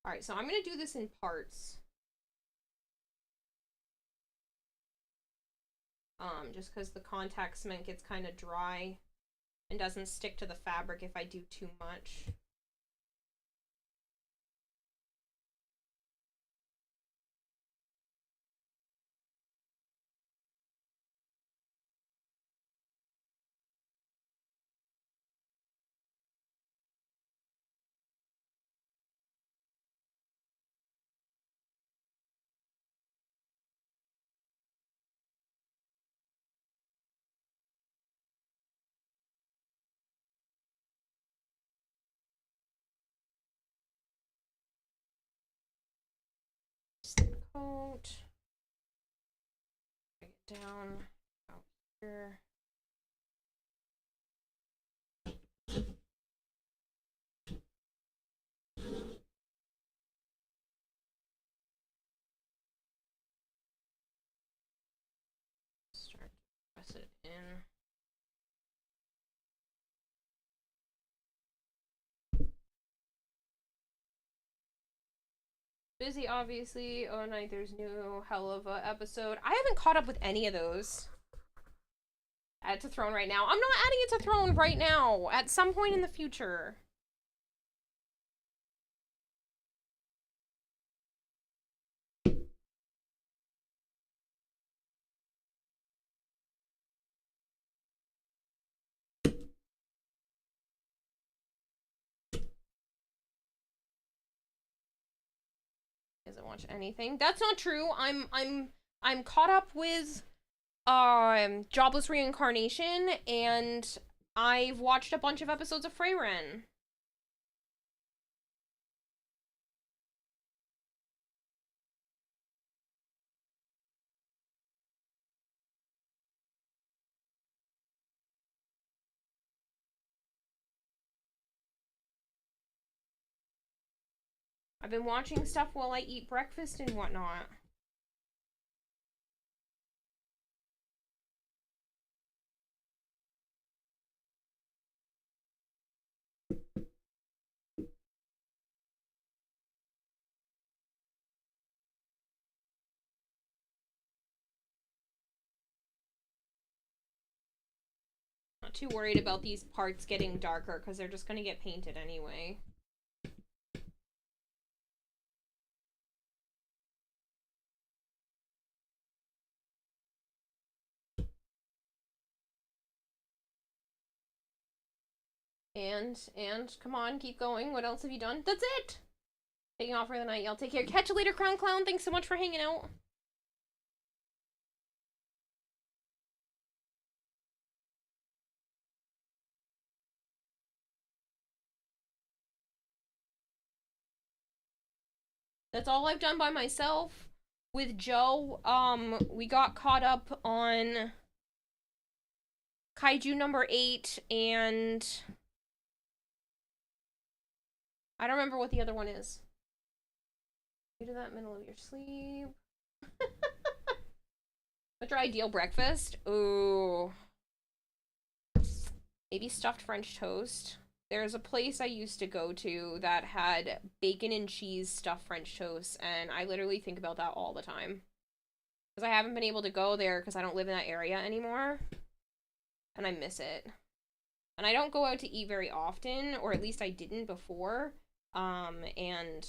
Alright, so I'm gonna do this in parts. Just because the contact cement gets kind of dry and doesn't stick to the fabric if I do too much. Coat. Bring it down out here. Start to press it in. Busy, obviously. Oh, night, there's new hell of a episode. I haven't caught up with any of those. Add to Throne right now. I'm not adding it to Throne right now. At some point in the future. Doesn't watch anything. That's not true. I'm caught up with Jobless Reincarnation, and I've watched a bunch of episodes of Freyren. I've been watching stuff while I eat breakfast and whatnot. not too worried about these parts getting darker because they're just gonna get painted anyway. And, come on, keep going. What else have you done? That's it! Taking off for the night. Y'all take care. Catch you later, Crown Clown. Thanks so much for hanging out. That's all I've done by myself. With Joe, we got caught up on Kaiju number 8, and I don't remember what the other one is. You do that in the middle of your sleep. What's your ideal breakfast? Ooh. Maybe stuffed French toast. There's a place I used to go to that had bacon and cheese stuffed French toast, and I literally think about that all the time. Because I haven't been able to go there because I don't live in that area anymore. And I miss it. And I don't go out to eat very often, or at least I didn't before. And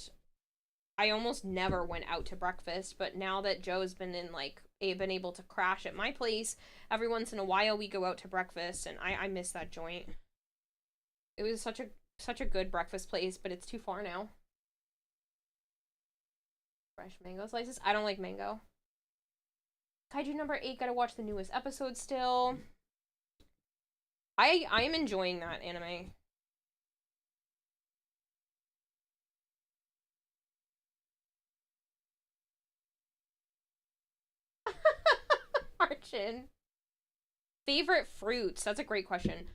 I almost never went out to breakfast, but now that Joe's been been able to crash at my place, every once in a while we go out to breakfast, and I miss that joint. It was such a good breakfast place, but it's too far now. Fresh mango slices? I don't like mango. Kaiju number 8, gotta watch the newest episode still. I am enjoying that anime. Archin. Favorite fruits? That's a great question.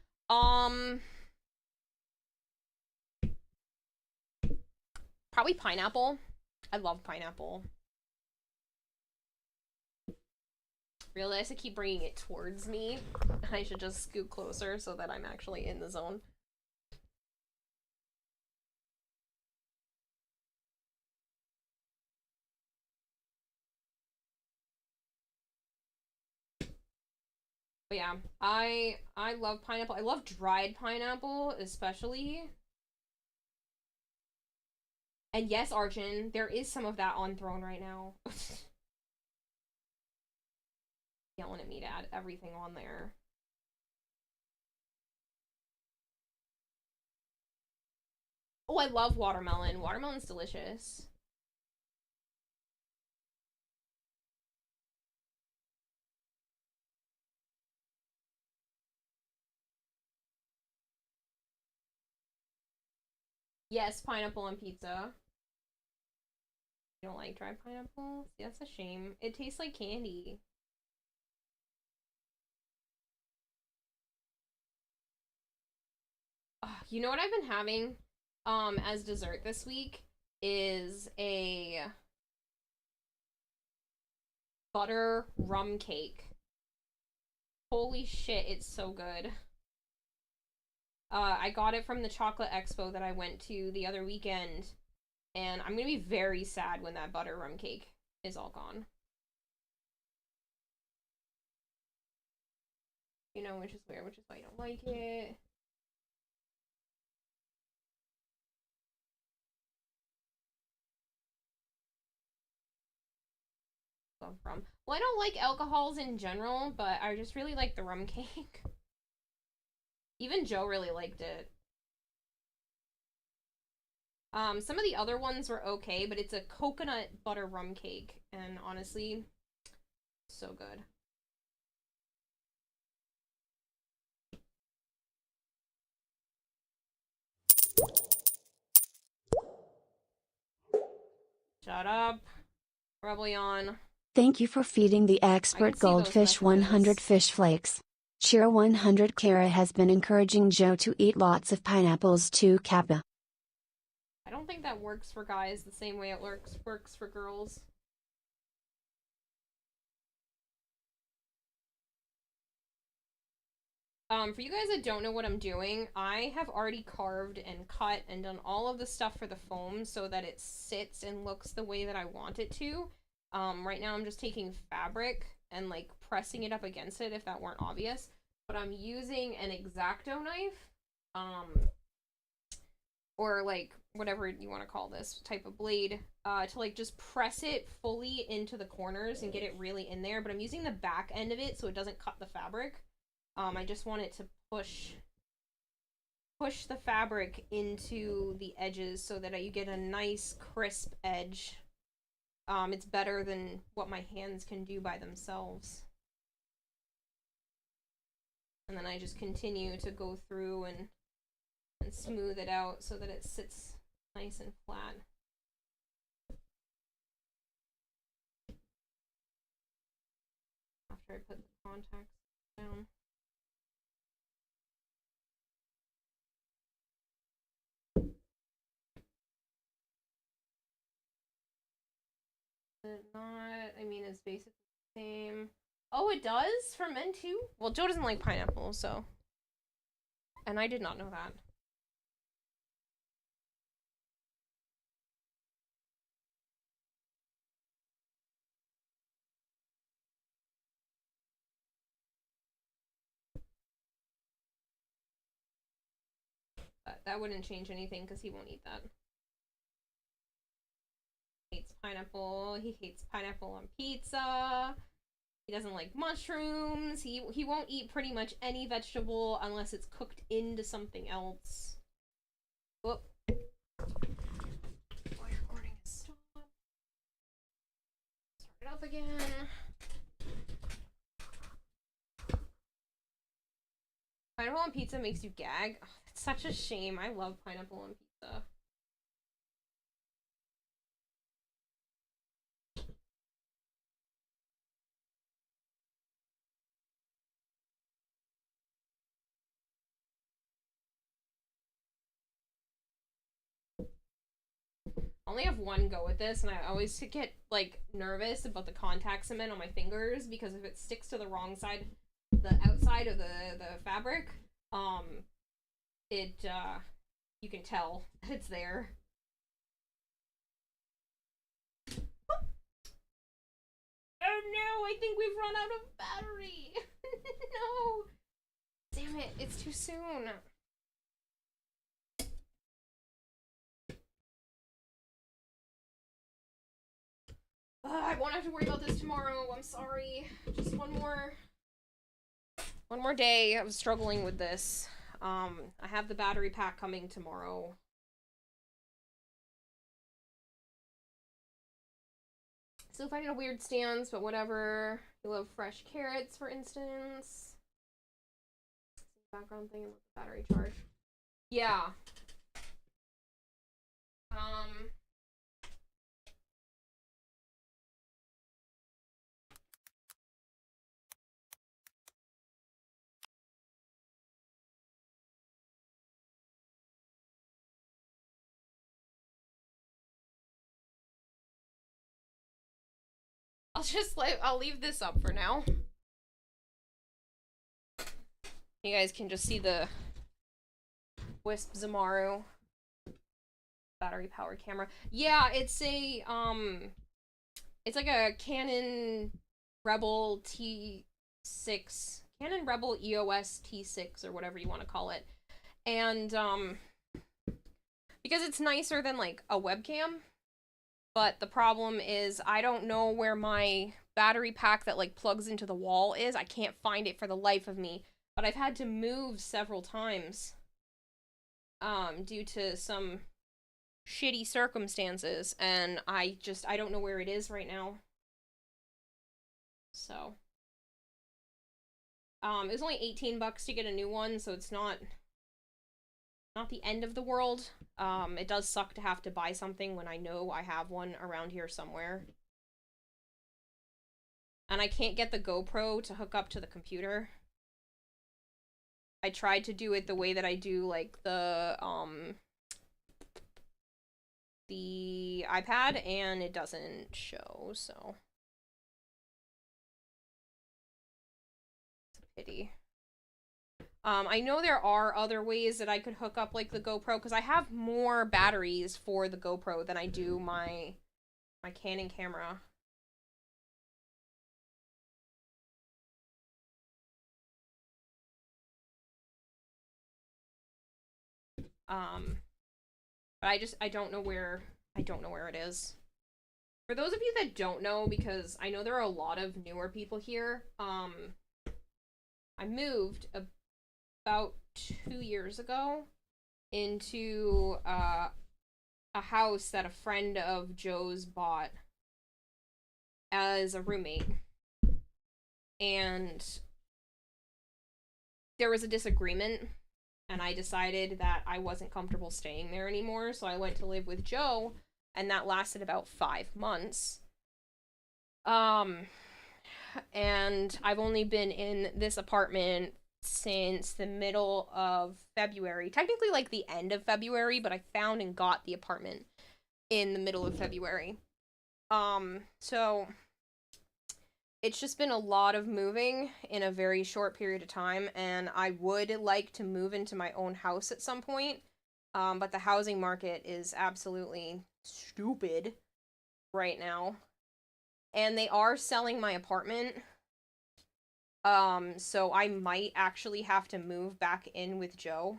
Probably pineapple. I love pineapple. Realize I keep bringing it towards me. I should just scoot closer so that I'm actually in the zone. But yeah, I love pineapple. I love dried pineapple, especially. And yes, Arjun, there is some of that on Throne right now. Yelling at me to add everything on there. Oh, I love watermelon. Watermelon's delicious. Yes, pineapple on pizza. You don't like dried pineapple? See, that's a shame. It tastes like candy. You know what I've been having as dessert this week is a butter rum cake. Holy shit, it's so good. I got it from the chocolate expo that I went to the other weekend, and I'm gonna be very sad when that butter rum cake is all gone. You know, which is weird, which is why I don't like it. From. Well, I don't like alcohols in general, but I just really like the rum cake. Even Joe really liked it. Some of the other ones were okay, but it's a coconut butter rum cake, and honestly, so good. Shut up. Rebellion. Thank you for feeding the expert goldfish 100 fish flakes. Cheer 100 Kara has been encouraging Joe to eat lots of pineapples too, Kappa. I don't think that works for guys the same way it works for girls. For you guys that don't know what I'm doing, I have already carved and cut and done all of the stuff for the foam so that it sits and looks the way that I want it to. Right now I'm just taking fabric and like pressing it up against it if that weren't obvious. but I'm using an X-Acto knife, or like whatever you want to call this type of blade, to like just press it fully into the corners and get it really in there. But I'm using the back end of it so it doesn't cut the fabric. I just want it to push the fabric into the edges so that you get a nice crisp edge. It's better than what my hands can do by themselves. And then I just continue to go through and smooth it out so that it sits nice and flat. After I put the contacts down. Not, I mean, it's basically the same. Oh, it does for men too? Well, Joe doesn't like pineapple, so. And I did not know that. But that wouldn't change anything because he won't eat that. He hates pineapple. He hates pineapple on pizza. He doesn't like mushrooms. He won't eat pretty much any vegetable unless it's cooked into something else. Whoop. My recording is stopped. Start it up again. Pineapple on pizza makes you gag. Oh, that's such a shame. I love pineapple on pizza. I only have one go with this, and I always get like nervous about the contact cement on my fingers because if it sticks to the wrong side, the outside of the fabric, you can tell that it's there. Oh no, I think we've run out of battery. No. Damn it, it's too soon. I won't have to worry about this tomorrow. I'm sorry. Just one more day of struggling with this. I have the battery pack coming tomorrow. So if I get a weird stance, but whatever. You love fresh carrots, for instance. Background thing and let the battery charge. Yeah. I'll leave this up for now. You guys can just see the Wisp Zamaru battery powered camera. Yeah, it's a it's like a Canon Rebel T6, Canon Rebel EOS T6 or whatever you want to call it. And because it's nicer than like a webcam, but the problem is I don't know where my battery pack that like plugs into the wall is. I can't find it for the life of me, but I've had to move several times due to some shitty circumstances, and I don't know where it is right now. So it was only $18 to get a new one, so it's not the end of the world. It does suck to have to buy something when I know I have one around here somewhere. And I can't get the GoPro to hook up to the computer. I tried to do it the way that I do, like, the iPad, and it doesn't show, so. It's a pity. I know there are other ways that I could hook up, like, the GoPro, because I have more batteries for the GoPro than I do my Canon camera. But I don't know where it is. For those of you that don't know, because I know there are a lot of newer people here, I moved about 2 years ago into a house that a friend of Joe's bought as a roommate. And there was a disagreement, and I decided that I wasn't comfortable staying there anymore, so I went to live with Joe, and that lasted about 5 months. And I've only been in this apartment since the middle of February. Technically, like, the end of February, but I found and got the apartment in the middle of February. So it's just been a lot of moving in a very short period of time, and I would like to move into my own house at some point. But the housing market is absolutely stupid right now. And they are selling my apartment. So I might actually have to move back in with Joe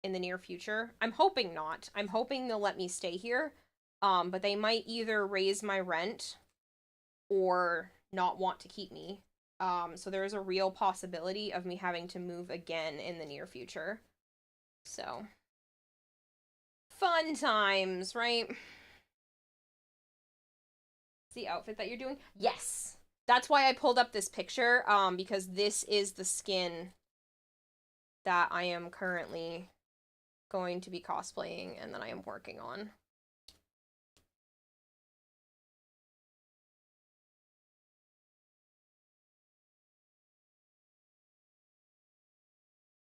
in the near future. I'm hoping not. I'm hoping they'll let me stay here. But they might either raise my rent or not want to keep me. So there is a real possibility of me having to move again in the near future. So, fun times, right? The outfit that you're doing? Yes! That's why I pulled up this picture, because this is the skin that I am currently going to be cosplaying and that I am working on.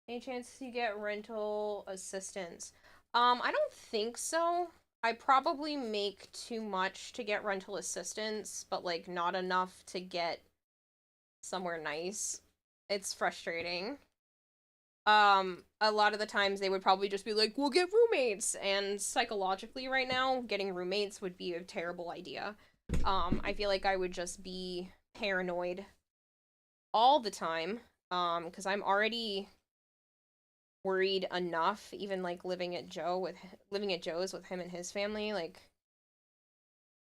Any chance you get rental assistance? I don't think so. I probably make too much to get rental assistance, but, like, not enough to get somewhere nice. It's frustrating. A lot of the times they would probably just be like, we'll get roommates, and psychologically right now, getting roommates would be a terrible idea. I feel like I would just be paranoid all the time, because I'm already worried enough, even, like, living at Joe's with him and his family, like,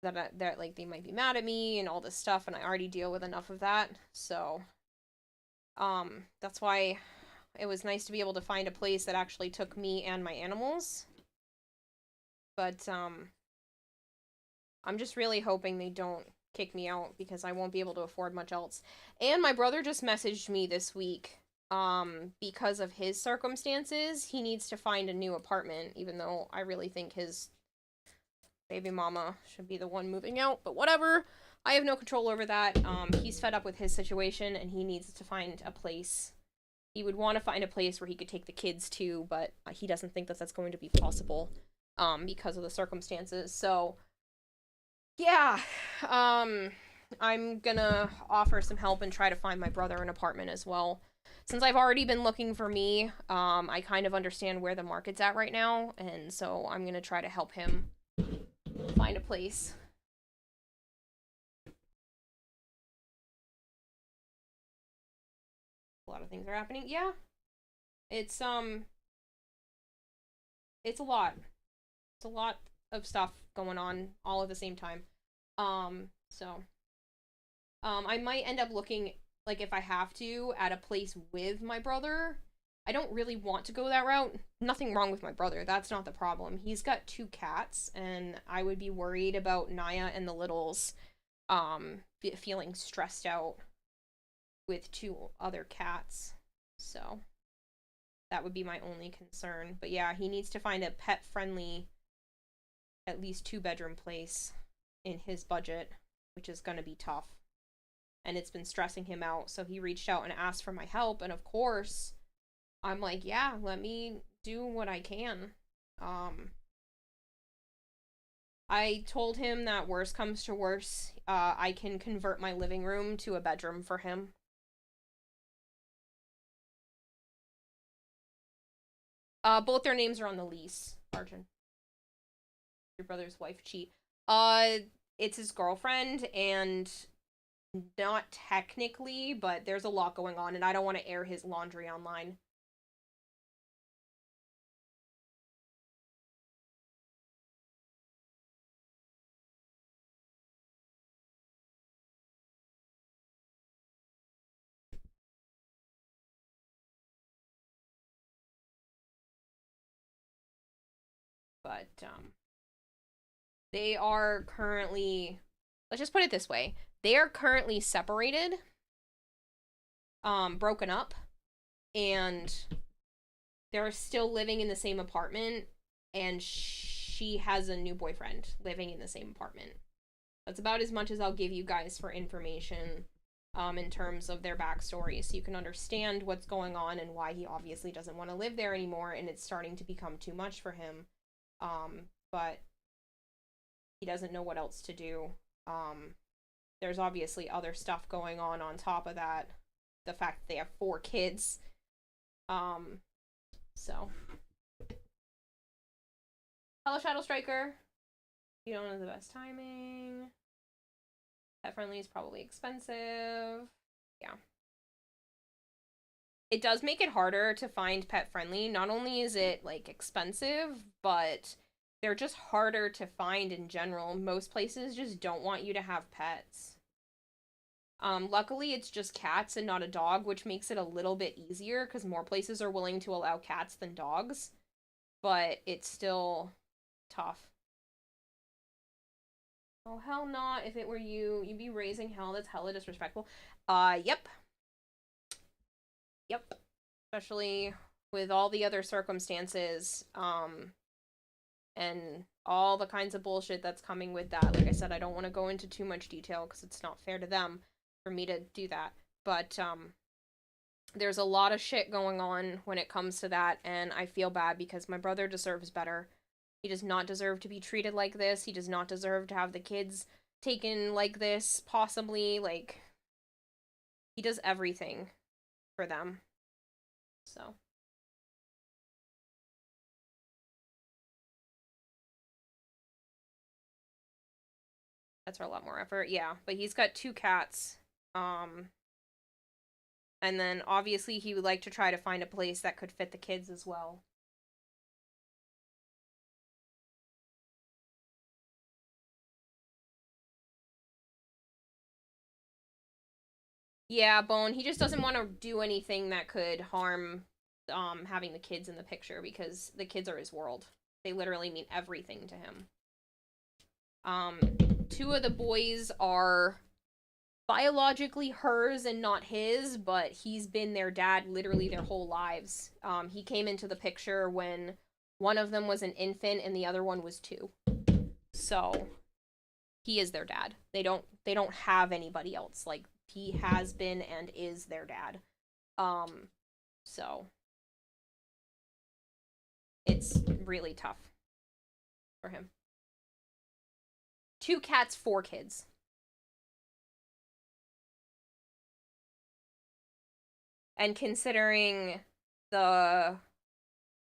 that like they might be mad at me and all this stuff, and I already deal with enough of that. So that's why it was nice to be able to find a place that actually took me and my animals. But I'm just really hoping they don't kick me out, because I won't be able to afford much else. And my brother just messaged me this week, because of his circumstances, he needs to find a new apartment, even though I really think his baby mama should be the one moving out, but whatever. I have no control over that. He's fed up with his situation, and he needs to find a place. He would want to find a place where he could take the kids to, but he doesn't think that that's going to be possible, because of the circumstances. So, yeah, I'm gonna offer some help and try to find my brother an apartment as well. Since I've already been looking for me, I kind of understand where the market's at right now, and so I'm gonna try to help him find a place. A lot of things are happening. Yeah. It's it's a lot. It's a lot of stuff going on all at the same time. So I might end up looking, like, if I have to, at a place with my brother. I don't really want to go that route. Nothing wrong with my brother. That's not the problem. He's got 2 cats, and I would be worried about Naya and the littles feeling stressed out with 2 other cats. So that would be my only concern. But yeah, he needs to find a pet-friendly, at least 2-bedroom place in his budget, which is going to be tough. And it's been stressing him out, so he reached out and asked for my help, and of course, I'm like, yeah, let me do what I can. I told him that worst comes to worst, I can convert my living room to a bedroom for him. Both their names are on the lease, Arjun. Your brother's wife cheat. It's his girlfriend, and not technically, but there's a lot going on, and I don't want to air his laundry online. But, they are currently, let's just put it this way. They are currently separated, broken up, and they're still living in the same apartment, and she has a new boyfriend living in the same apartment. That's about as much as I'll give you guys for information, in terms of their backstory, so you can understand what's going on and why he obviously doesn't want to live there anymore, and it's starting to become too much for him. But he doesn't know what else to do. There's obviously other stuff going on top of that. The fact that they have 4 kids. So. Hello, Shadow Striker. You don't know the best timing. Pet friendly is probably expensive. Yeah. It does make it harder to find pet friendly. Not only is it, like, expensive, but they're just harder to find in general. Most places just don't want you to have pets. Luckily, it's just cats and not a dog, which makes it a little bit easier, because more places are willing to allow cats than dogs. But it's still tough. Oh, hell not. If it were you, you'd be raising hell. That's hella disrespectful. Yep. Yep. Especially with all the other circumstances, and all the kinds of bullshit that's coming with that. Like I said, I don't want to go into too much detail because it's not fair to them for me to do that. But, there's a lot of shit going on when it comes to that, and I feel bad because my brother deserves better. He does not deserve to be treated like this. He does not deserve to have the kids taken like this, possibly. Like, he does everything for them. So. That's for a lot more effort. Yeah, but he's got 2 cats. And then obviously he would like to try to find a place that could fit the kids as well. Yeah, Bone, he just doesn't want to do anything that could harm having the kids in the picture, because the kids are his world. They literally mean everything to him. 2 of the boys are biologically hers and not his, but he's been their dad literally their whole lives. He came into the picture when one of them was an infant and the other one was 2. So he is their dad. They don't have anybody else. Like, he has been and is their dad. So it's really tough for him. 2 cats, 4 kids. And considering the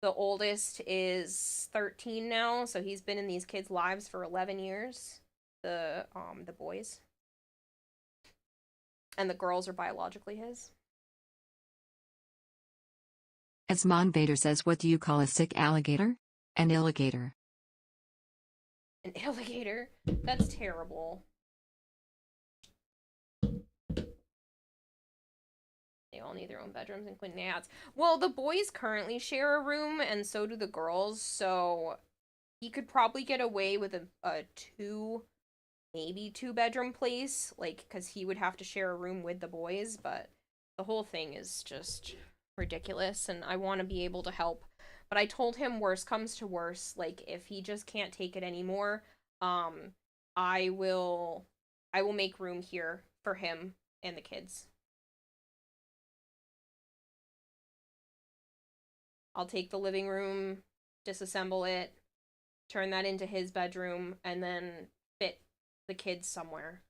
oldest is 13 now, so he's been in these kids' lives for 11 years. The boys. And the girls are biologically his. As Mon Vader says, what do you call a sick alligator? An alligator. An alligator? That's terrible. They all need their own bedrooms, including the cats. Well, the boys currently share a room, and so do the girls, so he could probably get away with a 2, maybe 2-bedroom place, like, because he would have to share a room with the boys, but the whole thing is just ridiculous, and I want to be able to help. But I told him worst comes to worst, like, if he just can't take it anymore, I will make room here for him and the kids. I'll take the living room, disassemble it, turn that into his bedroom, and then fit the kids somewhere.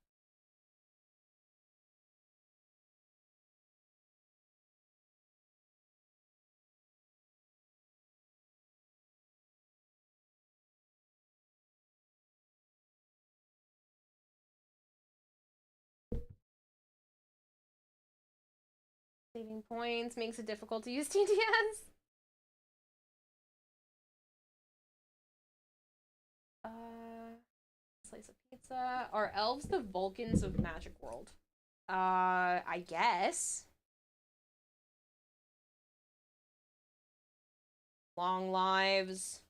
Saving points makes it difficult to use TDS. Slice of pizza. Are elves the Vulcans of Magic World? I guess. Long lives,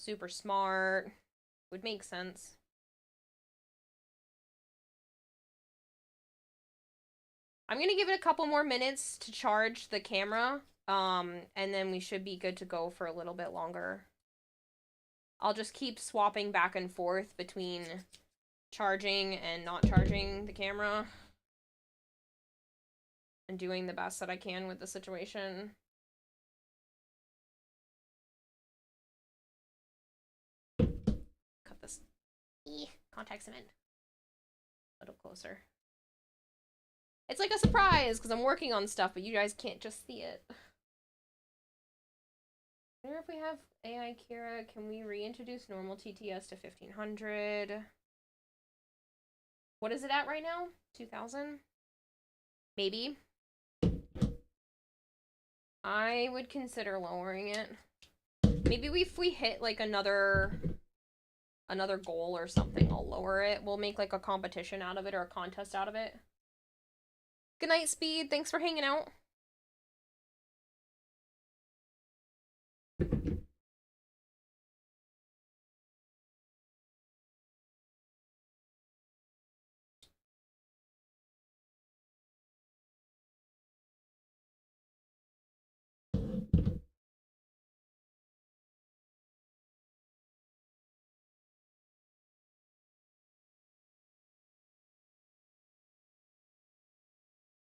super smart. Would make sense. I'm gonna give it a couple more minutes to charge the camera, and then we should be good to go for a little bit longer. I'll just keep swapping back and forth between charging and not charging the camera and doing the best that I can with the situation. Cut this contact cement a little closer. It's like a surprise because I'm working on stuff, but you guys can't just see it. I wonder if we have AI Kira, can we reintroduce normal TTS to 1500? What is it at right now? 2000? Maybe. I would consider lowering it. Maybe if we hit like another goal or something, I'll lower it. We'll make like a competition out of it or a contest out of it. Good night, Speed. Thanks for hanging out.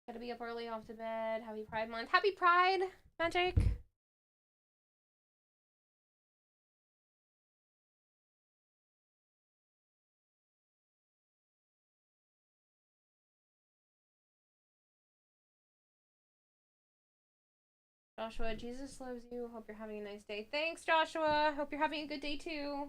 Gotta be up early, off to bed. Happy Pride Month. Happy Pride, Magic. Joshua, Jesus loves you. Hope you're having a nice day. Thanks, Joshua. Hope you're having a good day too.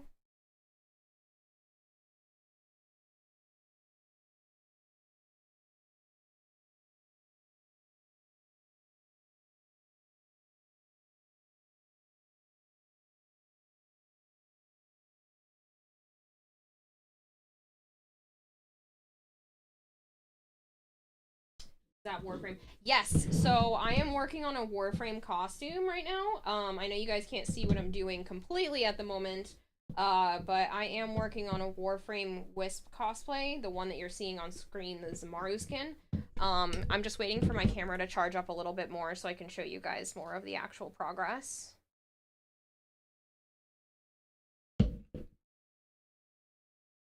That Warframe. Yes, so I am working on a Warframe costume right now. I know you guys can't see what I'm doing completely at the moment, but I am working on a Warframe Wisp cosplay, the one that you're seeing on screen, the Zamaru skin. I'm just waiting for my camera to charge up a little bit more so I can show you guys more of the actual progress.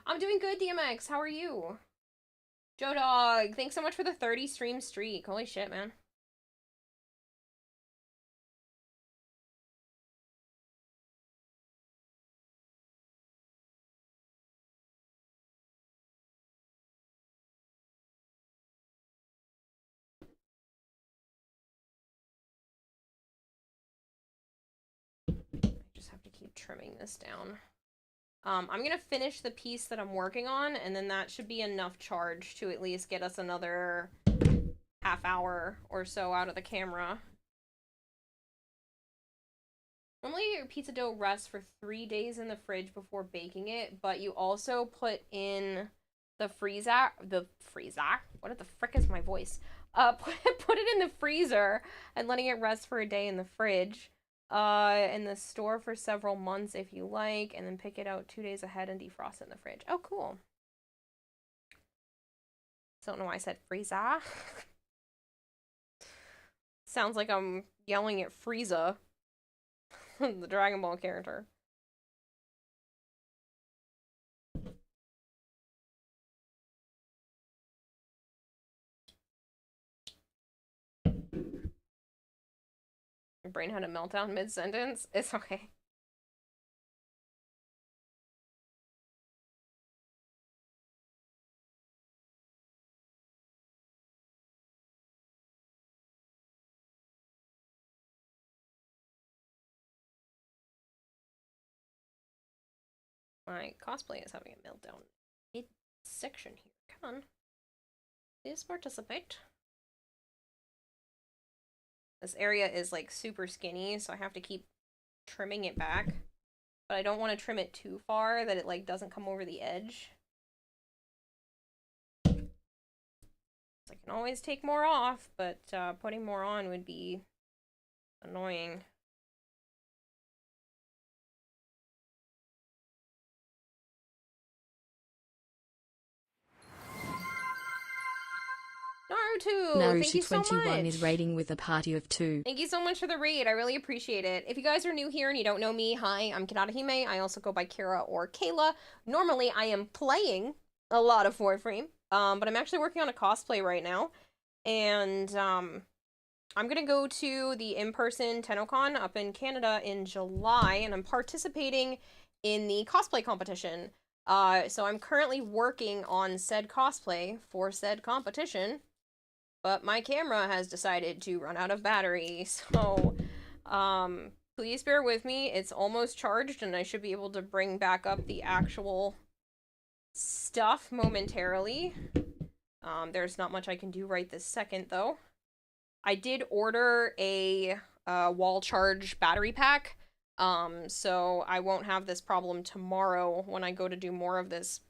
I'm doing good, DMX. How are you? Joe Dog, thanks so much for the 30 stream streak. Holy shit, man. I just have to keep trimming this down. I'm gonna finish the piece that I'm working on, and then that should be enough charge to at least get us another half hour or so out of the camera. Normally your pizza dough rests for 3 days in the fridge before baking it, but you also put in the freezer, what the frick is my voice? Put it in the freezer and letting it rest for a day in the fridge. In the store for several months if you like, and then pick it out 2 days ahead and defrost it in the fridge. Oh, cool. Don't know why I said freezer. Sounds like I'm yelling at Frieza, the Dragon Ball character. Your brain had a meltdown mid-sentence? It's okay. My cosplay is having a meltdown mid-section here. Come on. Please participate. This area is like super skinny, so I have to keep trimming it back. But I don't want to trim it too far that it like doesn't come over the edge. So I can always take more off, but putting more on would be annoying. Naruto! Thank you so Naruto21 much! is raiding with a party of 2. Thank you so much for the raid. I really appreciate it. If you guys are new here and you don't know me, hi, I'm Kanata. I also go by Kira or Kayla. Normally, I am playing a lot of Warframe, but I'm actually working on a cosplay right now. And, I'm gonna go to the in-person TennoCon up in Canada in July, and I'm participating in the cosplay competition. So I'm currently working on said cosplay for said competition, but my camera has decided to run out of battery, so, please bear with me. It's almost charged, and I should be able to bring back up the actual stuff momentarily. There's not much I can do right this second, though. I did order a wall charge battery pack, so I won't have this problem tomorrow when I go to do more of this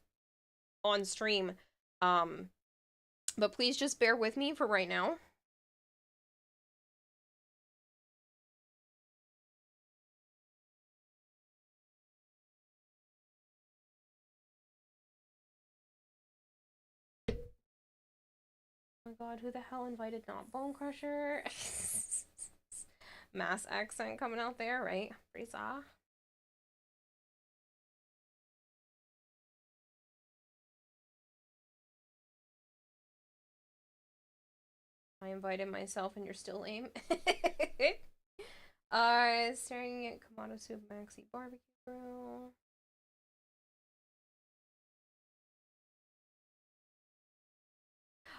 on stream. But please just bear with me for right now. Oh my god, who the hell invited not Bone Crusher? Mass accent coming out there, right? Frieza. I invited myself and you're still lame. Staring at Kamado Soup Maxi Barbecue Grill.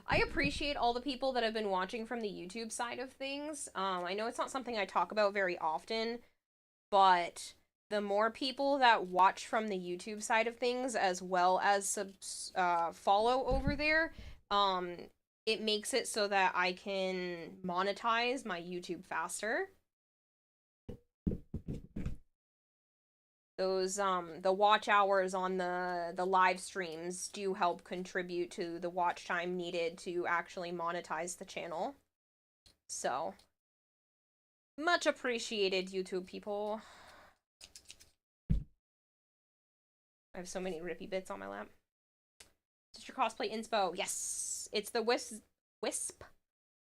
I appreciate all the people that have been watching from the YouTube side of things. I know it's not something I talk about very often, but the more people that watch from the YouTube side of things, as well as follow over there, it makes it so that I can monetize my YouTube faster. Those, the watch hours on the live streams do help contribute to the watch time needed to actually monetize the channel. So, much appreciated, YouTube people. I have so many rippy bits on my lap. Is your cosplay inspo? Yes! It's the Wisp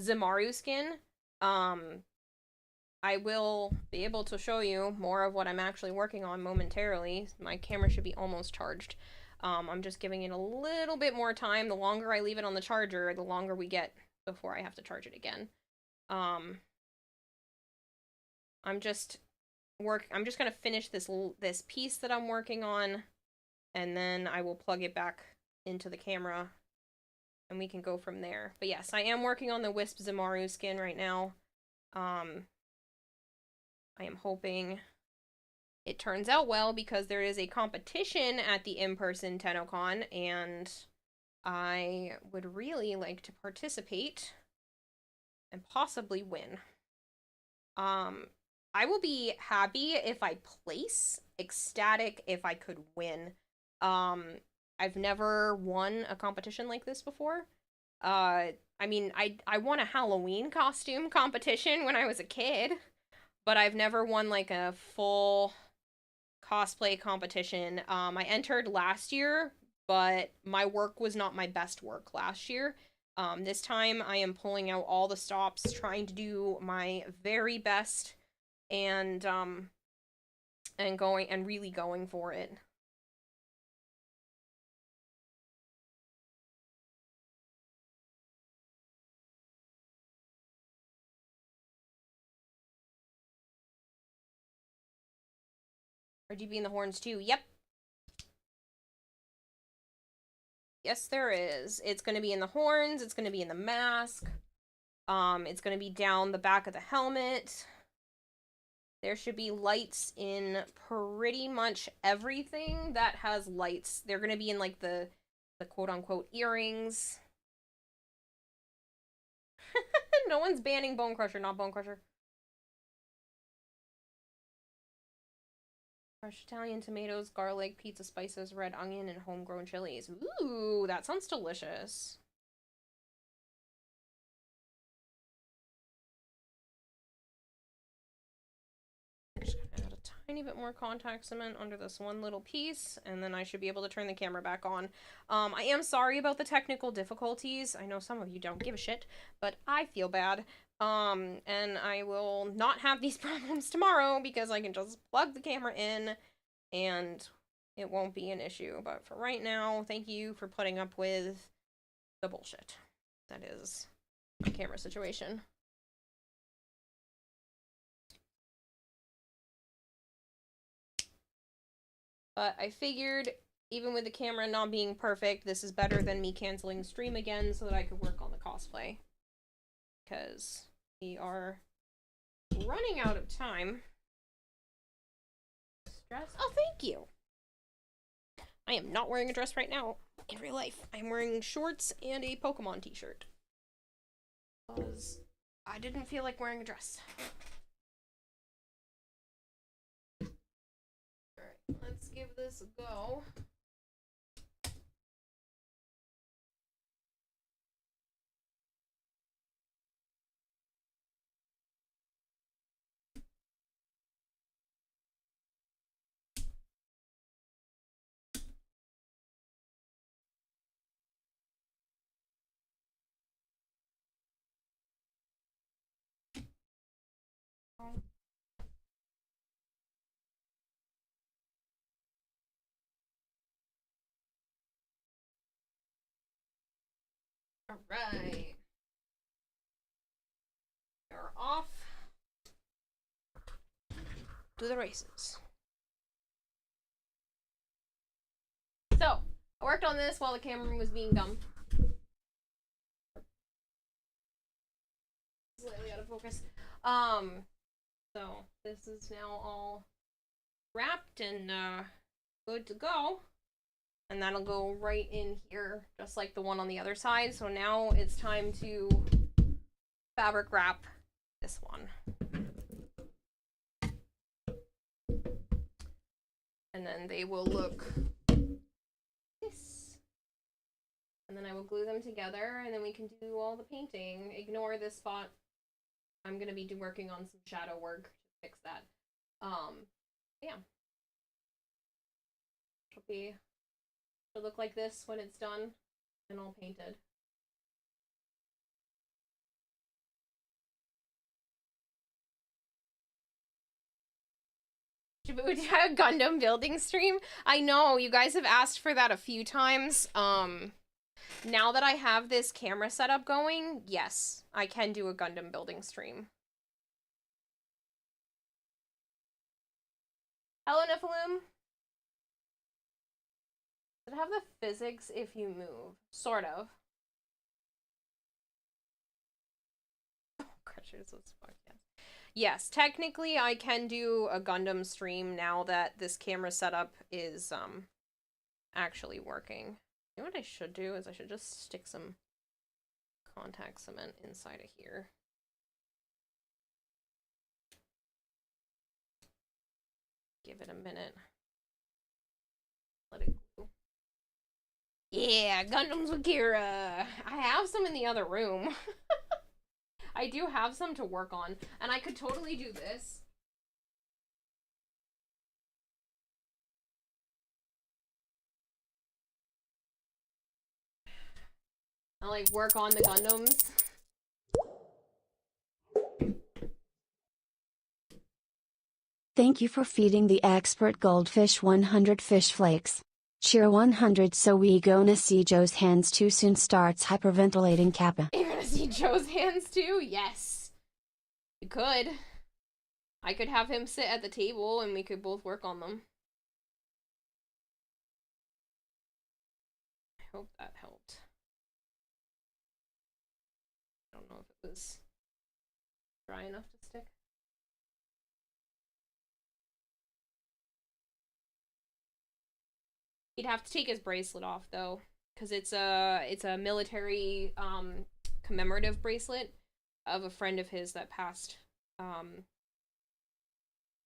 Zamaru skin. I will be able to show you more of what I'm actually working on momentarily. My camera should be almost charged. I'm just giving it a little bit more time. The longer I leave it on the charger, the longer we get before I have to charge it again. I'm just gonna finish this piece that I'm working on, and then I will plug it back into the camera, and we can go from there. But yes, I am working on the Wisp Zamaru skin right now. I am hoping it turns out well, because there is a competition at the in-person TennoCon, and I would really like to participate and possibly win. I will be happy if I place, ecstatic if I could win. I've never won a competition like this before. I mean, I won a Halloween costume competition when I was a kid, but I've never won like a full cosplay competition. I entered last year, but my work was not my best work last year. This time I am pulling out all the stops, trying to do my very best, and really going for it. RGB in the horns too. Yep. Yes, there is. It's going to be in the horns. It's going to be in the mask. It's going to be down the back of the helmet. There should be lights in pretty much everything that has lights. They're going to be in like the quote-unquote earrings. No one's banning Bone Crusher, not Bone Crusher. Fresh Italian tomatoes, garlic, pizza spices, red onion, and homegrown chilies. Ooh, that sounds delicious. I'm just gonna add a tiny bit more contact cement under this one little piece, and then I should be able to turn the camera back on. I am sorry about the technical difficulties. I know some of you don't give a shit, but I feel bad. And I will not have these problems tomorrow because I can just plug the camera in and it won't be an issue. But for right now, thank you for putting up with the bullshit that is my camera situation. But I figured, even with the camera not being perfect, this is better than me canceling stream again so that I could work on the cosplay. Because we are running out of time. Dress? Oh, thank you! I am not wearing a dress right now in real life. I'm wearing shorts and a Pokemon t-shirt. Because I didn't feel like wearing a dress. Alright, let's give this a go. Alright. We're off to the races. So, I worked on this while the camera was being dumb. Slightly out of focus. So this is now all wrapped and good to go. And that'll go right in here, just like the one on the other side. So now it's time to fabric wrap this one. And then they will look this. And then I will glue them together, and then we can do all the painting. Ignore this spot. I'm gonna be working on some shadow work to fix that. Yeah. It'll look like this when it's done and all painted. Shibuya Gundam building stream? I know, you guys have asked for that a few times. Now that I have this camera setup going, yes, I can do a Gundam building stream. Hello, Nephilim. Does it have the physics if you move? Sort of. Oh, Crushers was fuck, yes. Yes, technically I can do a Gundam stream now that this camera setup is actually working. You know what I should do is I should just stick some contact cement inside of here. Give it a minute. Let it glue. Yeah, Gundams with Kira! I have some in the other room. I do have some to work on, and I could totally do this. I like work on the Gundams. Thank you for feeding the expert goldfish 100 fish flakes. Cheer 100 so we gonna see Joe's hands too soon starts hyperventilating Kappa. You're gonna see Joe's hands too? Yes. You could. I could have him sit at the table and we could both work on them. I hope that helped. I don't know if it was dry enough to stick. He'd have to take his bracelet off though, because it's a military commemorative bracelet of a friend of his that passed.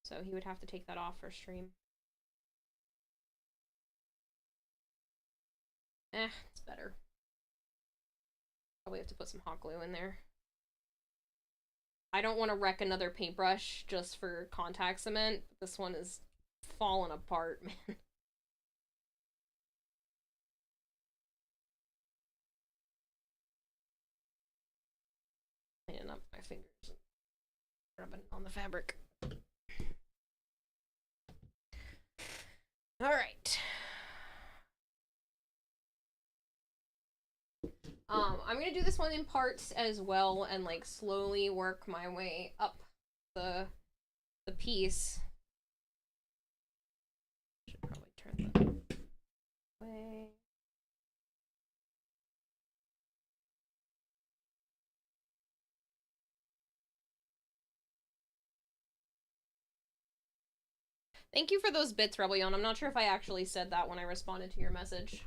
So he would have to take that off for stream. It's better. Probably have to put some hot glue in there. I don't want to wreck another paintbrush just for contact cement. This one is falling apart, man. Cleaning up my fingers and rubbing on the fabric. Alright. I'm gonna do this one in parts as well and like slowly work my way up the piece. Should probably turn that way. Thank you for those bits, Rebellion. I'm not sure if I actually said that when I responded to your message.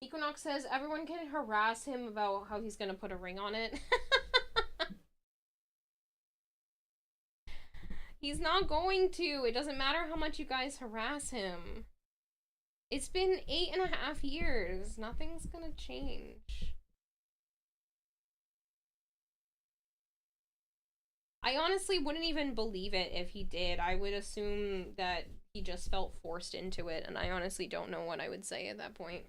Equinox says everyone can harass him about how he's gonna put a ring on it. He's not going to. It doesn't matter how much you guys harass him. It's been 8.5 years. Nothing's gonna change. I honestly wouldn't even believe it if he did. I would assume that he just felt forced into it, and I honestly don't know what I would say at that point.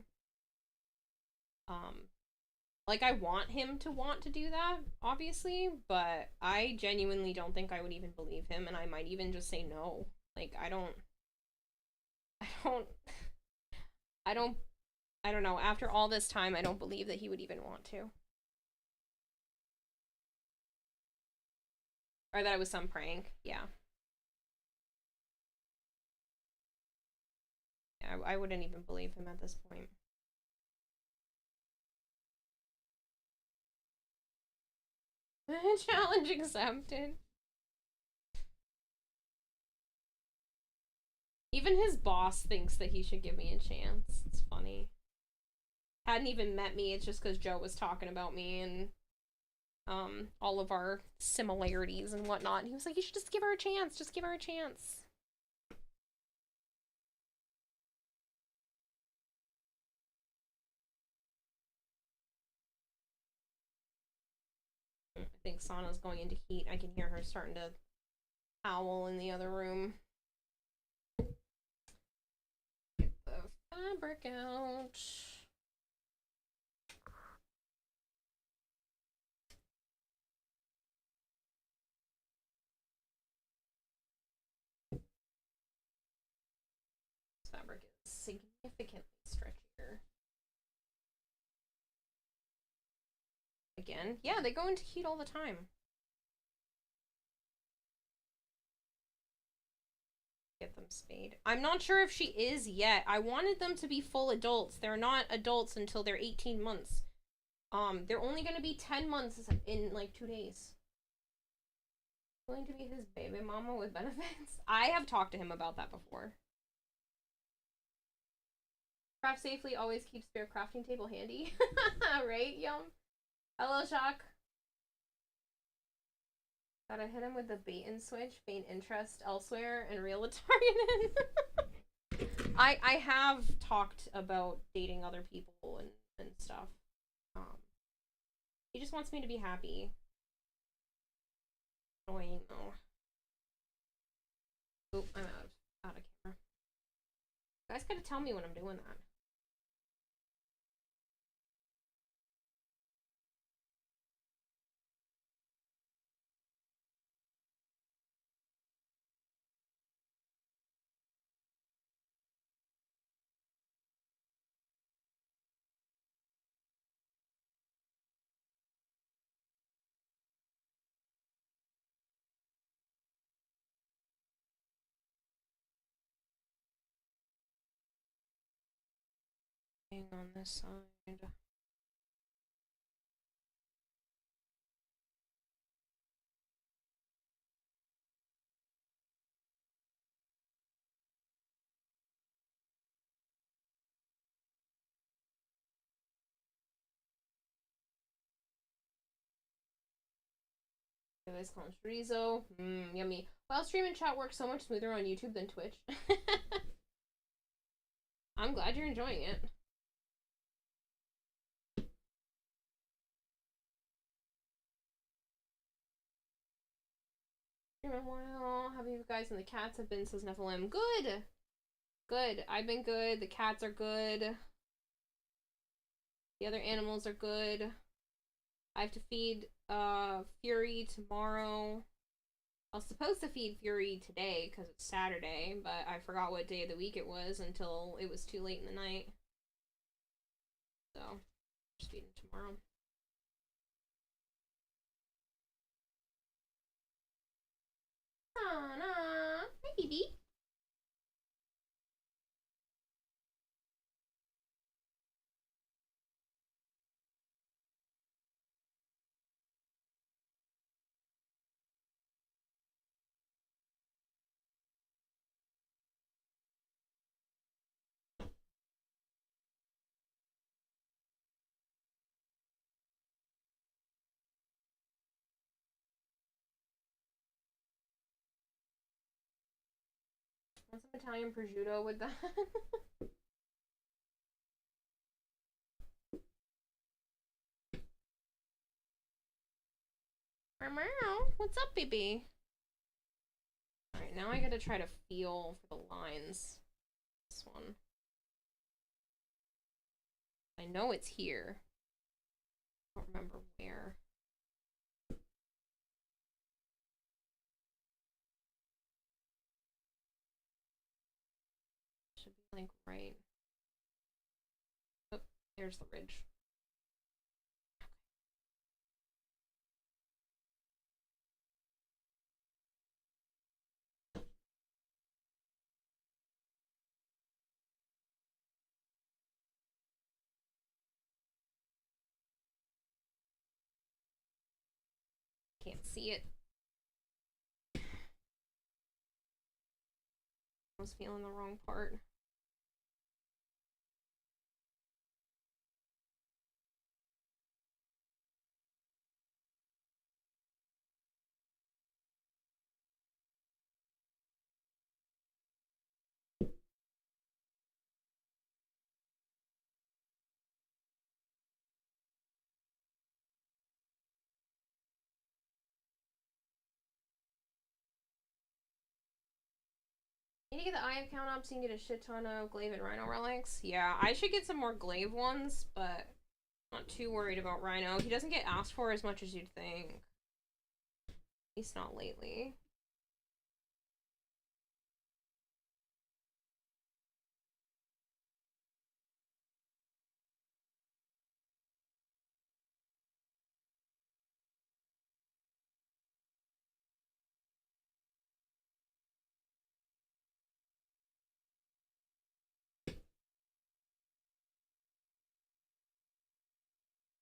Like, I want him to want to do that, obviously, but I genuinely don't think I would even believe him, and I might even just say no. Like, I don't know. After all this time, I don't believe that he would even want to. Or that it was some prank, yeah. I wouldn't even believe him at this point. Challenge accepted. Even his boss thinks that he should give me a chance. It's funny. Hadn't even met me, it's just because Joe was talking about me and all of our similarities and whatnot. And he was like, you should just give her a chance. Just give her a chance. I think Sana's going into heat. I can hear her starting to howl in the other room. Get the fabric out. This fabric is significantly stretchier. Again, yeah, they go into heat all the time. Get them spayed. I'm not sure if she is yet. I wanted them to be full adults. They're not adults until they're 18 months. They're only gonna be 10 months in like 2 days. Going to be his baby mama with benefits? I have talked to him about that before. Craft safely, always keep spare crafting table handy. Right, Yum? Hello, Shock. Gotta hit him with the bait and switch, feign interest elsewhere, and reel the target in. I have talked about dating other people and stuff. He just wants me to be happy. Annoying though. Oh, I'm out of camera. You guys gotta tell me when I'm doing that. On this side. You guys call him chorizo. Mmm, yummy. Well, stream and chat works so much smoother on YouTube than Twitch. I'm glad you're enjoying it. Well, how you guys and the cats have been, says Nephilim. Good! Good. I've been good. The cats are good. The other animals are good. I have to feed Fury tomorrow. I was supposed to feed Fury today because it's Saturday, but I forgot what day of the week it was until it was too late in the night. So, just feed him tomorrow. Hi, baby. Want some Italian prosciutto with that? What's up, baby? Alright, now I gotta try to feel for the lines. This one. I know it's here. I don't remember where. Should be like right. Oh, there's the ridge. Can't see it. I was feeling the wrong part. Need to get the eye account up so you can get a shit ton of glaive and rhino relics. Yeah, I should get some more glaive ones, but I'm not too worried about rhino. He doesn't get asked for as much as you'd think. At least not lately.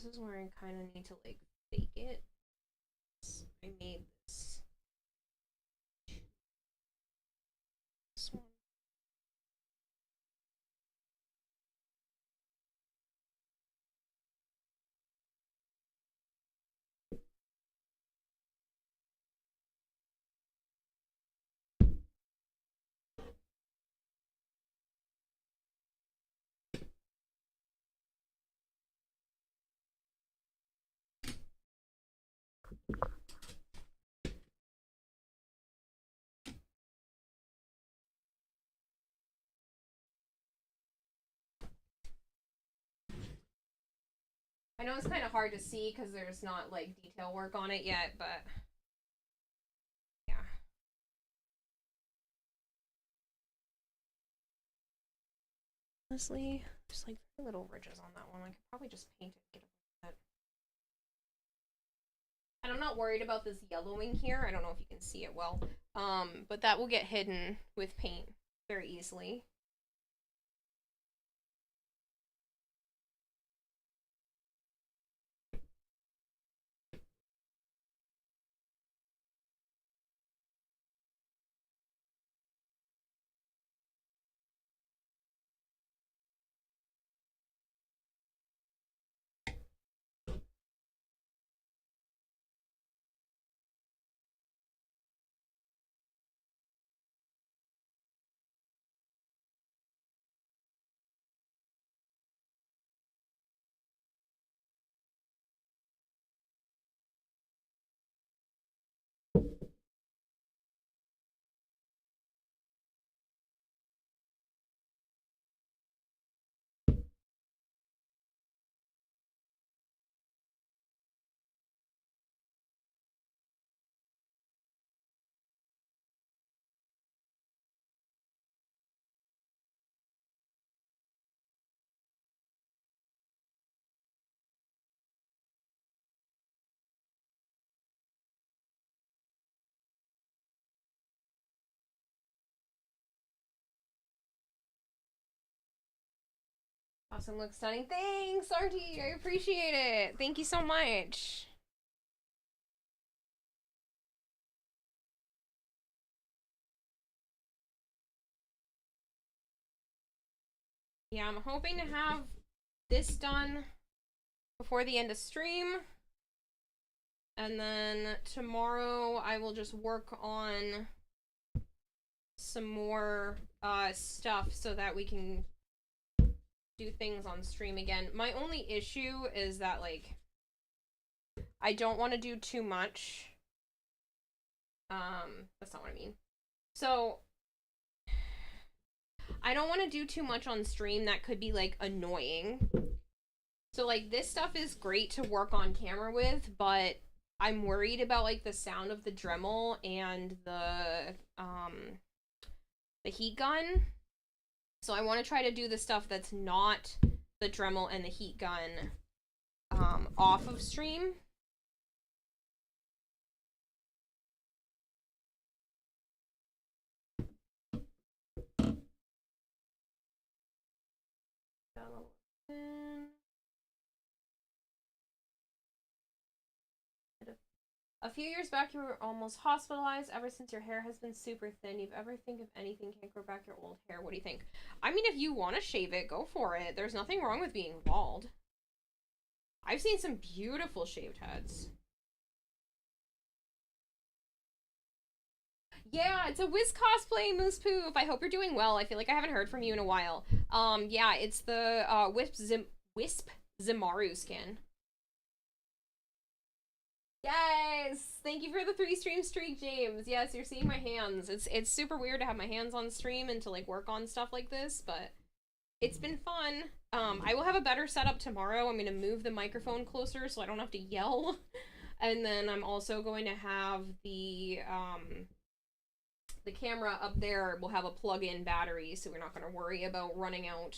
This is where I kind of need to like fake it. I made this. This one. I know it's kind of hard to see because there's not like detail work on it yet, but yeah. Honestly, just like little ridges on that one. I could probably just paint it, get a bit. And I'm not worried about this yellowing here. I don't know if you can see it well. But that will get hidden with paint very easily. Awesome, looks stunning. Thanks, RT. I appreciate it. Thank you so much. Yeah, I'm hoping to have this done before the end of stream. And then tomorrow I will just work on some more stuff so that we can do things on stream again. My only issue is that, like, I don't want to do too much. That's not what I mean. So, I don't want to do too much on stream that could be, like, annoying. So, like, this stuff is great to work on camera with, but I'm worried about, like, the sound of the Dremel and the heat gun. So I want to try to do the stuff that's not the Dremel and the heat gun off of stream. A few years back, you were almost hospitalized. Ever since, your hair has been super thin. You ever think of anything can't grow back your old hair? What do you think? I mean, if you want to shave it, go for it. There's nothing wrong with being bald. I've seen some beautiful shaved heads. Yeah, it's a Wiz cosplay, Moose Poof. I hope you're doing well. I feel like I haven't heard from you in a while. Yeah, it's the Wisp Zimaru skin. Yes! Thank you for the 3-stream streak, James. Yes, you're seeing my hands. It's super weird to have my hands on stream and to, like, work on stuff like this, but it's been fun. I will have a better setup tomorrow. I'm gonna move the microphone closer so I don't have to yell. And then I'm also going to have the camera up there will have a plug-in battery, so we're not gonna worry about running out.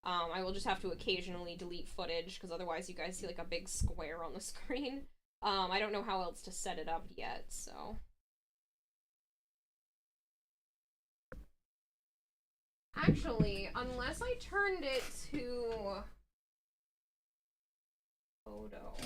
I will just have to occasionally delete footage, because otherwise you guys see, like, a big square on the screen. I don't know how else to set it up yet, so. Actually, unless I turned it to photo.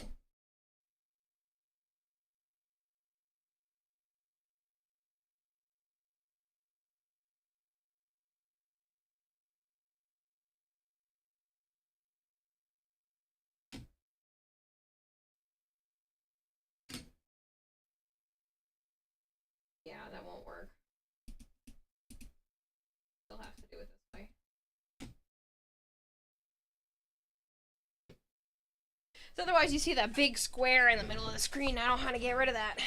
Yeah, that won't work. Still have to do it this way. So otherwise you see that big square in the middle of the screen. I don't know how to get rid of that.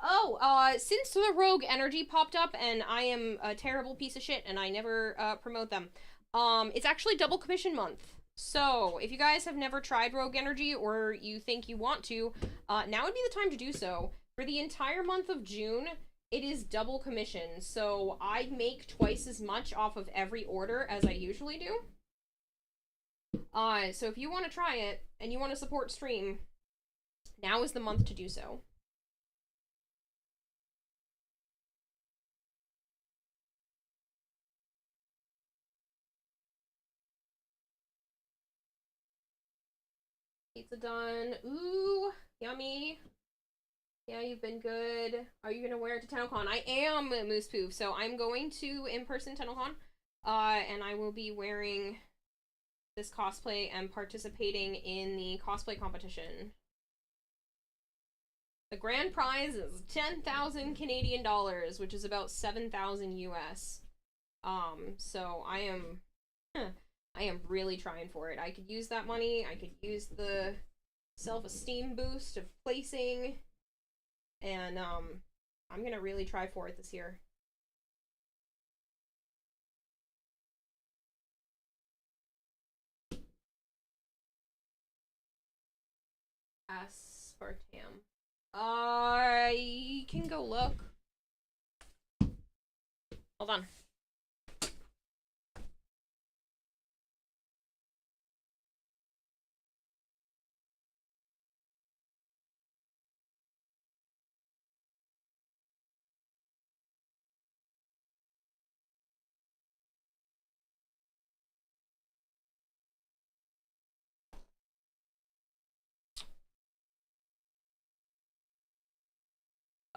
Oh, since the Rogue Energy popped up, and I am a terrible piece of shit, and I never promote them, it's actually double commission month. So, if you guys have never tried Rogue Energy, or you think you want to, now would be the time to do so. For the entire month of June, it is double commission, so I make twice as much off of every order as I usually do. So if you want to try it, and you want to support stream, now is the month to do so. Pizza done. Ooh, yummy. Yeah, you've been good. Are you gonna wear it to TennoCon? I am, Moose Poof. So I'm going to in-person TennoCon. And I will be wearing this cosplay and participating in the cosplay competition. The grand prize is 10,000 Canadian dollars, which is about 7,000 US. So I am really trying for it. I could use that money. I could use the self-esteem boost of placing. And, I'm gonna really try for it this year. Aspartame. I can go look. Hold on.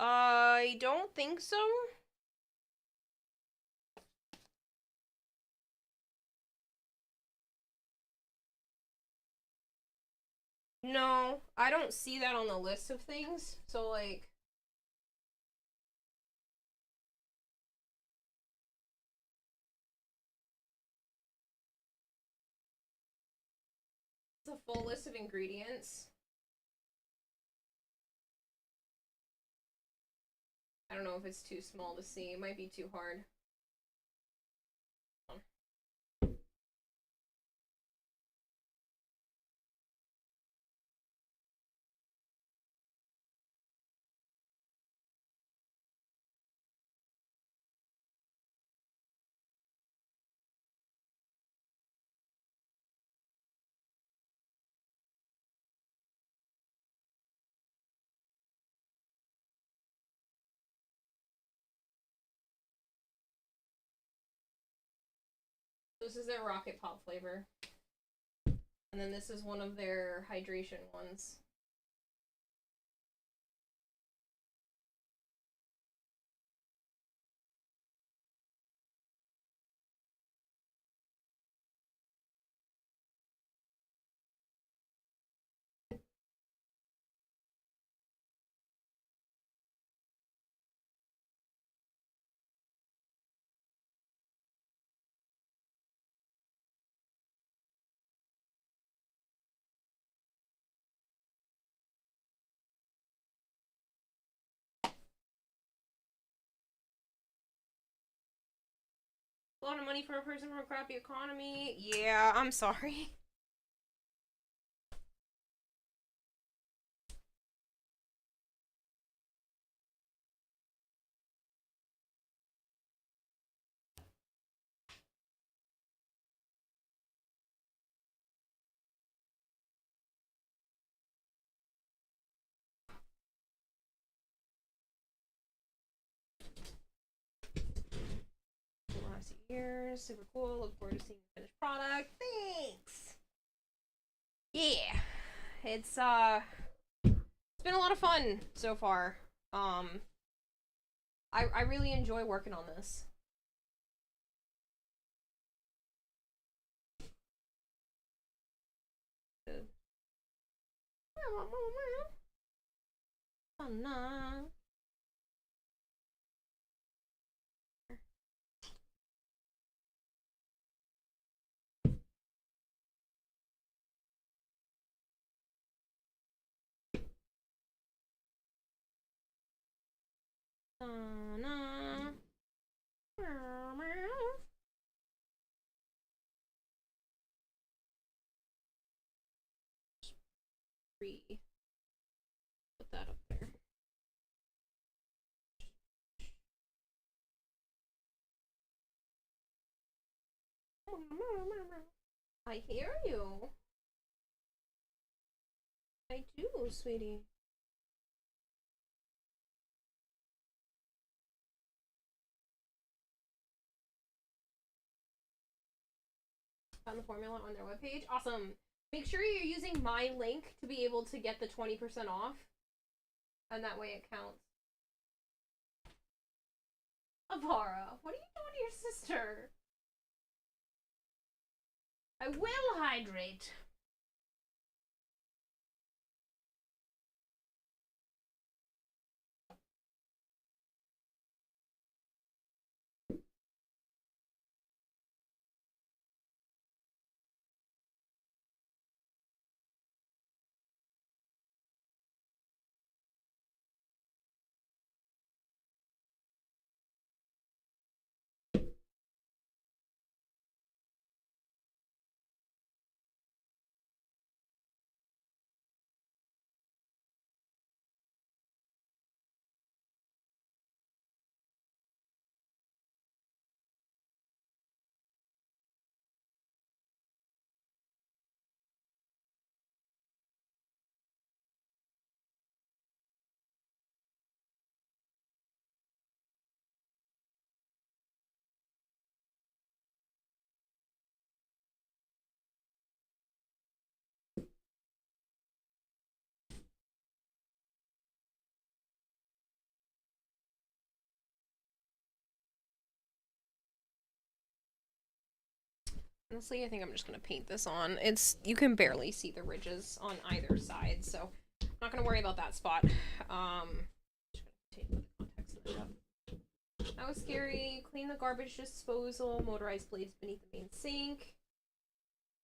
I don't think so. No, I don't see that on the list of things. So, like, it's a full list of ingredients. I don't know if it's too small to see. It might be too hard. This is their Rocket Pop flavor. And then this is one of their hydration ones. A lot of money for a person from a crappy economy. Yeah, I'm sorry. Last year, super cool. Look forward to seeing the finished product. Thanks. Yeah, it's been a lot of fun so far. I really enjoy working on this. Oh no. Put that up there. I hear you. I do, sweetie. Found the formula on their webpage. Awesome. Make sure you're using my link to be able to get the 20% off. And that way it counts. Avara, what are you doing to your sister? I will hydrate. Honestly, I think I'm just gonna paint this on. You can barely see the ridges on either side, so I'm not gonna worry about that spot. Just gonna take the context of it up. That was scary. Clean the garbage disposal. Motorized blades beneath the main sink.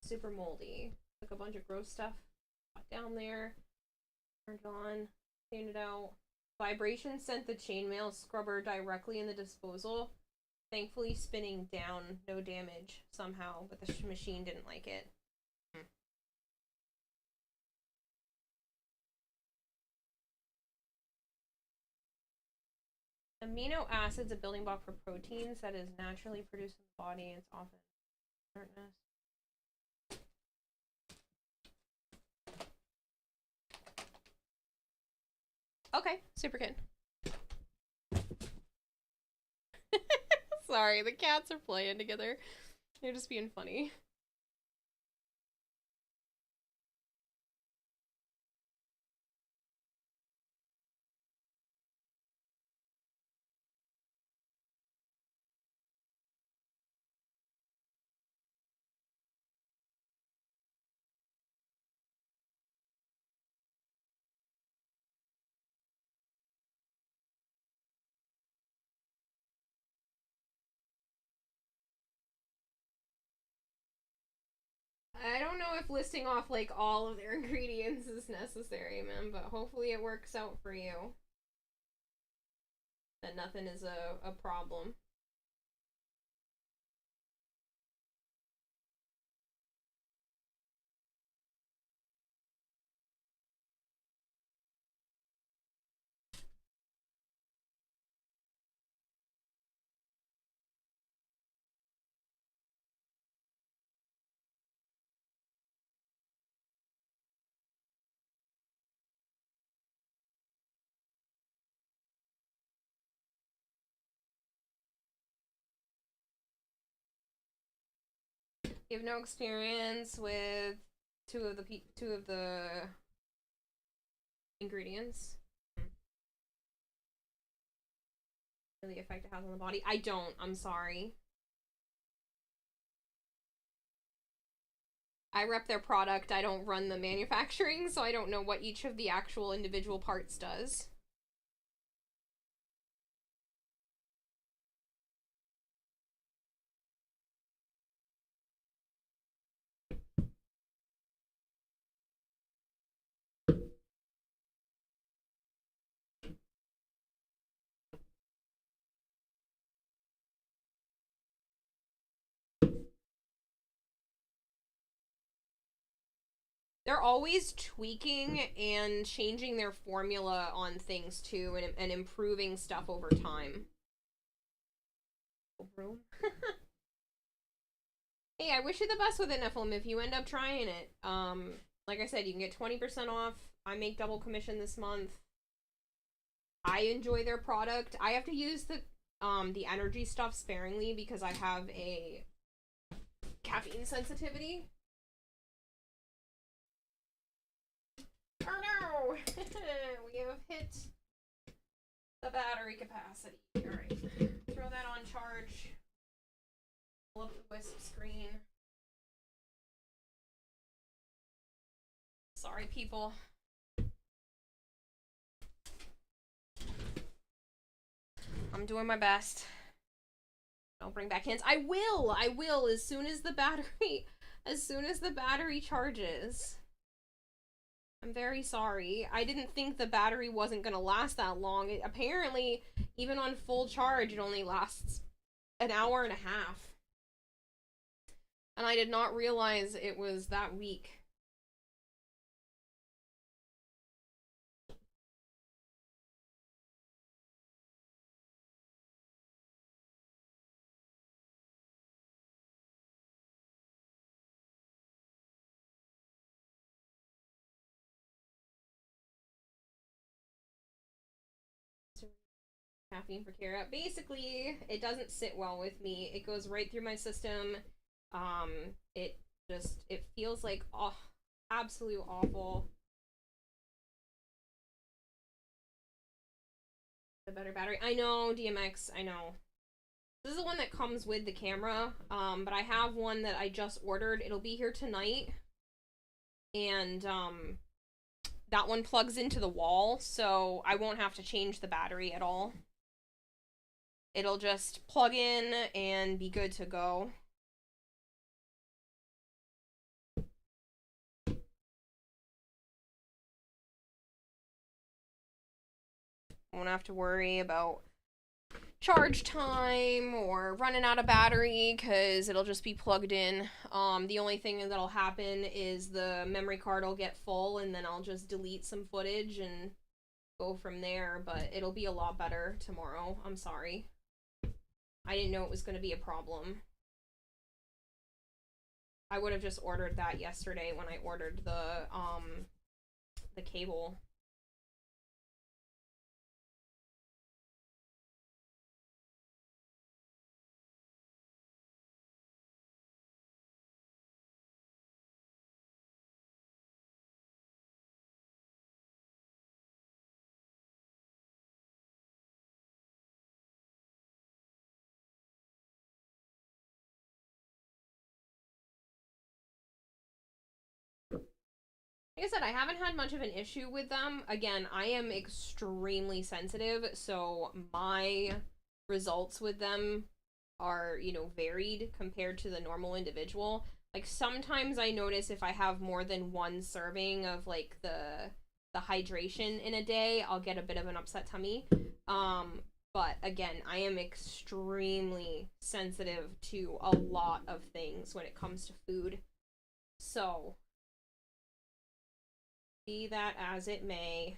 Super moldy. Took a bunch of gross stuff down there. Turned it on. Cleaned it out. Vibration sent the chainmail scrubber directly in the disposal. Thankfully spinning down, no damage somehow, but the machine didn't like it. Amino acids, a building block for proteins that is naturally produced in the body. It's often alertness. Okay, super good. Sorry, the cats are playing together. They're just being funny. I don't know if listing off like all of their ingredients is necessary, man, but hopefully it works out for you. That nothing is a problem. You have no experience with two of the ingredients. The effect it has on the body. I don't. I'm sorry. I rep their product. I don't run the manufacturing, so I don't know what each of the actual individual parts does. They're always tweaking and changing their formula on things too, and improving stuff over time. Room. Hey, I wish you the best with it, Nephilim, if you end up trying it. Like I said, you can get 20% off. I make double commission this month. I enjoy their product. I have to use the energy stuff sparingly because I have a caffeine sensitivity. Oh no! We have hit the battery capacity. Alright. Throw that on charge. Pull up the Wisp screen. Sorry, people. I'm doing my best. Don't bring back hints. I will as soon as the battery charges. I'm very sorry. I didn't think the battery wasn't gonna last that long. Apparently, even on full charge, it only lasts an hour and a half. And I did not realize it was that weak. Caffeine for Kara. Basically, it doesn't sit well with me. It goes right through my system. It feels like absolute awful. The better battery. I know, DMX, I know. This is the one that comes with the camera, but I have one that I just ordered. It'll be here tonight. And, that one plugs into the wall, so I won't have to change the battery at all. It'll just plug in and be good to go. Won't have to worry about charge time or running out of battery because it'll just be plugged in. The only thing that'll happen is the memory card will get full and then I'll just delete some footage and go from there, but it'll be a lot better tomorrow. I'm sorry. I didn't know it was going to be a problem. I would have just ordered that yesterday when I ordered the cable. Like I said, I haven't had much of an issue with them. Again, I am extremely sensitive, so my results with them are, you know, varied compared to the normal individual. Like, sometimes I notice if I have more than one serving of, like, the hydration in a day, I'll get a bit of an upset tummy. But again, I am extremely sensitive to a lot of things when it comes to food. So, be that as it may,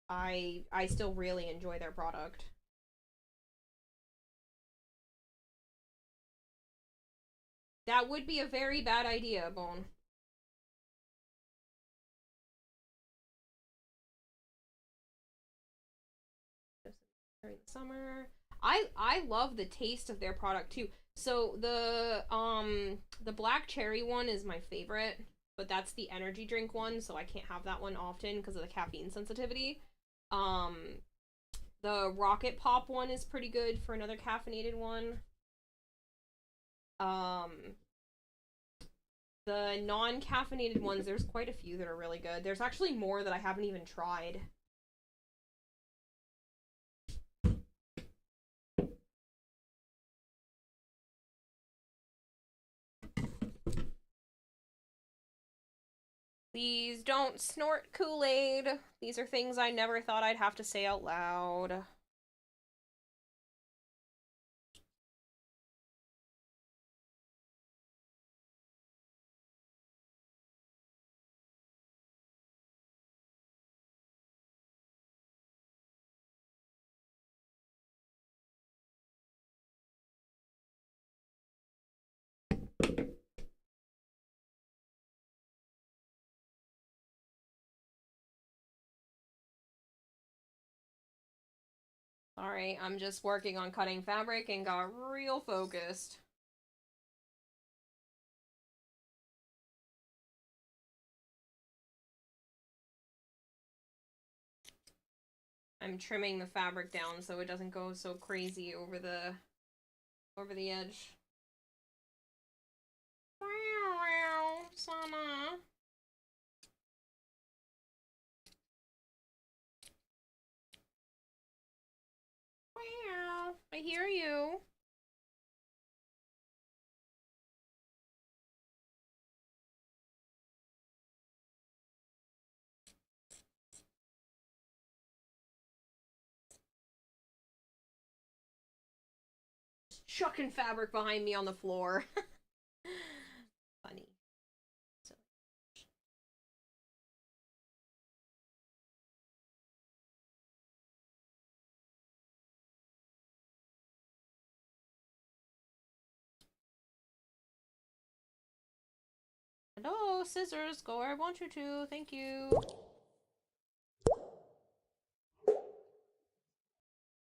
I still really enjoy their product. That would be a very bad idea, Bone. During the summer. I love the taste of their product too. So the black cherry one is my favorite, but that's the energy drink one, so I can't have that one often because of the caffeine sensitivity. The Rocket Pop one is pretty good for another caffeinated one. The non-caffeinated ones, there's quite a few that are really good. There's actually more that I haven't even tried. Please don't snort Kool-Aid. These are things I never thought I'd have to say out loud. Alright, I'm just working on cutting fabric and got real focused. I'm trimming the fabric down so it doesn't go so crazy over the edge. Wow, Sana. Wow, I hear you. Chucking fabric behind me on the floor. Funny. So. Hello, scissors, go where I want you to. Thank you.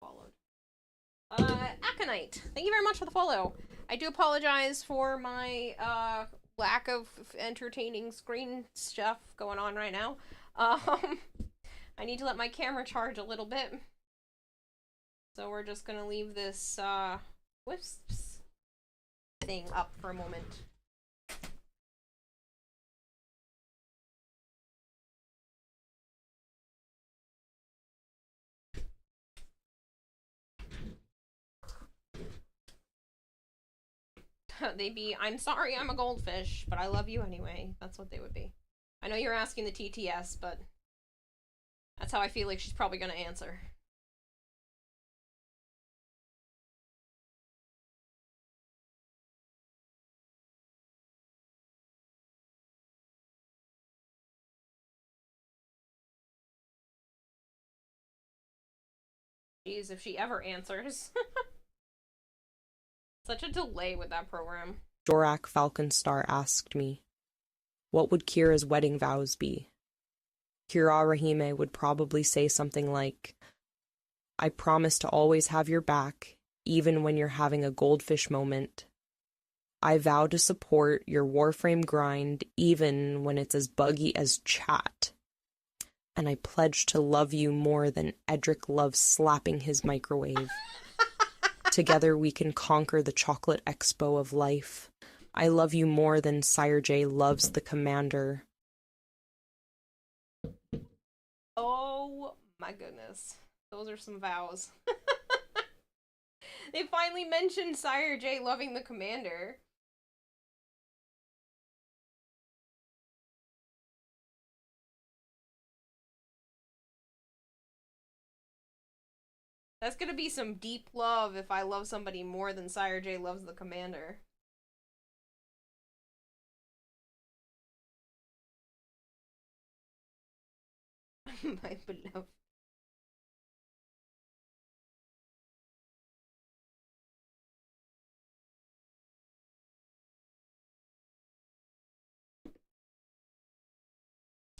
Followed. Aconite, thank you very much for the follow. I do apologize for my lack of entertaining screen stuff going on right now. I need to let my camera charge a little bit. So we're just gonna leave this, wisps thing up for a moment. They'd be, I'm sorry I'm a goldfish, but I love you anyway. That's what they would be. I know you're asking the TTS, but that's how I feel like she's probably gonna answer. Jeez, if she ever answers. Such a delay with that program. Jorak Falconstar asked me, what would Kira's wedding vows be? Kira Rahime would probably say something like, I promise to always have your back, even when you're having a goldfish moment. I vow to support your Warframe grind, even when it's as buggy as chat. And I pledge to love you more than Edric loves slapping his microwave. Together we can conquer the chocolate expo of life. I love you more than Sire J loves the commander. Oh my goodness. Those are some vows. They finally mentioned Sire J loving the commander. That's gonna be some deep love if I love somebody more than Sire J loves the commander. My beloved.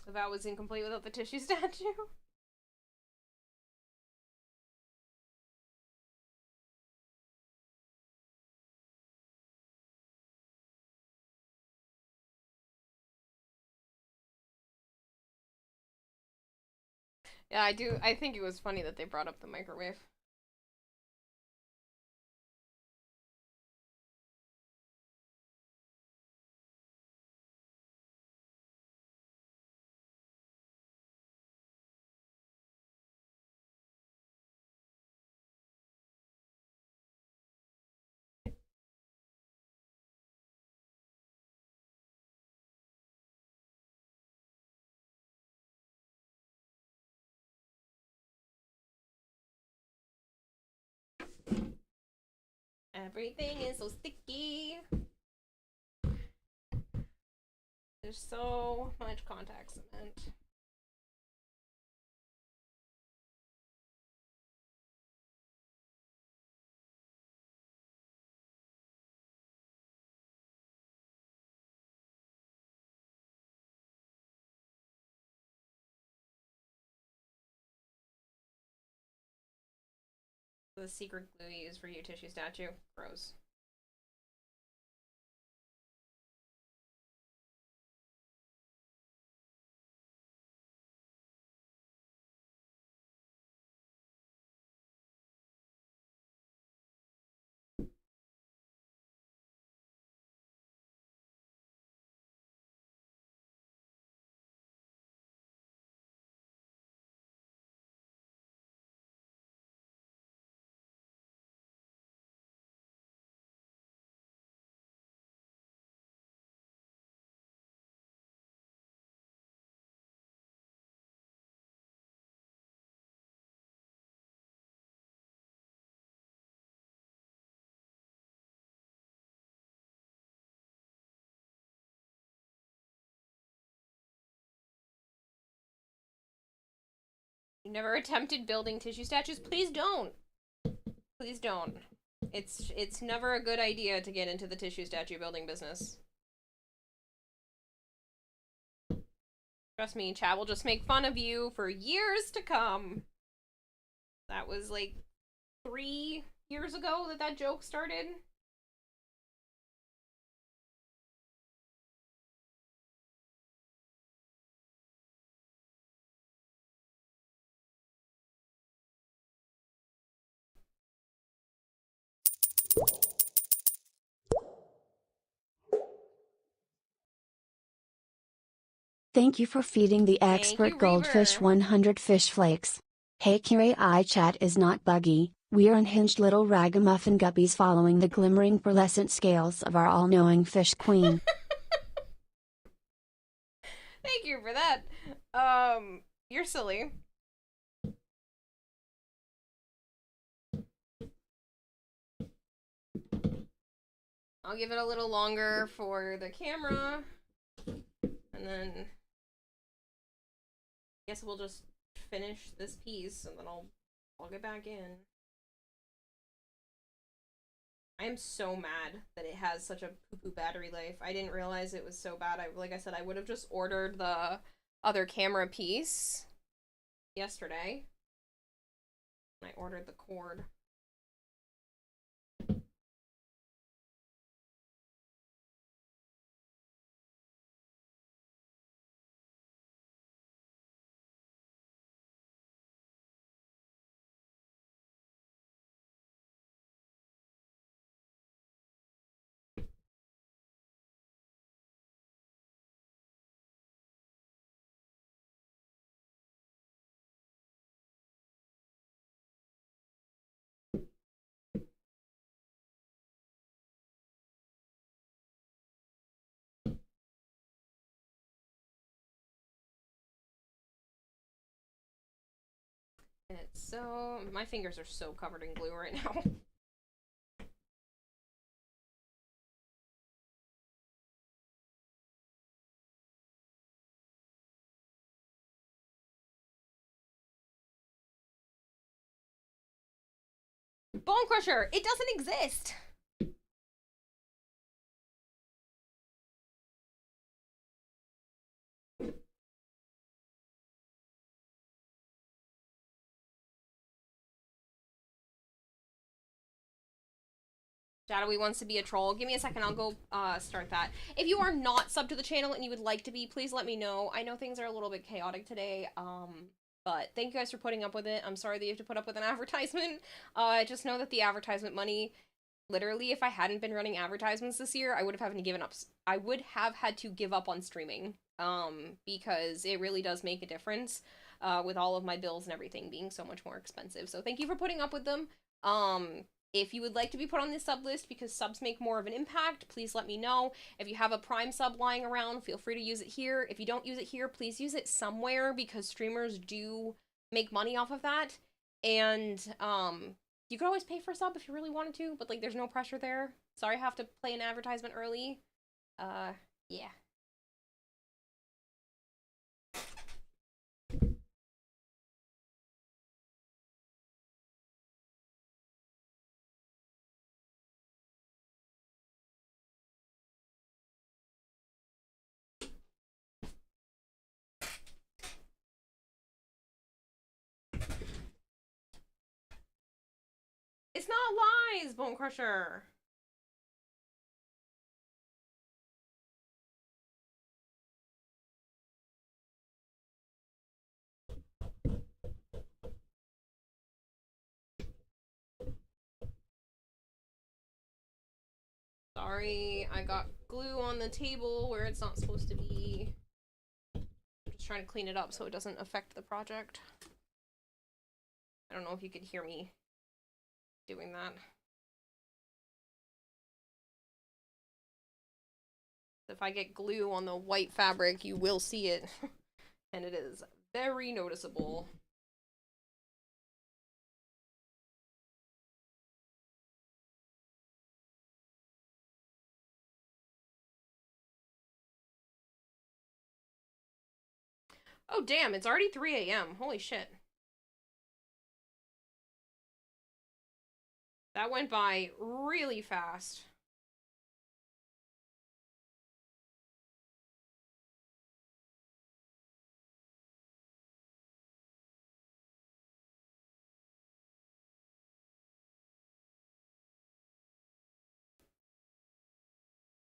The vow was incomplete without the tissue statue. Yeah, I think it was funny that they brought up the microwave. Everything is so sticky. There's so much contact cement. The secret glue you use for your tissue statue. Gross. You never attempted building tissue statues? Please don't. Please don't. It's never a good idea to get into the tissue statue building business. Trust me, Chad will just make fun of you for years to come. That was like 3 years ago that that joke started. Thank you for feeding the Thank expert you, goldfish Reaver. 100 fish flakes. Hey Kira, iChat is not buggy, we're unhinged little ragamuffin guppies following the glimmering pearlescent scales of our all-knowing fish queen. Thank you for that. You're silly. I'll give it a little longer for the camera. And then I guess we'll just finish this piece and then I'll get back in. I am so mad that it has such a poo-poo battery life. I didn't realize it was so bad. Like I said, I would have just ordered the other camera piece yesterday. I ordered the cord. And it's so... my fingers are so covered in glue right now. Bone Crusher! It doesn't exist! Shadowy wants to be a troll. Give me a second, I'll go start that. If you are not subbed to the channel and you would like to be, please let me know. I know things are a little bit chaotic today, but thank you guys for putting up with it. I'm sorry that you have to put up with an advertisement. Just know that the advertisement money, literally, if I hadn't been running advertisements this year, I would have had to give up on streaming, because it really does make a difference, with all of my bills and everything being so much more expensive. So thank you for putting up with them. If you would like to be put on this sub list because subs make more of an impact, please let me know. If you have a Prime sub lying around, feel free to use it here. If you don't use it here, please use it somewhere because streamers do make money off of that. And you could always pay for a sub if you really wanted to, but like there's no pressure there. Sorry I have to play an advertisement early. Yeah. It's not lies, Bone Crusher. Sorry, I got glue on the table where it's not supposed to be. I'm just trying to clean it up so it doesn't affect the project. I don't know if you could hear me doing that. If I get glue on the white fabric, you will see it. And it is very noticeable. Oh damn, it's already 3 a.m. Holy shit. That went by really fast.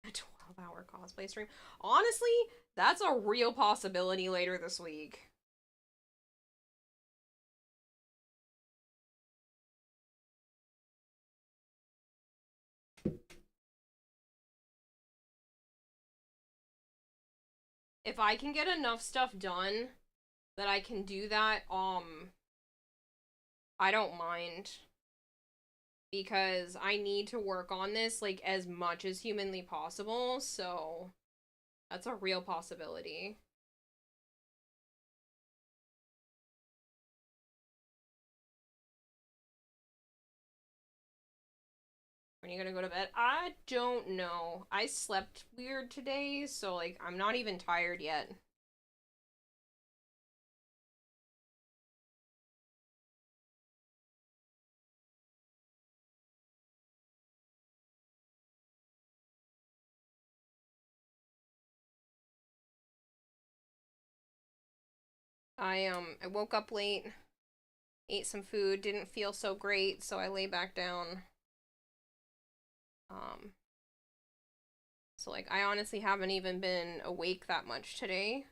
A 12-hour cosplay stream. Honestly, that's a real possibility later this week. if I can get enough stuff done that I can do that, I don't mind. Because I need to work on this, like, as much as humanly possible, so that's a real possibility. When are you gonna go to bed? I don't know. I slept weird today, so, like, I'm not even tired yet. I woke up late, ate some food, didn't feel so great, so I lay back down. So, like, I honestly haven't even been awake that much today.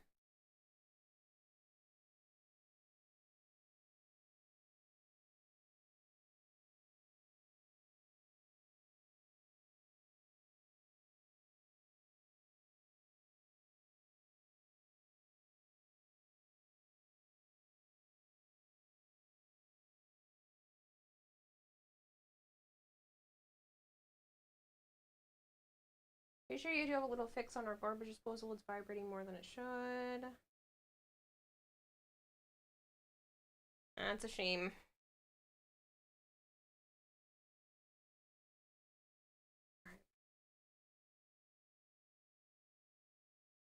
Are you sure you do have a little fix on our garbage disposal? It's vibrating more than it should. That's a shame.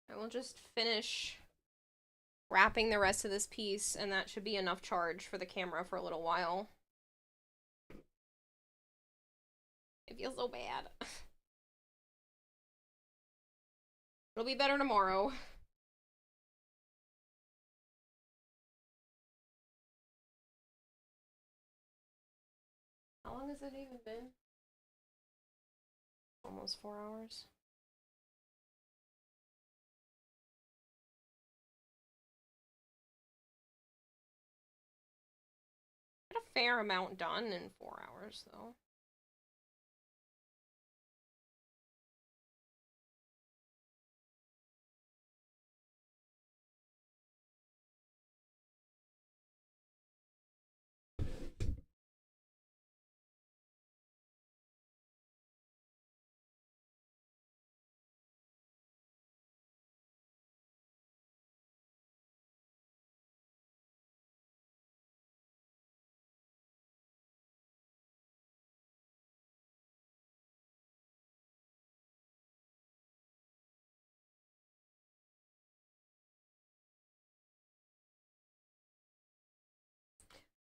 I will just finish wrapping the rest of this piece, and that should be enough charge for the camera for a little while. It feels so bad. It'll be better tomorrow. How long has it even been? Almost 4 hours. Got a fair amount done in 4 hours, though.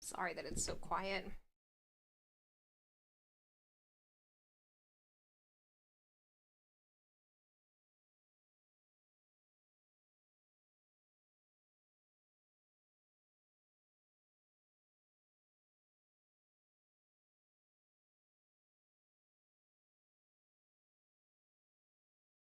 Sorry that it's so quiet.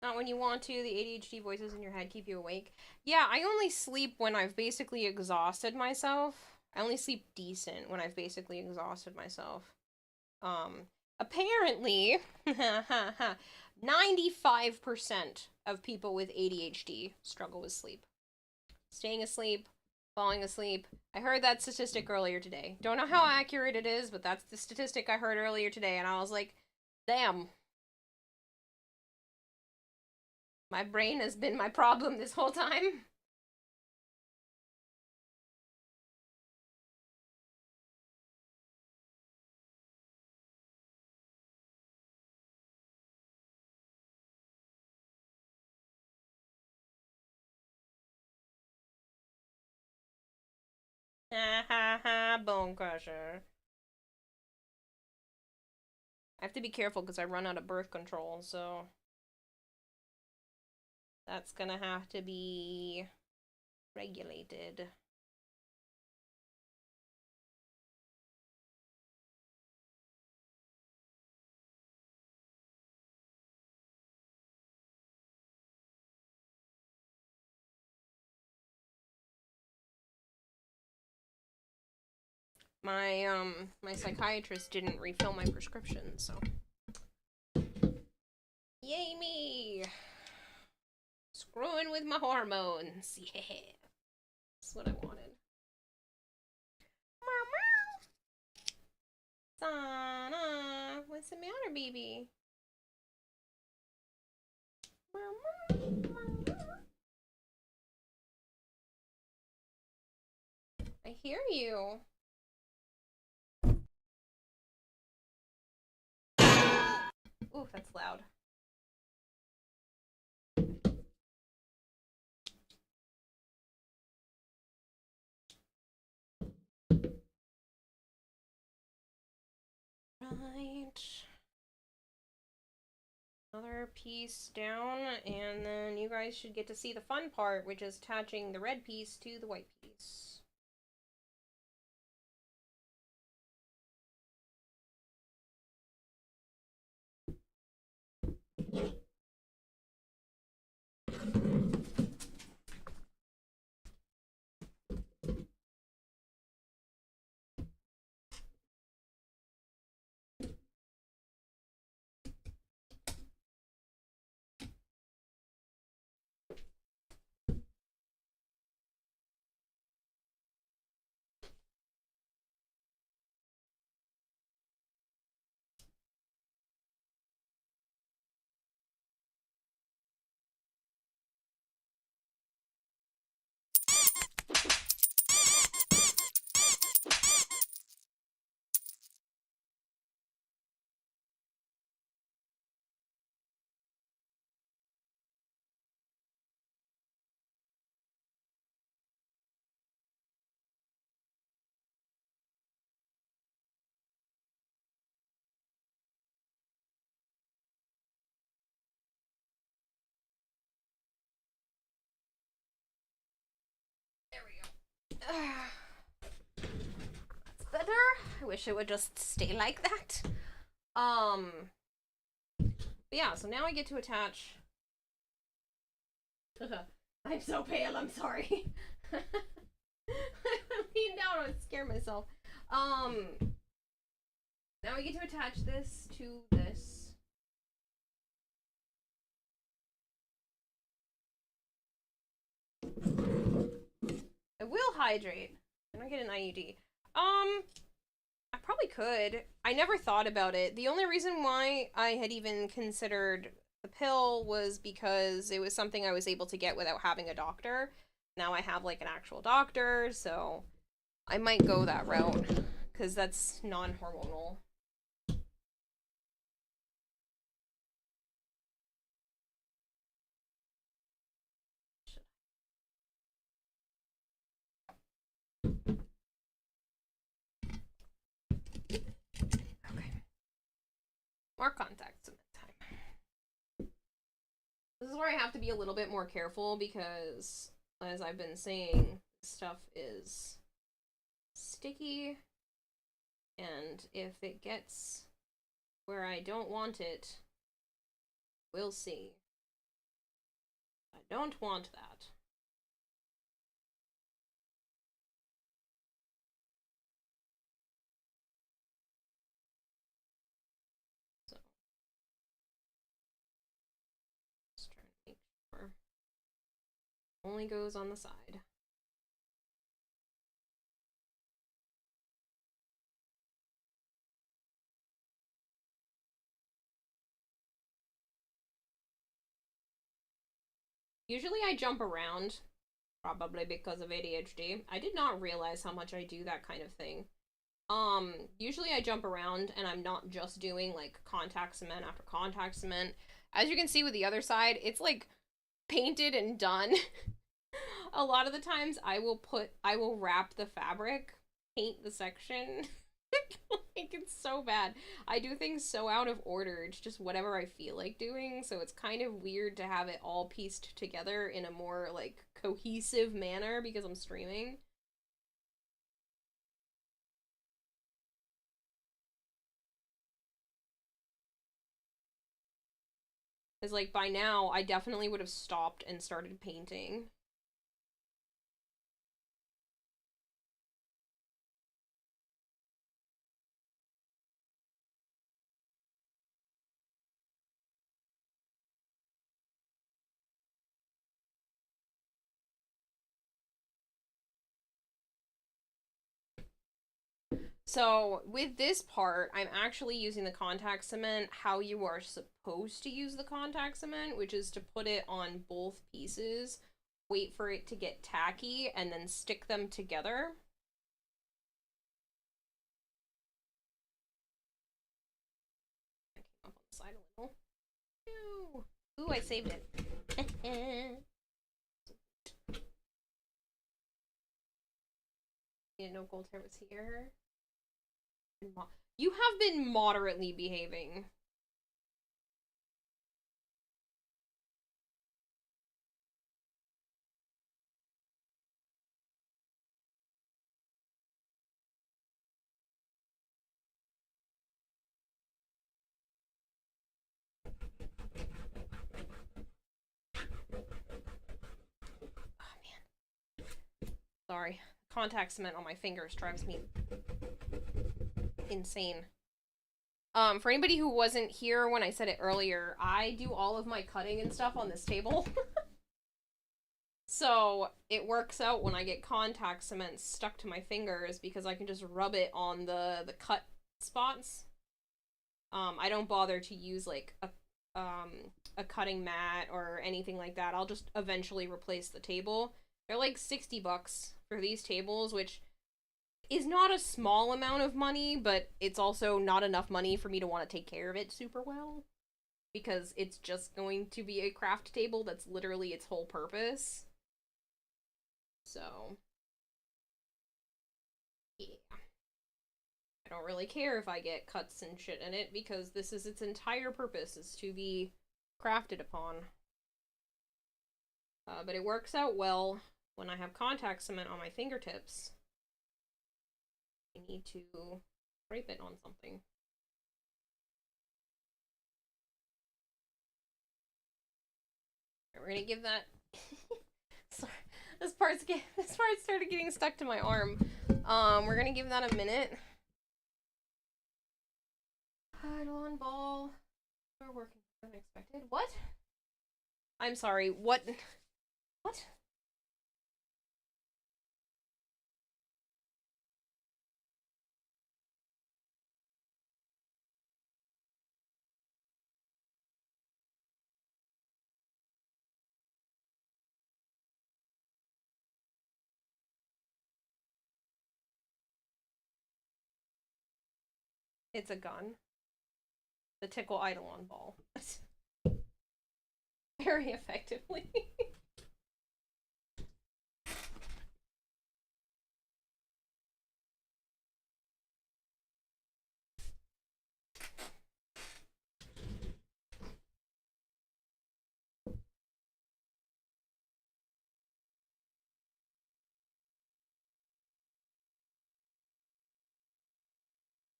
Not when you want to. The ADHD voices in your head keep you awake. Yeah, I only sleep when I've basically exhausted myself. I only sleep decent when I've basically exhausted myself. Apparently, 95% of people with ADHD struggle with sleep. Staying asleep, falling asleep. I heard that statistic earlier today. Don't know how accurate it is, but that's the statistic I heard earlier today, and I was like, damn. My brain has been my problem this whole time. Ha ha ha, bone crusher. I have to be careful because I run out of birth control, so that's gonna have to be regulated. My psychiatrist didn't refill my prescription, so yay me. Screwing with my hormones. Yeah. That's what I wanted. Sana, what's the matter, baby? I hear you. Ooh, that's loud. Right. Another piece down, and then you guys should get to see the fun part, which is attaching the red piece to the white piece. There we go. That's better. I wish it would just stay like that. But yeah, so now I get to attach. I'm so pale, I'm sorry. I leaned down, I would scare myself. Now I get to attach this to this. I will hydrate. I don't get an IUD. I probably could. I never thought about it. The only reason why I had even considered the pill was because it was something I was able to get without having a doctor. Now I have like an actual doctor, so I might go that route because that's non-hormonal. Okay. More contacts in that time. This is where I have to be a little bit more careful because, as I've been saying, stuff is sticky, and if it gets where I don't want it, we'll see. I don't want that. So, just trying to make sure. Only goes on the side. Usually I jump around, probably because of ADHD. I did not realize how much I do that kind of thing. Usually I jump around and I'm not just doing like contact cement after contact cement. As you can see with the other side, it's like painted and done. A lot of the times I will wrap the fabric, paint the section. Like, it's so bad. I do things so out of order. It's just whatever I feel like doing, so it's kind of weird to have it all pieced together in a more like cohesive manner because I'm streaming. Because like by now I definitely would have stopped and started painting. So with this part, I'm actually using the contact cement how you are supposed to use the contact cement, which is to put it on both pieces, wait for it to get tacky, and then stick them together. I came up on the side a little. Ooh, I saved it. Didn't know Gold Hair was here. You have been moderately behaving. Oh man. Sorry. Contact cement on my fingers drives me insane. For anybody who wasn't here when I said it earlier, I do all of my cutting and stuff on this table. So it works out when I get contact cement stuck to my fingers because I can just rub it on the cut spots. I don't bother to use like a cutting mat or anything like that. I'll just eventually replace the table. They're like $60 for these tables, which is not a small amount of money, but it's also not enough money for me to want to take care of it super well. Because it's just going to be a craft table that's literally its whole purpose. So, yeah. I don't really care if I get cuts and shit in it, because this is its entire purpose, is to be crafted upon. But it works out well when I have contact cement on my fingertips. I need to scrape it on something. We're gonna give that. Sorry, this part started getting stuck to my arm. We're gonna give that a minute. Eidolon ball. We're working unexpected. What? I'm sorry. What? What? It's a gun. The tickle Eidolon ball. Very effectively.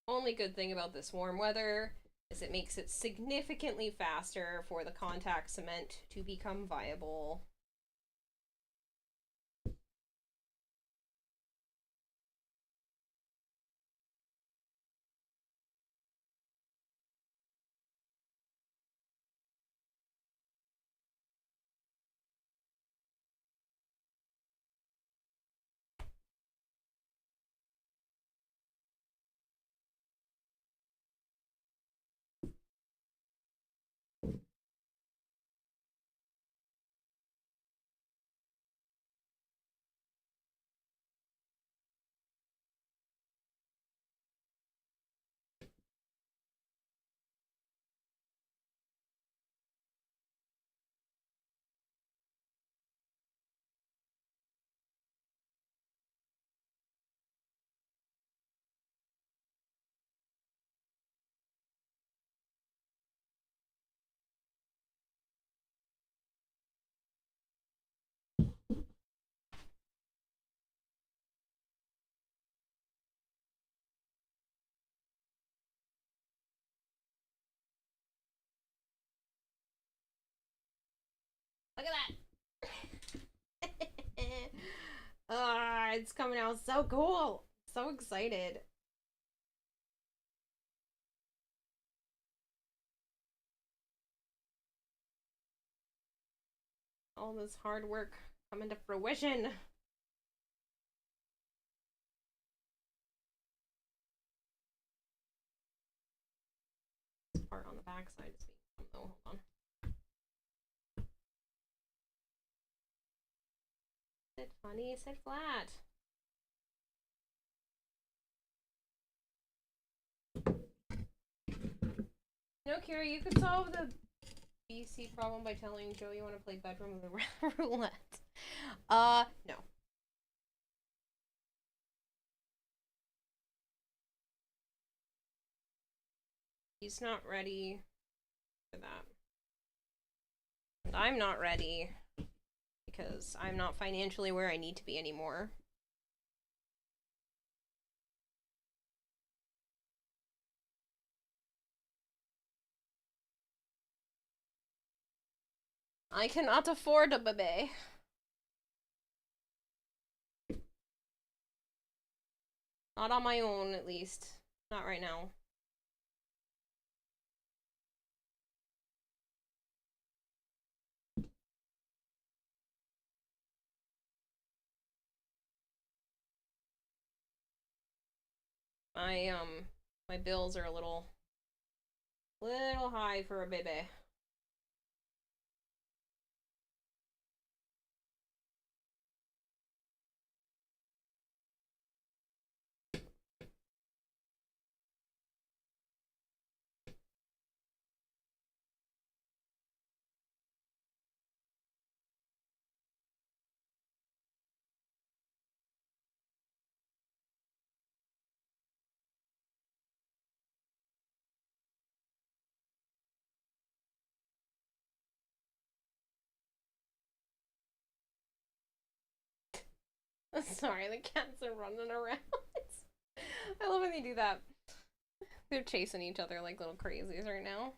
Only good thing about this warm weather is it makes it significantly faster for the contact cement to become viable. Look at that! It's coming out so cool! So excited. All this hard work coming to fruition. part on the back side is being though. Hold on. Sit funny, sit flat. No, Kira, you could solve the BC problem by telling Joe you want to play bedroom of the roulette. No. He's not ready for that. And I'm not ready because I'm not financially where I need to be anymore. I cannot afford a baby. Not on my own, at least. Not right now. My bills are a little high for a baby. Sorry, the cats are running around. I love when they do that. They're chasing each other like little crazies right now.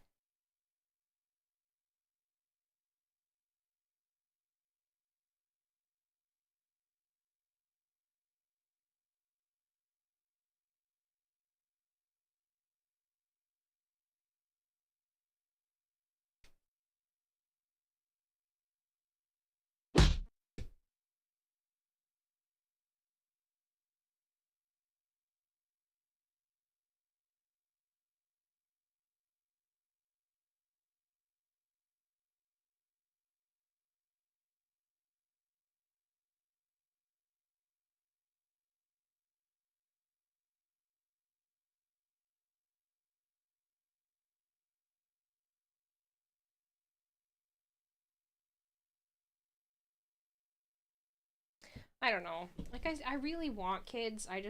I don't know. Like, I really want kids. I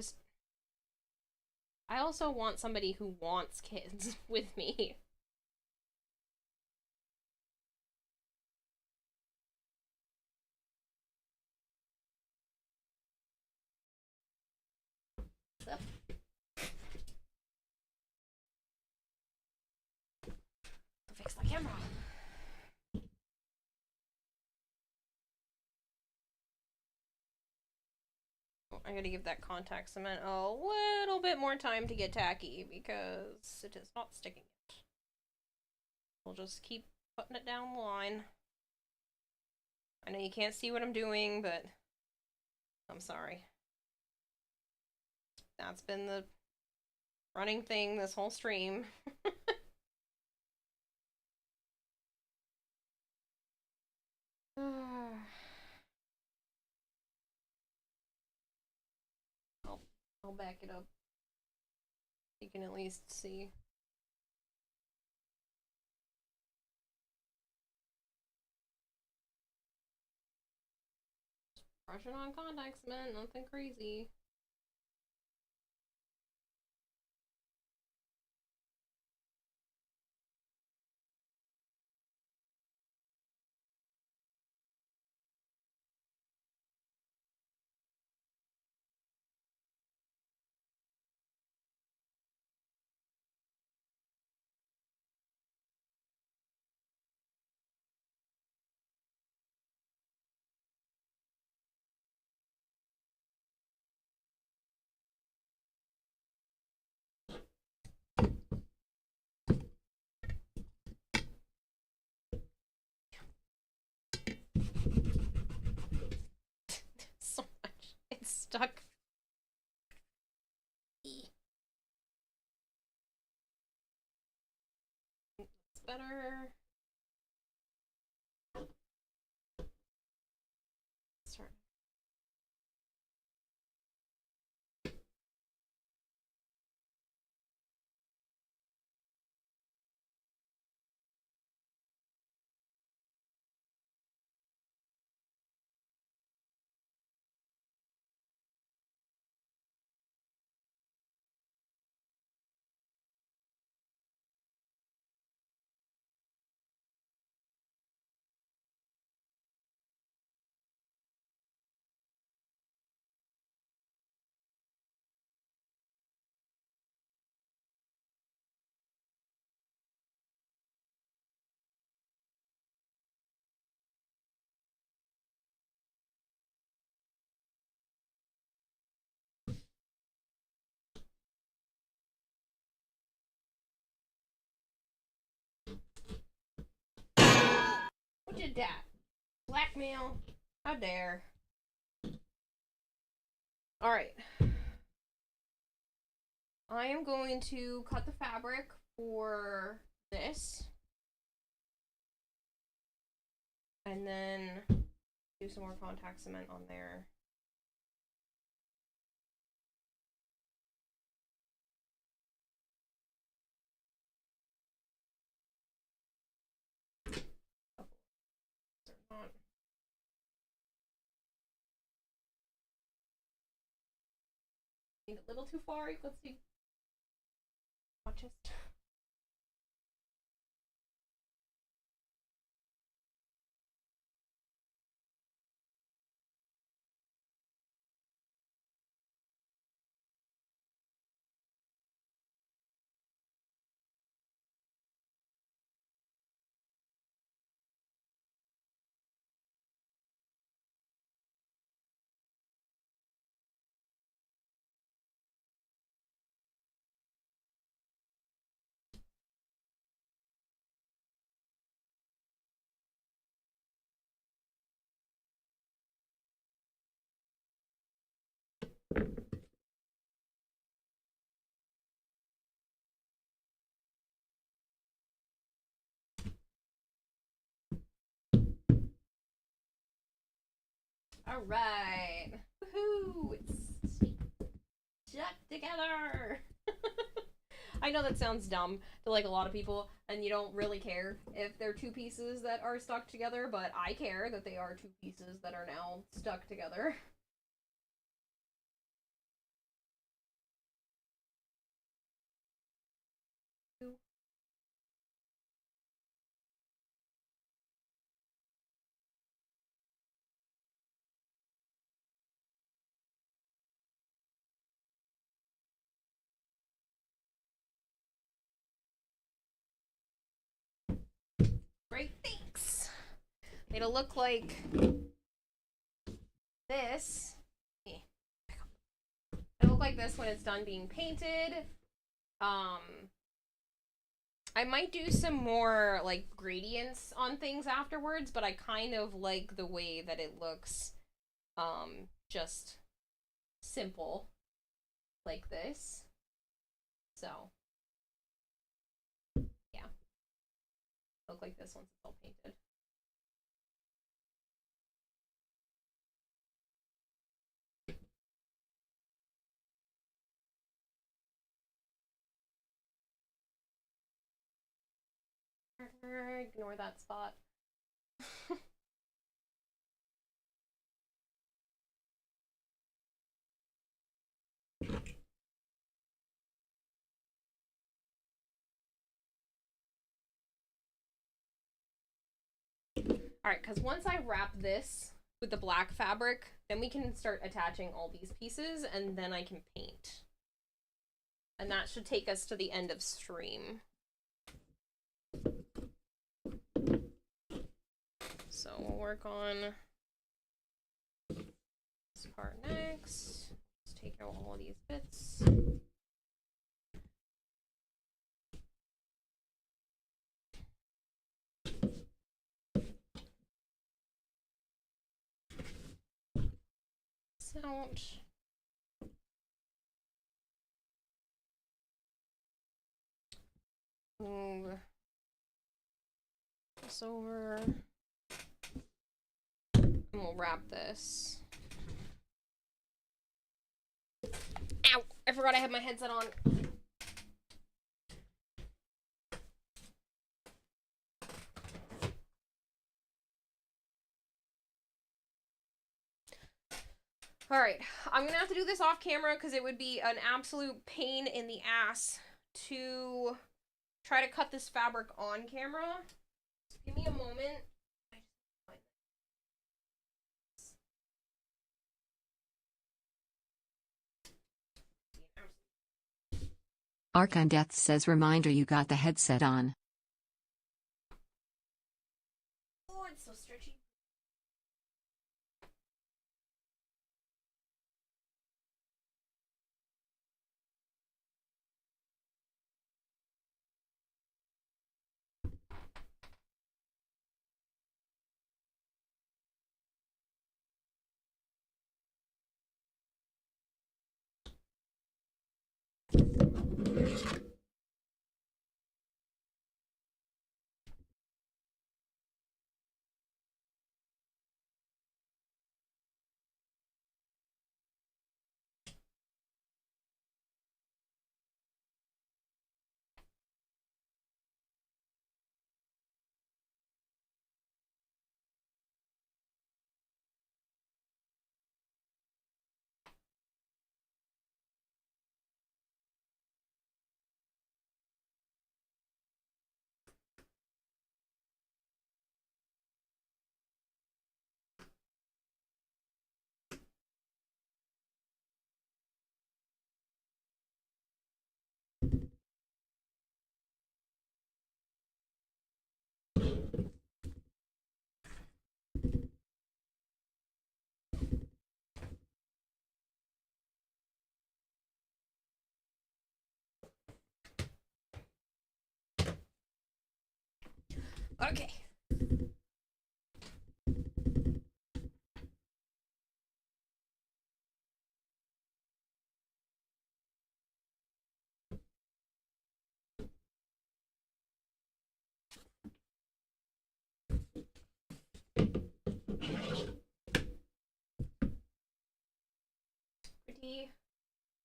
also want somebody who wants kids with me. So, to fix the camera. I gotta give that contact cement a little bit more time to get tacky because it is not sticking yet. We'll just keep putting it down the line. I know you can't see what I'm doing, but I'm sorry. That's been the running thing this whole stream. I'll back it up. You can at least see. Brushing on contact cement, nothing crazy. So much. It's stuck. better? Start. Who did that? Blackmail? How dare? Alright. I am going to cut the fabric for this. And then do some more contact cement on there. A little too far. Let's see. Watch it. Alright. Woohoo! It's stuck together! I know that sounds dumb to like a lot of people, and you don't really care if they're two pieces that are stuck together, but I care that they are two pieces that are now stuck together. Great, thanks! It'll look like this. It'll look like this when it's done being painted. I might do some more like gradients on things afterwards, but I kind of like the way that it looks just simple like this. So yeah. Look like this once it's all painted. Ignore that spot. Alright, because once I wrap this with the black fabric, then we can start attaching all these pieces, and then I can paint. And that should take us to the end of stream. So we'll work on this part next. Just take out all these bits. Out. Move this over. And we'll wrap this. Ow! I forgot I had my headset on. Alright, I'm gonna have to do this off camera because it would be an absolute pain in the ass to try to cut this fabric on camera. Just give me a moment. Archon Death says reminder you got the headset on. Oh, it's so stretchy. Okay. Pretty,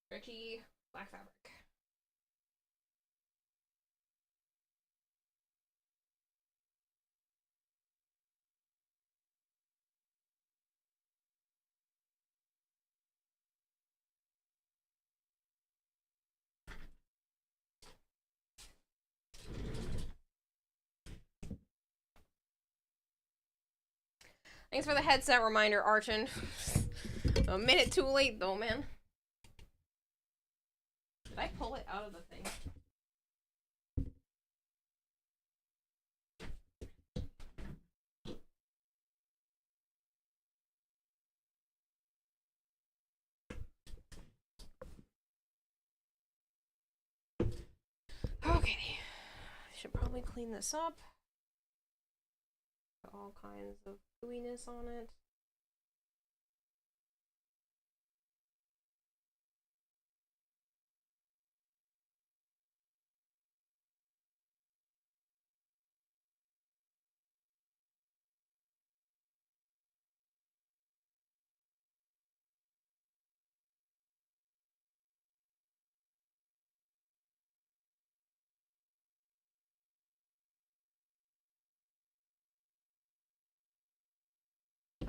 stretchy, black fabric. Thanks for the headset reminder, Archon. A minute too late, though, man. Did I pull it out of the thing? Okay. Should probably clean this up. All kinds of gooiness on it.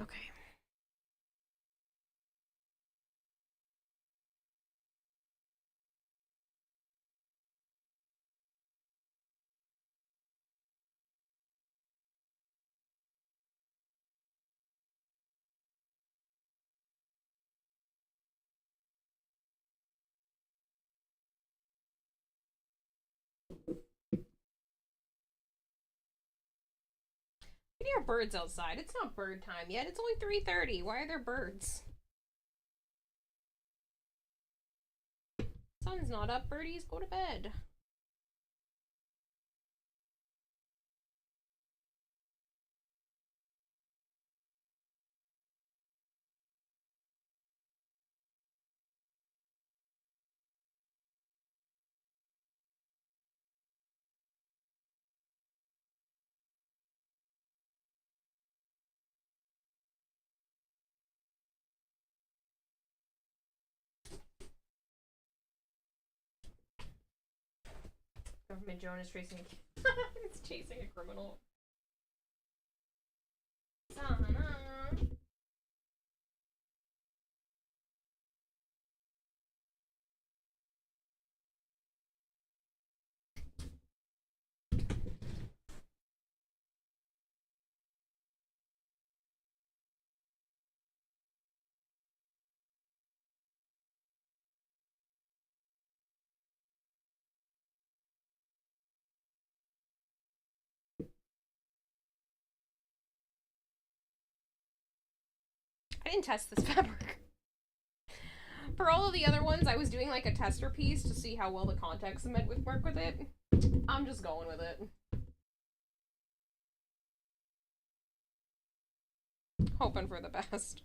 Okay. You can hear birds outside. It's not bird time yet. It's only 3:30. Why are there birds? Sun's not up. Birdies, go to bed. Government Joan is chasing a it's chasing a criminal. Sana. I didn't test this fabric. For all of the other ones, I was doing like a tester piece to see how well the context cement would work with it. I'm just going with it. Hoping for the best.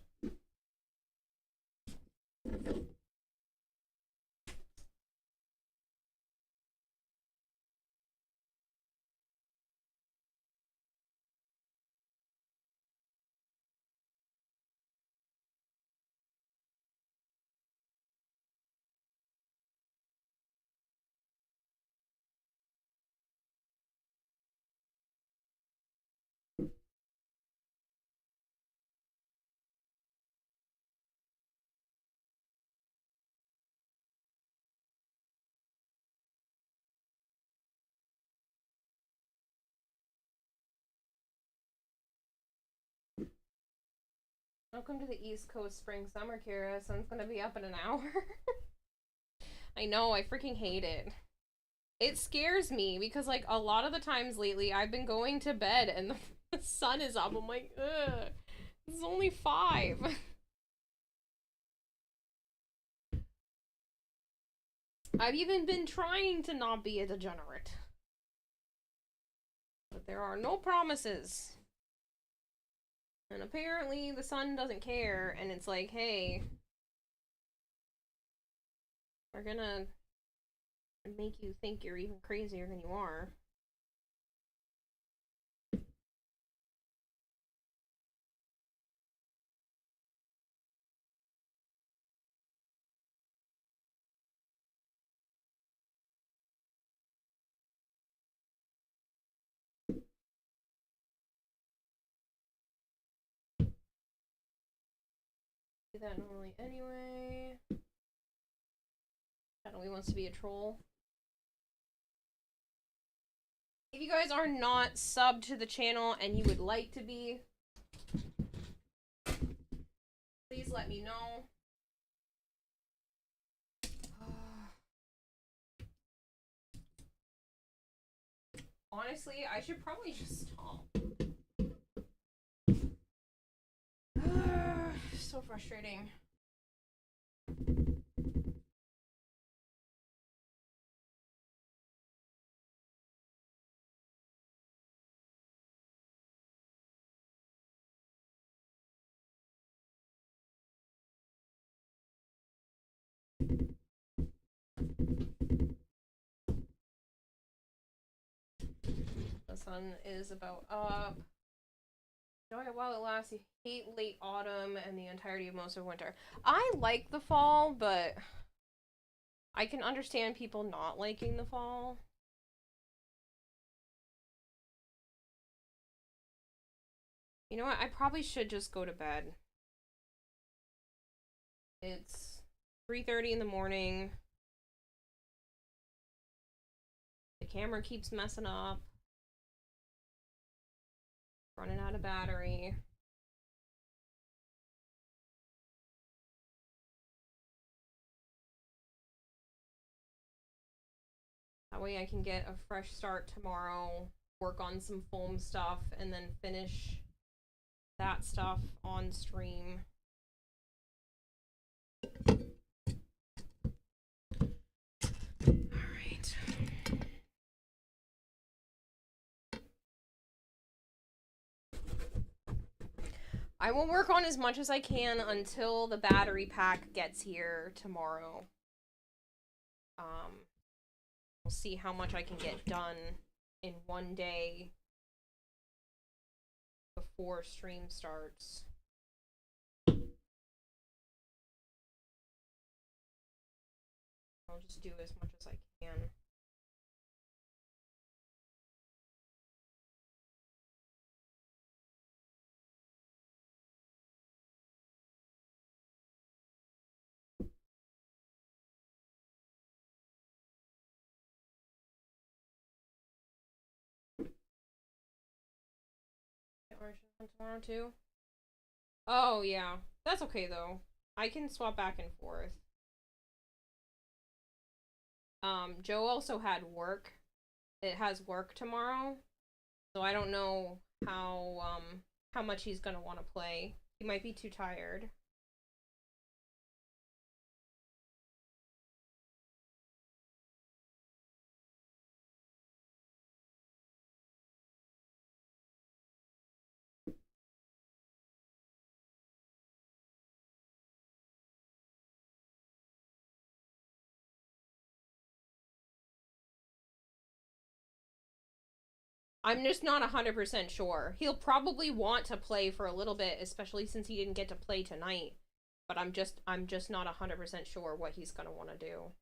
Welcome to the East Coast Spring Summer, Kira. Sun's gonna be up in an hour. I know, I freaking hate it. It scares me because, like, a lot of the times lately I've been going to bed and the sun is up. I'm like, ugh, it's only 5. I've even been trying to not be a degenerate. But there are no promises. And apparently the sun doesn't care, and it's like, hey, we're gonna make you think you're even crazier than you are. Do that normally anyway. Shadowy wants to be a troll. If you guys are not subbed to the channel and you would like to be, please let me know. Honestly, I should probably just stop. So frustrating. The sun is about up. Enjoy it while it lasts. You hate late autumn and the entirety of most of winter. I like the fall, but I can understand people not liking the fall. You know what? I probably should just go to bed. It's 3:30 in the morning. The camera keeps messing up. Running out of battery. That way I can get a fresh start tomorrow, work on some foam stuff, and then finish that stuff on stream. Alright. I will work on as much as I can until the battery pack gets here tomorrow. We'll see how much I can get done in one day before stream starts. I'll just do as much as I can. tomorrow too. Oh yeah, that's okay though. I can swap back and forth. Joe also had work. It has work tomorrow, so I don't know how much he's gonna want to play. He might be too tired. I'm just not 100% sure. He'll probably want to play for a little bit, especially since he didn't get to play tonight. But I'm just not 100% sure what he's gonna want to do.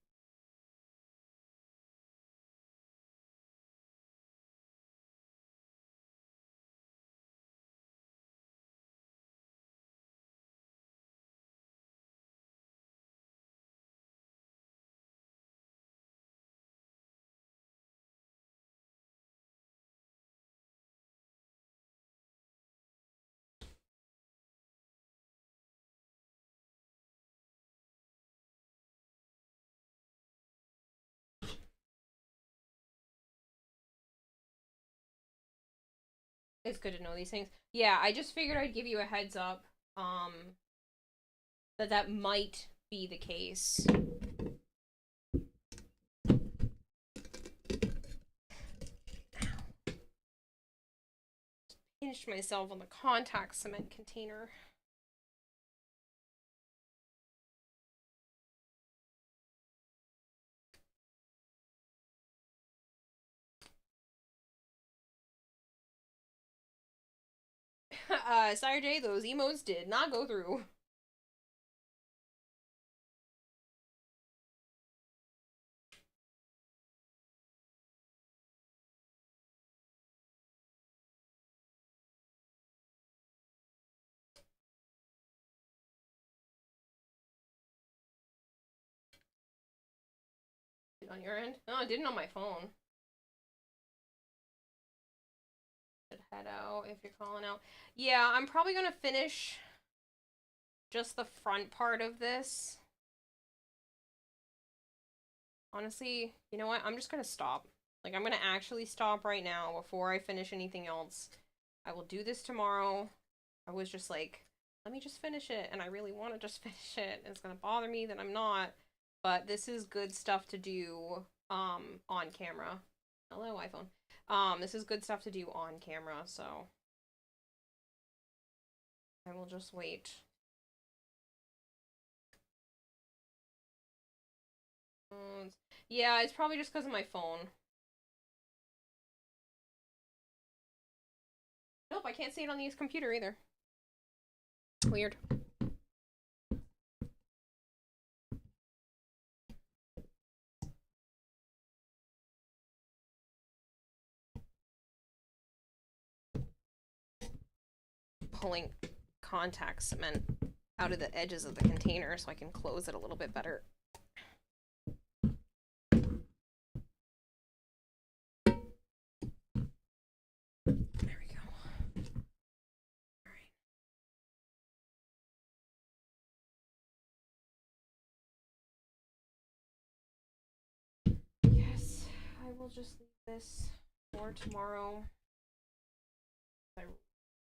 It's good to know these things. Yeah, I just figured I'd give you a heads up, that might be the case. Pinched myself on the contact cement container. Sire J, those emotes did not go through. On your end? No, I didn't on my phone. Head out if you're calling out. Yeah, I'm probably gonna finish just the front part of this. Honestly, you know what? I'm just gonna stop. Like, I'm gonna actually stop right now before I finish anything else. I will do this tomorrow. I was just like, let me just finish it, and I really want to just finish it. It's gonna bother me that I'm not, but this is good stuff to do on camera. Hello, iPhone. This is good stuff to do on camera, so I will just wait. Yeah, it's probably just because of my phone. Nope, I can't see it on the computer either. Weird. Pulling contact cement out of the edges of the container so I can close it a little bit better. There we go. All right. Yes, I will just leave this for tomorrow. I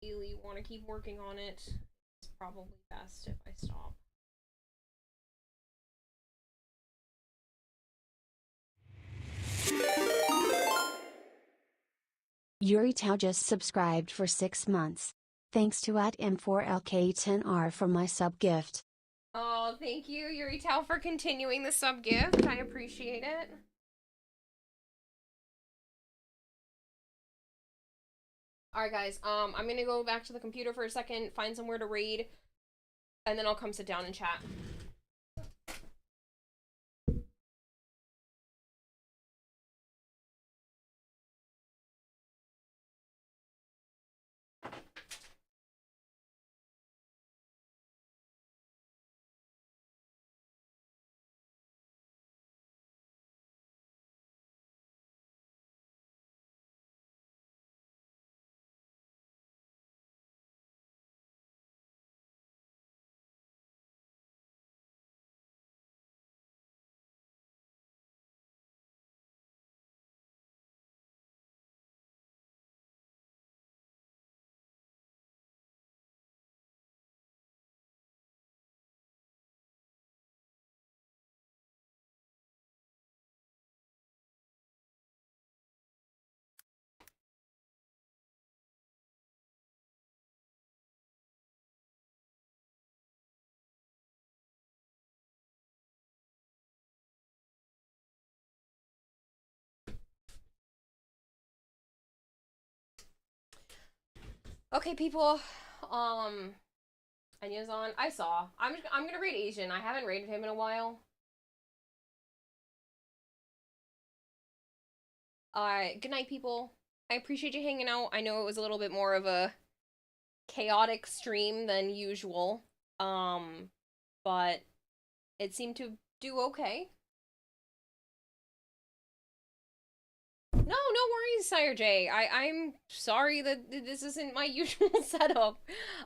really want to keep working on it. It's probably best if I stop. Yuri Tao just subscribed for 6 months. Thanks to @M4LK10R for my sub gift. Oh, thank you, Yuri Tao, for continuing the sub gift. I appreciate it. Alright, guys, I'm gonna go back to the computer for a second, find somewhere to raid, and then I'll come sit down and chat. Okay, people. Anya's on. I saw. I'm gonna raid Asian. I haven't raided him in a while. Good night, people. I appreciate you hanging out. I know it was a little bit more of a chaotic stream than usual. But it seemed to do okay. No, no worries, Sire J. I'm sorry that this isn't my usual setup.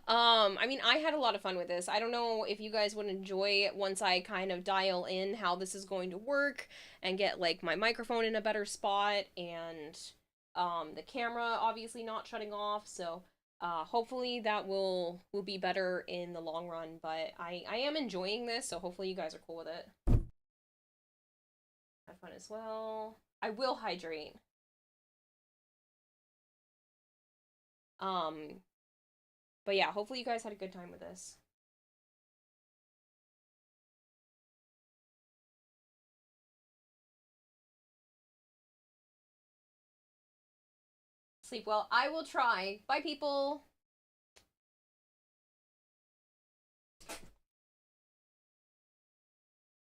I mean, I had a lot of fun with this. I don't know if you guys would enjoy it once I kind of dial in how this is going to work and get, like, my microphone in a better spot and, the camera obviously not shutting off, so, hopefully that will be better in the long run, but I am enjoying this, so hopefully you guys are cool with it. Have fun as well. I will hydrate. Um, but yeah, hopefully you guys had a good time with this. Sleep well. I will try. Bye, people!